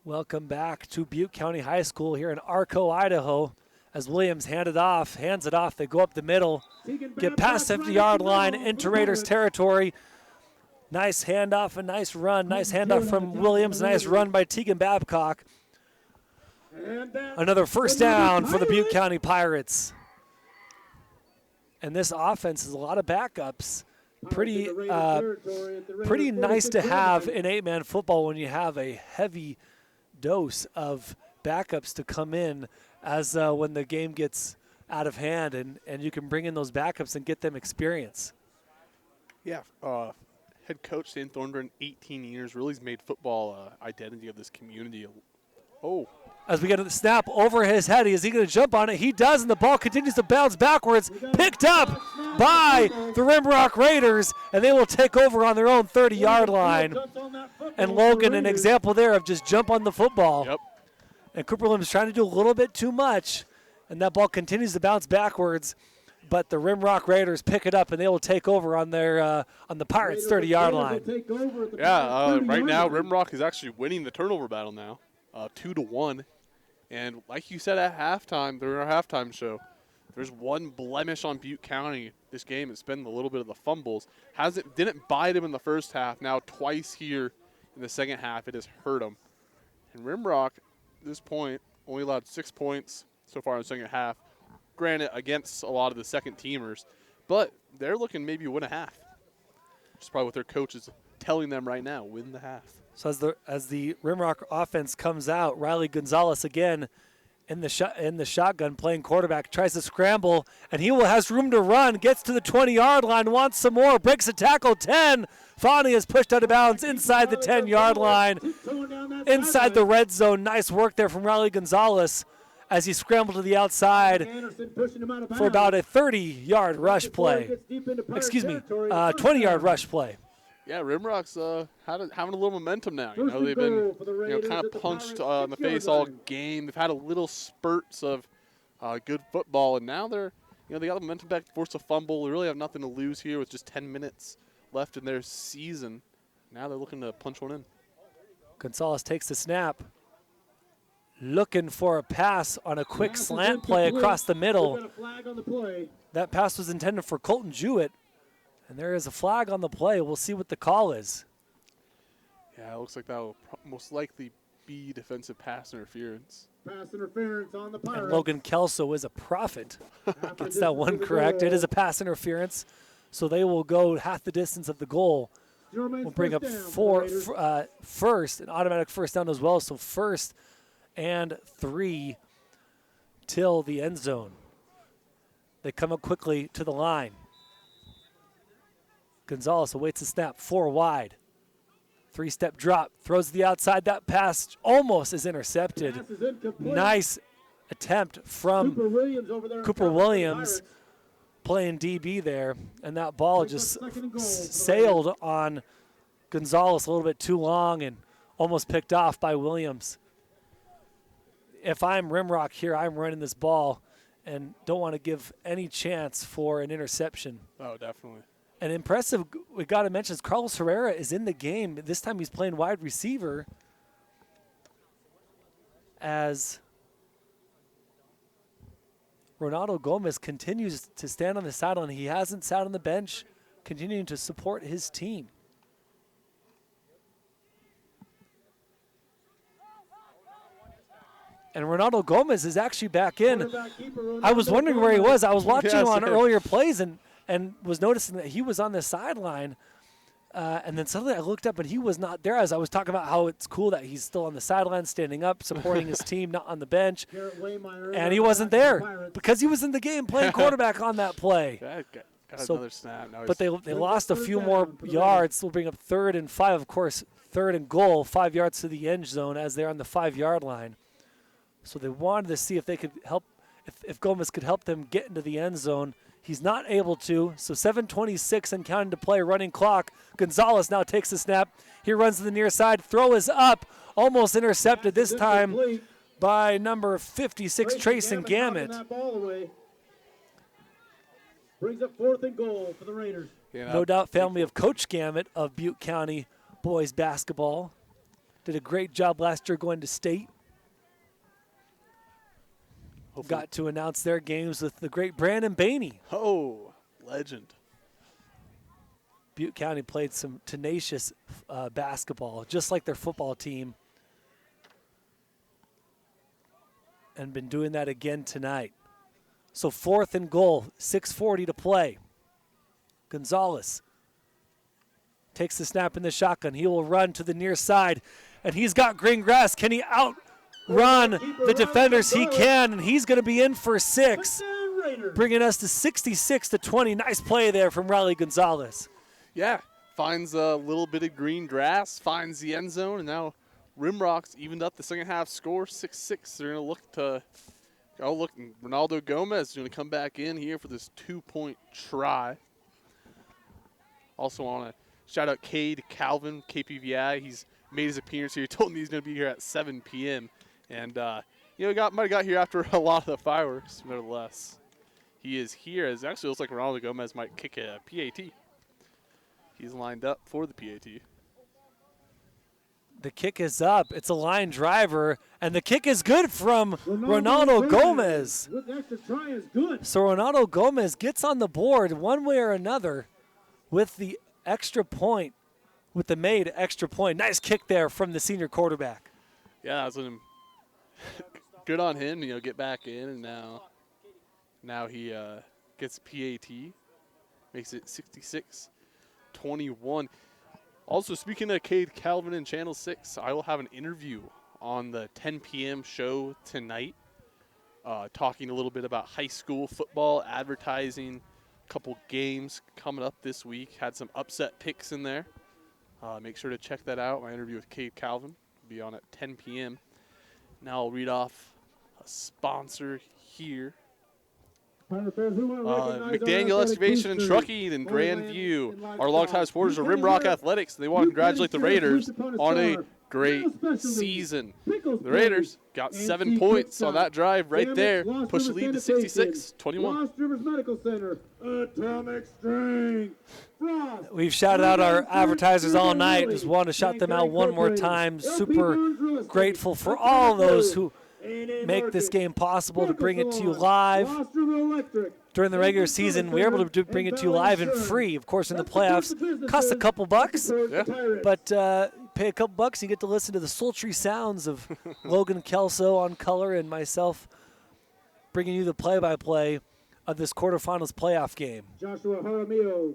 Welcome back to Butte County High School here in Arco, Idaho. As Williams hands it off, they go up the middle, get past 50-yard line into Raiders territory. Nice handoff, a nice run, nice handoff from Williams, nice run by Tegan Babcock. Another first down for the Butte County Pirates. And this offense is a lot of backups. Pretty nice to have in 8-man football when you have a heavy dose of backups to come in as when the game gets out of hand, and you can bring in those backups and get them experience. Yeah, head coach Stan Thornburn, 18 years, really has made football identity of this community. Oh. As we get a snap over his head, is he going to jump on it? He does, and the ball continues to bounce backwards, picked up by the Rimrock Raiders, and they will take over on their own 30-yard line. And Logan, an example there of just jump on the football. Yep. And Cooper Williams trying to do a little bit too much, and that ball continues to bounce backwards. But the Rimrock Raiders pick it up, and they will take over on their on the Pirates' 30-yard line. Yeah, right now Rimrock is actually winning the turnover battle now, 2-1. And like you said at halftime, during our halftime show, there's one blemish on Butte County this game. It's been a little bit of the fumbles. Didn't bite him in the first half. Now twice here in the second half, it has hurt him. And Rimrock, at this point, only allowed 6 points so far in the second half. Granted, against a lot of the second-teamers, but they're looking maybe win a half. Which is probably what their coach is telling them right now, win the half. So as the Rimrock offense comes out, Riley Gonzalez again in the shotgun playing quarterback, tries to scramble, and he has room to run, gets to the 20-yard line, wants some more, breaks a tackle, 10. Fani is pushed out of bounds inside the 10-yard line, inside the red zone. Nice work there from Riley Gonzalez as he scrambled to the outside for about a 30-yard rush play. Excuse me, 20-yard rush play. Yeah, Rimrock's having a little momentum now. You know, they've been kind of punched in the face all game. They've had a little spurts of good football, and now they got the momentum back, forced a fumble. They really have nothing to lose here with just 10 minutes left in their season. Now they're looking to punch one in. Gonzalez takes the snap, looking for a pass on a quick slant play across the middle. That pass was intended for Colton Jewett. And there is a flag on the play. We'll see what the call is. Yeah, it looks like that will most likely be defensive pass interference. Pass interference on the Pirates. And Logan Kelso is a prophet. Gets that one correct. It is a pass interference. So they will go half the distance of the goal. We'll bring up first, an automatic first down as well. So 1st and 3 till the end zone. They come up quickly to the line. Gonzalez awaits the snap, 4 wide. 3-step drop, throws to the outside. That pass almost is intercepted. Nice attempt from Cooper Williams playing DB there. And that ball just sailed on Gonzalez a little bit too long and almost picked off by Williams. If I'm Rimrock here, I'm running this ball and don't want to give any chance for an interception. Oh, definitely. And impressive, we got to mention, is Carlos Herrera is in the game. This time he's playing wide receiver as Ronaldo Gomez continues to stand on the sideline. He hasn't sat on the bench, continuing to support his team. And Ronaldo Gomez is actually back in. I was wondering where he was. I was watching on earlier plays and was noticing that he was on the sideline. And then suddenly I looked up and he was not there, as I was talking about how it's cool that he's still on the sideline, standing up, supporting his team, not on the bench. And he wasn't there because he was in the game playing quarterback on that play. Got another snap. Now but they lost a few more yards. We'll bring up 3rd and 5, of course, 3rd and goal, 5 yards to the end zone as they're on the 5-yard line. So they wanted to see if they could help, if Gomez could help them get into the end zone. He's not able to, so 7:26 and counting to play, running clock. Gonzalez now takes the snap. He runs to the near side. Throw is up, almost intercepted this time by number 56, Trayson Gamet. Brings up 4th and goal for the Raiders. No doubt family of Coach Gamet of Butte County boys basketball. Did a great job last year going to state. Got to announce their games with the great Brandon Bainey. Oh, legend. Butte County played some tenacious basketball, just like their football team, and been doing that again tonight. So 4th and goal, 6:40 to play. Gonzalez takes the snap in the shotgun. He will run to the near side, and he's got green grass. Can he outrun the defenders? He can, and he's going to be in for 6, bringing us to 66-20. Nice play there from Riley Gonzalez. Yeah, finds a little bit of green grass, finds the end zone, and now Rimrock's evened up the second half score, 6-6. They're going to look to Ronaldo Gomez is going to come back in here for this 2-point try. Also want to shout out Cade Calvin, KPVI. He's made his appearance here. He told me he's going to be here at 7 p.m. And, might have got here after a lot of the fireworks, nevertheless. He is here. It actually looks like Ronaldo Gomez might kick a PAT. He's lined up for the PAT. The kick is up. It's a line driver, and the kick is good from Ronaldo Gomez. So Ronaldo Gomez gets on the board one way or another with the extra point, with the made extra point. Nice kick there from the senior quarterback. Yeah, that's good on him. Get back in, and now he gets PAT, makes it 66-21. Also, speaking of Cade Calvin and Channel 6, I will have an interview on the 10 p.m. show tonight, talking a little bit about high school football, advertising, a couple games coming up this week. Had some upset picks in there. Make sure to check that out. My interview with Cade Calvin will be on at 10 p.m. Now I'll read off a sponsor here. McDaniel Excavation and Trucking in Grandview. Our longtime supporters are Rimrock Athletics, and they want to congratulate the Raiders on a great season. The Raiders got 7 points on that drive right there. Push the lead to 66-21. We've shouted out our advertisers all night. Just want to shout them out one more time. Super grateful for all those who make this game possible, to bring it to you live. During the regular season, we were able to bring it to you live and free. Of course, in the playoffs, costs a couple bucks, but pay a couple bucks, you get to listen to the sultry sounds of Logan Kelso on color and myself bringing you the play-by-play of this quarterfinals playoff game. Joshua Jaramillo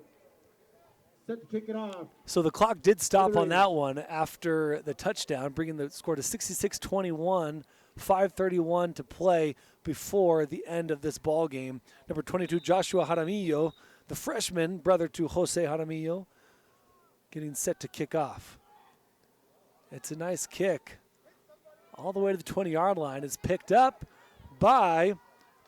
set to kick it off. So the clock did stop on that one after the touchdown, bringing the score to 66-21, 5:31 to play before the end of this ball game. Number 22, Joshua Jaramillo, the freshman, brother to Jose Jaramillo, getting set to kick off. It's a nice kick. All the way to the 20-yard line. It's picked up by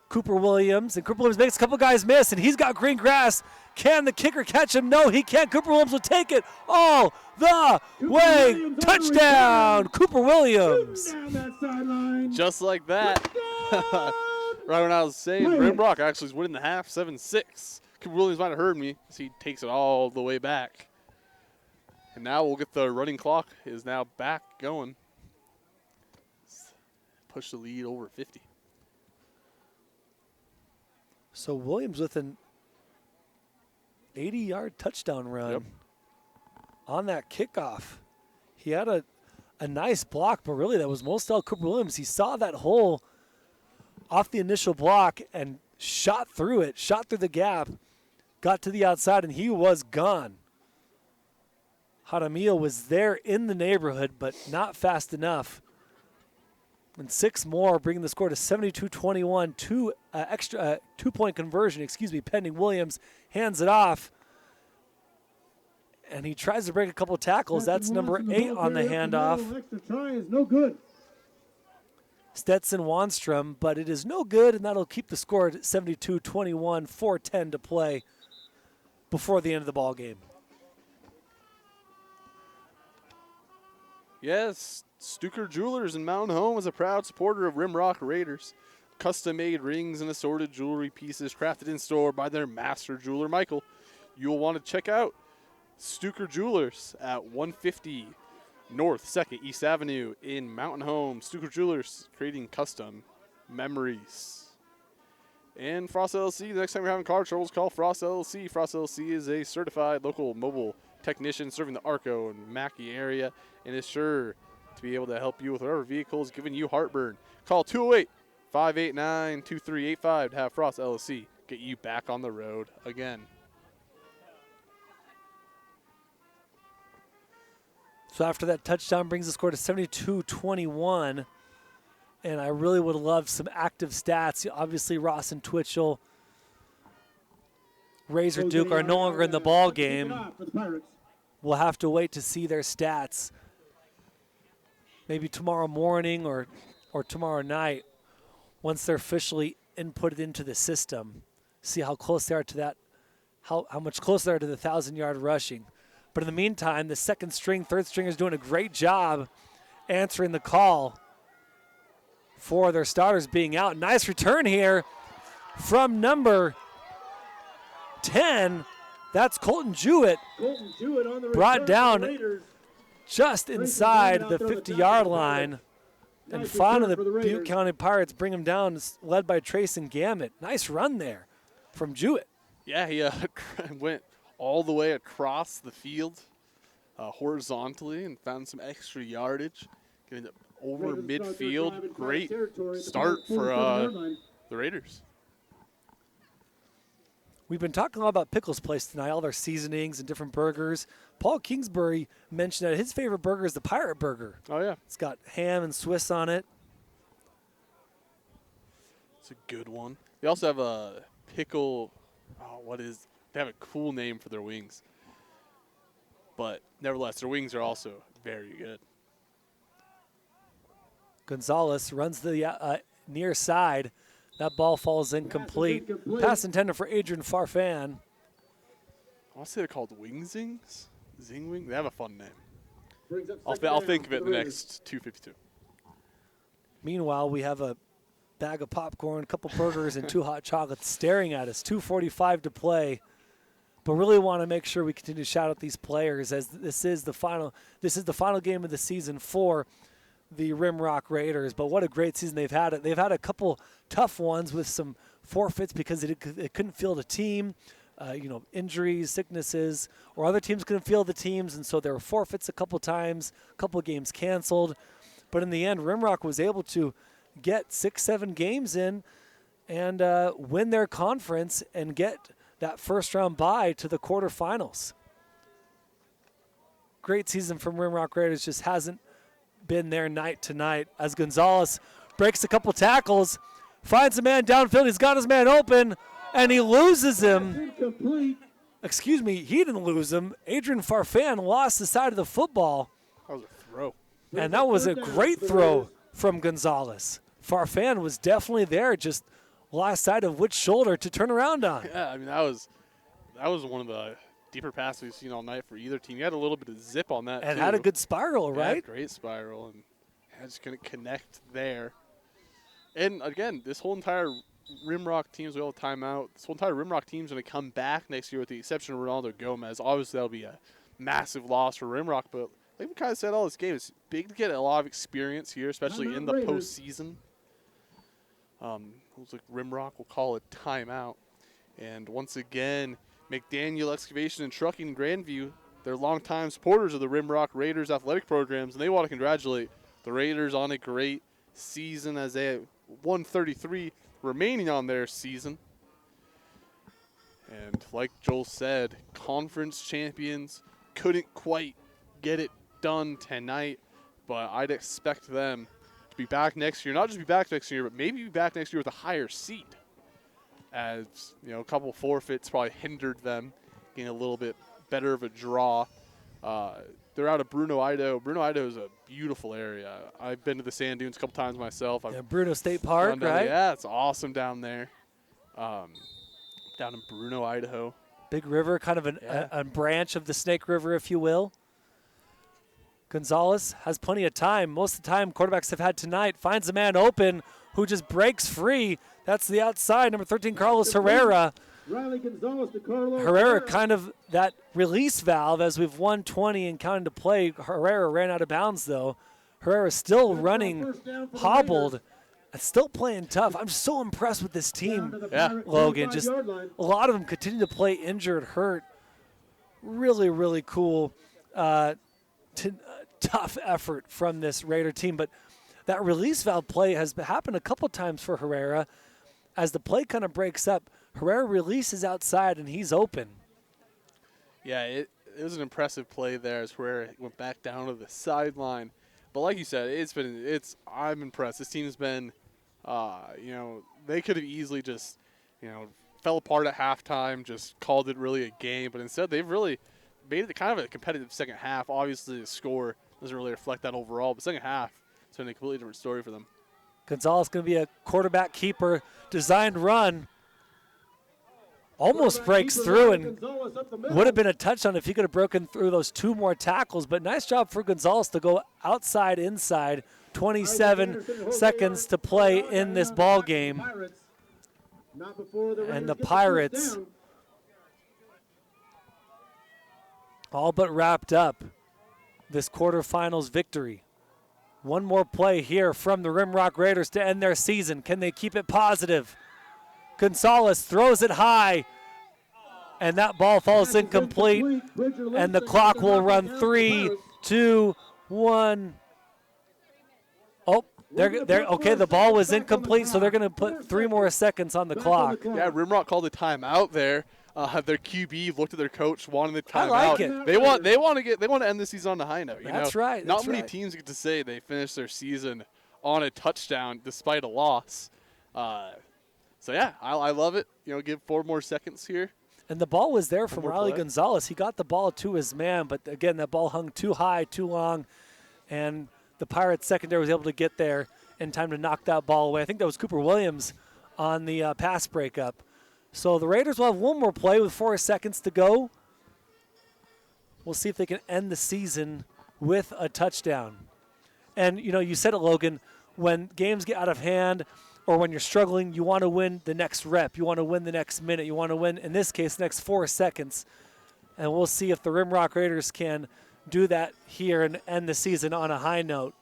Cooper Williams. And Cooper Williams makes a couple guys miss, and he's got green grass. Can the kicker catch him? No, he can't. Cooper Williams will take it all the way. Williams Touchdown, Cooper Williams. Down that sideline. Just like that. Right when I was saying, Rimrock actually is winning the half, 7-6. Cooper Williams might have heard me as he takes it all the way back. And now we'll get the running clock is now back going. Push the lead over 50. So Williams with an 80-yard touchdown run on that kickoff. He had a nice block, but really that was most all Cooper Williams. He saw that hole off the initial block and shot through it, shot through the gap, got to the outside, and he was gone. Jaramillo was there in the neighborhood, but not fast enough. And 6 more, bringing the score to 72-21. Two-point conversion, pending. Williams hands it off. And he tries to break a couple tackles. That's number 8 on the handoff. Extra try is no good. Stetson Wanstrom, but it is no good, and that'll keep the score at 72-21, 4:10 to play before the end of the ball game. Yes, Stuker Jewelers in Mountain Home is a proud supporter of Rimrock Raiders. Custom-made rings and assorted jewelry pieces crafted in store by their master jeweler, Michael. You'll want to check out Stuker Jewelers at 150 North 2nd East Avenue in Mountain Home. Stuker Jewelers, creating custom memories. And Frost LLC, the next time you're having car troubles, call Frost LLC. Frost LLC is a certified local mobile technician serving the Arco and Mackey area and is sure to be able to help you with whatever vehicle is giving you heartburn. Call 208-589-2385 to have Frost LLC get you back on the road again. So after that touchdown brings the score to 72-21. And I really would love some active stats. Obviously, Ross and Twitchell, Razor Duke are no longer in the ball game. We'll have to wait to see their stats. Maybe tomorrow morning or tomorrow night once they're officially inputted into the system. See how close they are to that, how much closer they are to the 1,000-yard rushing. But in the meantime, the second string, third string is doing a great job answering the call for their starters being out. Nice return here from number 10. That's Colton Jewett. Colton Jewett on the brought down just inside the 50-yard line. And finally, the Butte County Pirates bring him down, led by Trayson Gammett. Nice run there from Jewett. Yeah, he went all the way across the field horizontally and found some extra yardage, getting over midfield. Great start for the Raiders. We've been talking a lot about Pickles Place tonight, all their seasonings and different burgers. Paul Kingsbury mentioned that his favorite burger is the Pirate Burger. Oh, yeah. It's got ham and Swiss on it. It's a good one. They also have a pickle. They have a cool name for their wings. But nevertheless, their wings are also very good. Gonzalez runs the near side. That ball falls incomplete. Pass intended for Adrian Farfan. I want to say they're called Wingzings. Zing Wing. They have a fun name. I'll think of it in the next 2:52. Meanwhile, we have a bag of popcorn, a couple burgers, and 2 hot chocolates staring at us. 2:45 to play. But really want to make sure we continue to shout out these players as this is the final game of the season for the Rimrock Raiders. But what a great season they've had. They've had a couple tough ones with some forfeits because they couldn't field a team. injuries, sicknesses, or other teams couldn't field the teams, and so there were forfeits a couple times, a couple games canceled. But in the end, Rimrock was able to get 6-7 games in and win their conference and get that first-round bye to the quarterfinals. Great season from Rimrock Raiders, just hasn't been there night to night as Gonzalez breaks a couple tackles, finds a man downfield, he's got his man open, and he loses him. Excuse me, he didn't lose him. Adrian Farfan lost the side of the football. That was a throw. And that was a great throw from Gonzalez. Farfan was definitely there, just lost sight of which shoulder to turn around on. Yeah, I mean, that was one of the deeper passes we've seen all night for either team. You had a little bit of zip on that, and too. had a good spiral, right? Yeah, great spiral, and just going to connect there. And, again, this whole entire Rimrock team's will timeout. This whole entire Rimrock team's going to come back next year with the exception of Ronaldo Gomez. Obviously, that'll be a massive loss for Rimrock, but like we kind of said all this game, it's big to get a lot of experience here, especially in the postseason. Looks like Rimrock will call a timeout. And once again, McDaniel Excavation and Trucking in Grandview, they're longtime supporters of the Rimrock Raiders athletic programs, and they want to congratulate the Raiders on a great season as they have 133 remaining on their season. And like Joel said, conference champions couldn't quite get it done tonight, but I'd expect them to be back next year. Not just be back next year, but maybe be back next year with a higher seed. As a couple forfeits probably hindered them getting a little bit better of a draw. They're out of Bruno, Idaho. Bruno, Idaho is a beautiful area. I've been to the sand dunes a couple times myself. Bruno State Park, right? Yeah, it's awesome down there. Down in Bruno, Idaho. Big river, kind of a branch of the Snake River, if you will. Gonzalez has plenty of time. Most of the time quarterbacks have had tonight. Finds a man open who just breaks free. That's the outside, number 13, Carlos Herrera. Riley Gonzalez to Carlos Herrera kind of that release valve as we've won 20 and counting to play. Herrera ran out of bounds, though. Herrera still running hobbled, still playing tough. I'm so impressed with this team, Logan. Just a lot of them continue to play injured, hurt. Really, really cool, tough effort from this Raider team. But that release valve play has happened a couple times for Herrera. As the play kind of breaks up, Herrera releases outside and he's open. Yeah, it was an impressive play there as Herrera went back down to the sideline. But like you said, I'm impressed. This team's been, they could have easily just, fell apart at halftime, just called it really a game. But instead, they've really made it kind of a competitive second half. Obviously, the score doesn't really reflect that overall. But second half, it's been a completely different story for them. Gonzalez going to be a quarterback keeper, designed run. Almost breaks through and would have been a touchdown if he could have broken through those two more tackles. But nice job for Gonzalez to go outside, inside. 27 seconds to play in this ball game. And the Pirates all but wrapped up this quarterfinals victory. One more play here from the Rimrock Raiders to end their season. Can they keep it positive? Gonzalez throws it high, and that ball falls incomplete, and the clock will run 3, 2, 1. Oh, okay, the ball was incomplete, so they're going to put 3 more seconds on the clock. Yeah, Rimrock called a timeout there. Their QB looked at their coach, wanted the timeout. I like it. They want to end the season on a high note. That's right. Not many teams get to say they finished their season on a touchdown despite a loss. So yeah, I love it. Give 4 more seconds here. And the ball was there from Riley Gonzalez. He got the ball to his man, but again, that ball hung too high, too long, and the Pirates secondary was able to get there in time to knock that ball away. I think that was Cooper Williams on the pass breakup. So the Raiders will have one more play with 4 seconds to go. We'll see if they can end the season with a touchdown. And, you said it, Logan, when games get out of hand or when you're struggling, you want to win the next rep. You want to win the next minute. You want to win, in this case, the next 4 seconds. And we'll see if the Rimrock Raiders can do that here and end the season on a high note.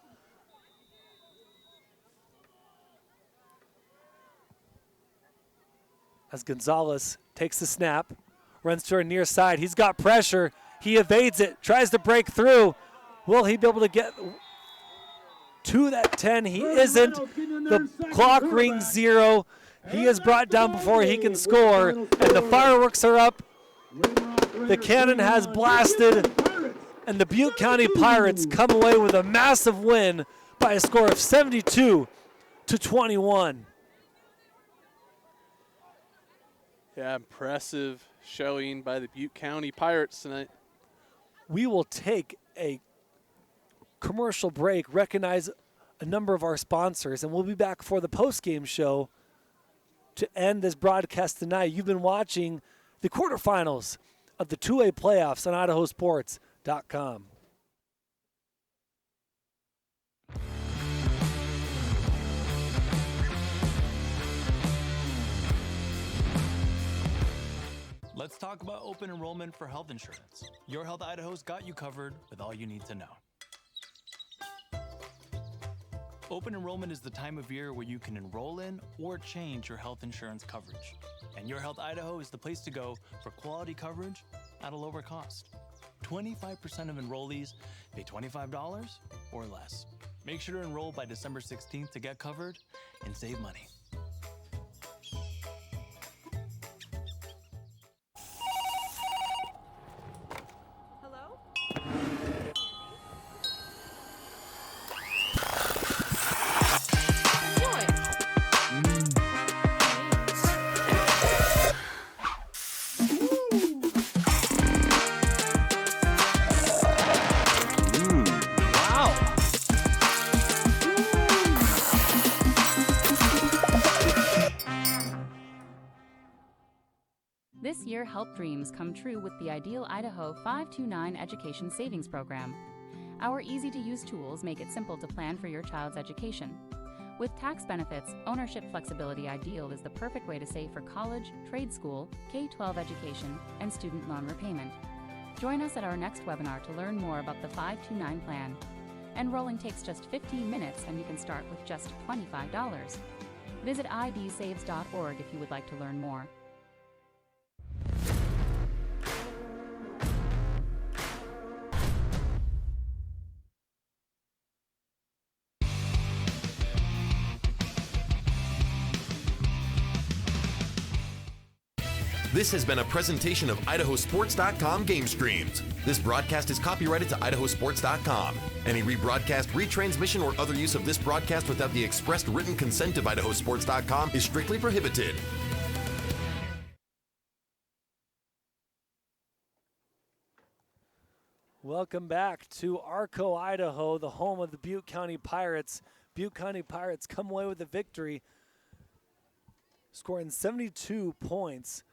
As Gonzalez takes the snap, runs to our near side. He's got pressure. He evades it, tries to break through. Will he be able to get to that 10? He isn't. The clock rings 0. He is brought down before he can score, and the fireworks are up. The cannon has blasted, and the Butte County Pirates come away with a massive win by a score of 72-21. Yeah, impressive showing by the Butte County Pirates tonight. We will take a commercial break, recognize a number of our sponsors, and we'll be back for the post-game show to end this broadcast tonight. You've been watching the quarterfinals of the 2A playoffs on IdahoSports.com. Let's talk about open enrollment for health insurance. Your Health Idaho's got you covered with all you need to know. Open enrollment is the time of year where you can enroll in or change your health insurance coverage. And Your Health Idaho is the place to go for quality coverage at a lower cost. 25% of enrollees pay $25 or less. Make sure to enroll by December 16th to get covered and save money. This year, help dreams come true with the Ideal Idaho 529 Education Savings Program. Our easy-to-use tools make it simple to plan for your child's education. With tax benefits, ownership flexibility, Ideal is the perfect way to save for college, trade school, K-12 education, and student loan repayment. Join us at our next webinar to learn more about the 529 plan. Enrolling takes just 15 minutes and you can start with just $25. Visit idsaves.org if you would like to learn more. This has been a presentation of IdahoSports.com GameStreams. This broadcast is copyrighted to IdahoSports.com. Any rebroadcast, retransmission, or other use of this broadcast without the expressed written consent of IdahoSports.com is strictly prohibited. Welcome back to Arco, Idaho, the home of the Butte County Pirates. Butte County Pirates come away with a victory, scoring 72 points.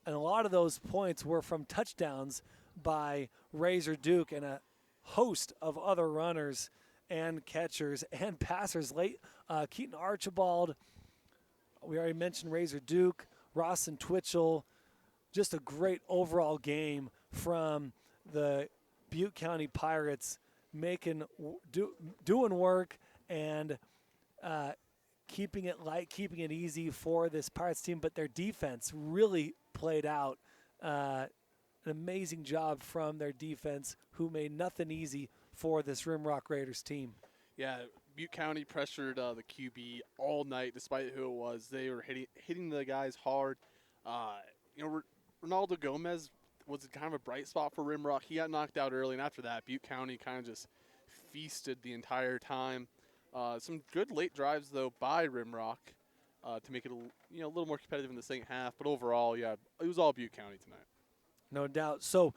And a lot of those points were from touchdowns by Razor Duke and a host of other runners and catchers and passers. Keaton Archibald, we already mentioned Razor Duke, Rawson Twitchell. Just a great overall game from the Butte County Pirates, doing work and keeping it light, keeping it easy for this Pirates team. But their defense really played out. An amazing job from their defense, who made nothing easy for this Rimrock Raiders team. Yeah, Butte County pressured the QB all night, despite who it was. They were hitting the guys hard. Ronaldo Gomez was kind of a bright spot for Rimrock. He got knocked out early, and after that, Butte County kind of just feasted the entire time. Some good late drives, though, by Rimrock to make it a little more competitive in the second half. But overall, yeah, it was all Butte County tonight. No doubt. So,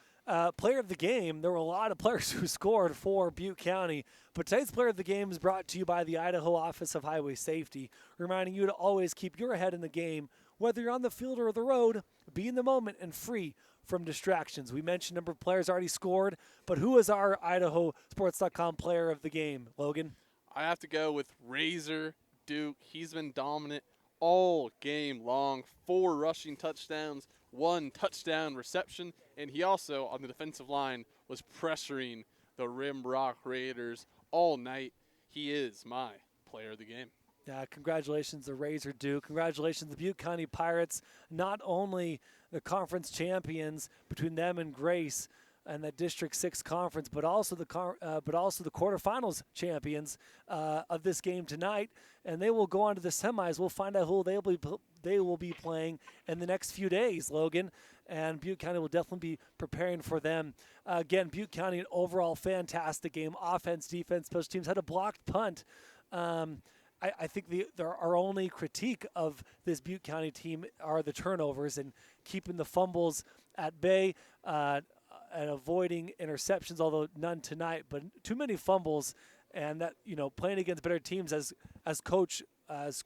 player of the game, there were a lot of players who scored for Butte County. But tonight's player of the game is brought to you by the Idaho Office of Highway Safety, reminding you to always keep your head in the game, whether you're on the field or the road. Be in the moment and free from distractions. We mentioned a number of players already scored, but who is our IdahoSports.com player of the game, Logan? I have to go with Razor Duke. He's been dominant all game long. 4 rushing touchdowns, 1 touchdown reception, and he also, on the defensive line, was pressuring the Rimrock Raiders all night. He is my player of the game. Yeah, congratulations to Razor Duke. Congratulations to the Butte County Pirates, not only the conference champions between them and Grace and the District 6 conference, but also the quarterfinals champions of this game tonight. And they will go on to the semis. We'll find out who they will be playing in the next few days, Logan. And Butte County will definitely be preparing for them. Again, Butte County, an overall fantastic game. Offense, defense, special teams, had a blocked punt. I think our only critique of this Butte County team are the turnovers and keeping the fumbles at bay and avoiding interceptions, although none tonight. But too many fumbles, and that playing against better teams, as coach of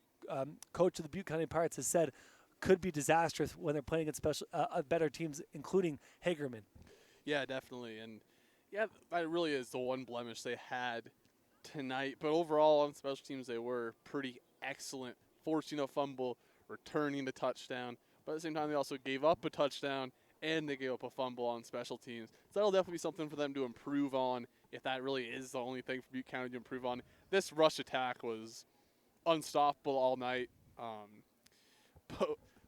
the Butte County Pirates has said, could be disastrous when they're playing against better teams, including Hagerman. Yeah, definitely, and yeah, that really is the one blemish they had tonight. But overall, on special teams, they were pretty excellent, forcing a fumble, returning the touchdown. But at the same time, they also gave up a touchdown, and they gave up a fumble on special teams. So that'll definitely be something for them to improve on, if that really is the only thing for Butte County to improve on. This rush attack was unstoppable all night.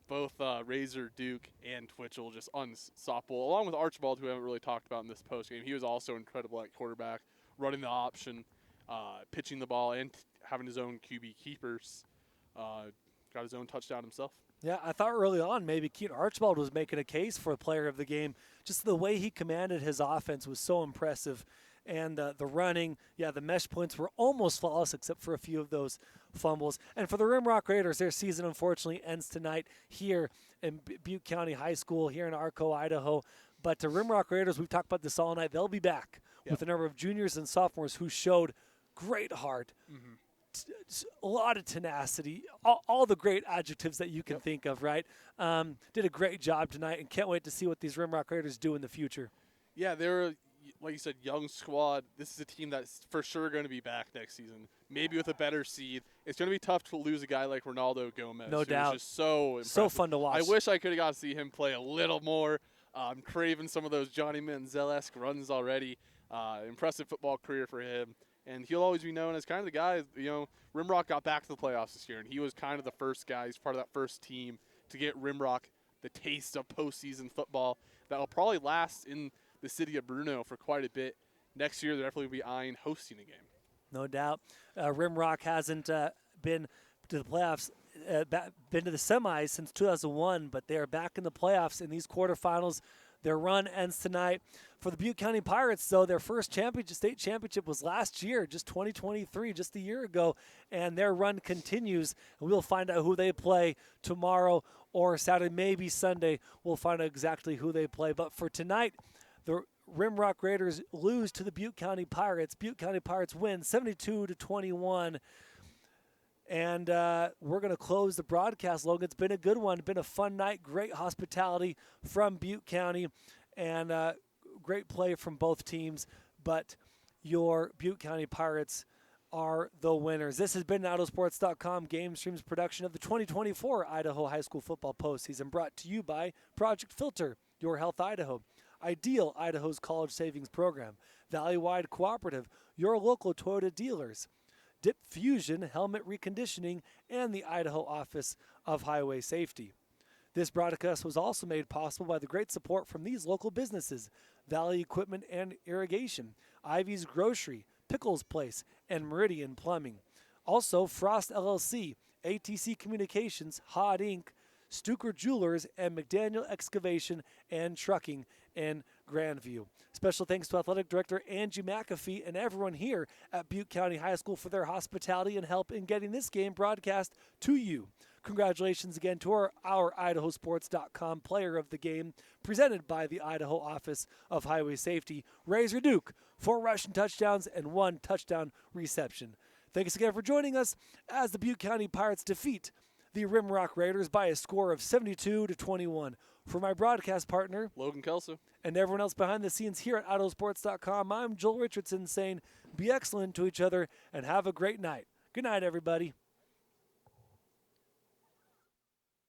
Both Razor, Duke, and Twitchell just unstoppable, along with Archibald, who I haven't really talked about in this postgame. He was also incredible at quarterback, running the option, pitching the ball, and having his own QB keepers. Got his own touchdown himself. Yeah, I thought early on maybe Keaton Archibald was making a case for a player of the game. Just the way he commanded his offense was so impressive. And the running, the mesh points were almost flawless except for a few of those fumbles. And for the Rimrock Raiders, their season unfortunately ends tonight here in Butte County High School here in Arco, Idaho. But the Rimrock Raiders, we've talked about this all night, they'll be back with a number of juniors and sophomores who showed great heart, a lot of tenacity, all the great adjectives that you can think of, right? Did a great job tonight, and can't wait to see what these Rimrock Raiders do in the future. Yeah, they're, like you said, young squad. This is a team that's for sure going to be back next season, maybe with a better seed. It's going to be tough to lose a guy like Ronaldo Gomez. No doubt. Just so impressive. So fun to watch. I wish I could have got to see him play a little more. I'm craving some of those Johnny Manziel-esque runs already. Impressive football career for him. And he'll always be known as kind of the guy, Rimrock got back to the playoffs this year, and he was kind of the first guy. He's part of that first team to get Rimrock the taste of postseason football that will probably last in the city of Bruno for quite a bit. Next year, they'll definitely be eyeing hosting a game. No doubt. Rimrock hasn't been to the playoffs, been to the semis since 2001, but they are back in the playoffs in these quarterfinals. Their run ends tonight. For the Butte County Pirates, though, their first state championship was last year, just 2023, just a year ago, and their run continues. And we'll find out who they play tomorrow or Saturday, maybe Sunday. We'll find out exactly who they play. But for tonight, the Rimrock Raiders lose to the Butte County Pirates. Butte County Pirates win 72-21. And we're going to close the broadcast, Logan. It's been a good one. It's been a fun night. Great hospitality from Butte County and great play from both teams. But your Butte County Pirates are the winners. This has been an IdahoSports.com GameStreams production of the 2024 Idaho High School Football Postseason, brought to you by Project Filter, Your Health Idaho, Ideal, Idaho's College Savings Program, Valley-Wide Cooperative, your local Toyota dealers, Dip Fusion Helmet Reconditioning, and the Idaho Office of Highway Safety. This broadcast was also made possible by the great support from these local businesses: Valley Equipment and Irrigation, Ivy's Grocery, Pickles Place, and Meridian Plumbing. Also, Frost LLC, ATC Communications, Hod Inc., Stuker Jewelers, and McDaniel Excavation and Trucking in Grandview. Special thanks to Athletic Director Angie McAfee and everyone here at Butte County High School for their hospitality and help in getting this game broadcast to you. Congratulations again to our IdahoSports.com player of the game, presented by the Idaho Office of Highway Safety, Razor Duke, 4 rushing touchdowns and 1 touchdown reception. Thanks again for joining us as the Butte County Pirates defeat the Rimrock Raiders by a score of 72-21. For my broadcast partner, Logan Kelso, and everyone else behind the scenes here at IdahoSports.com, I'm Joel Richardson saying be excellent to each other and have a great night. Good night, everybody.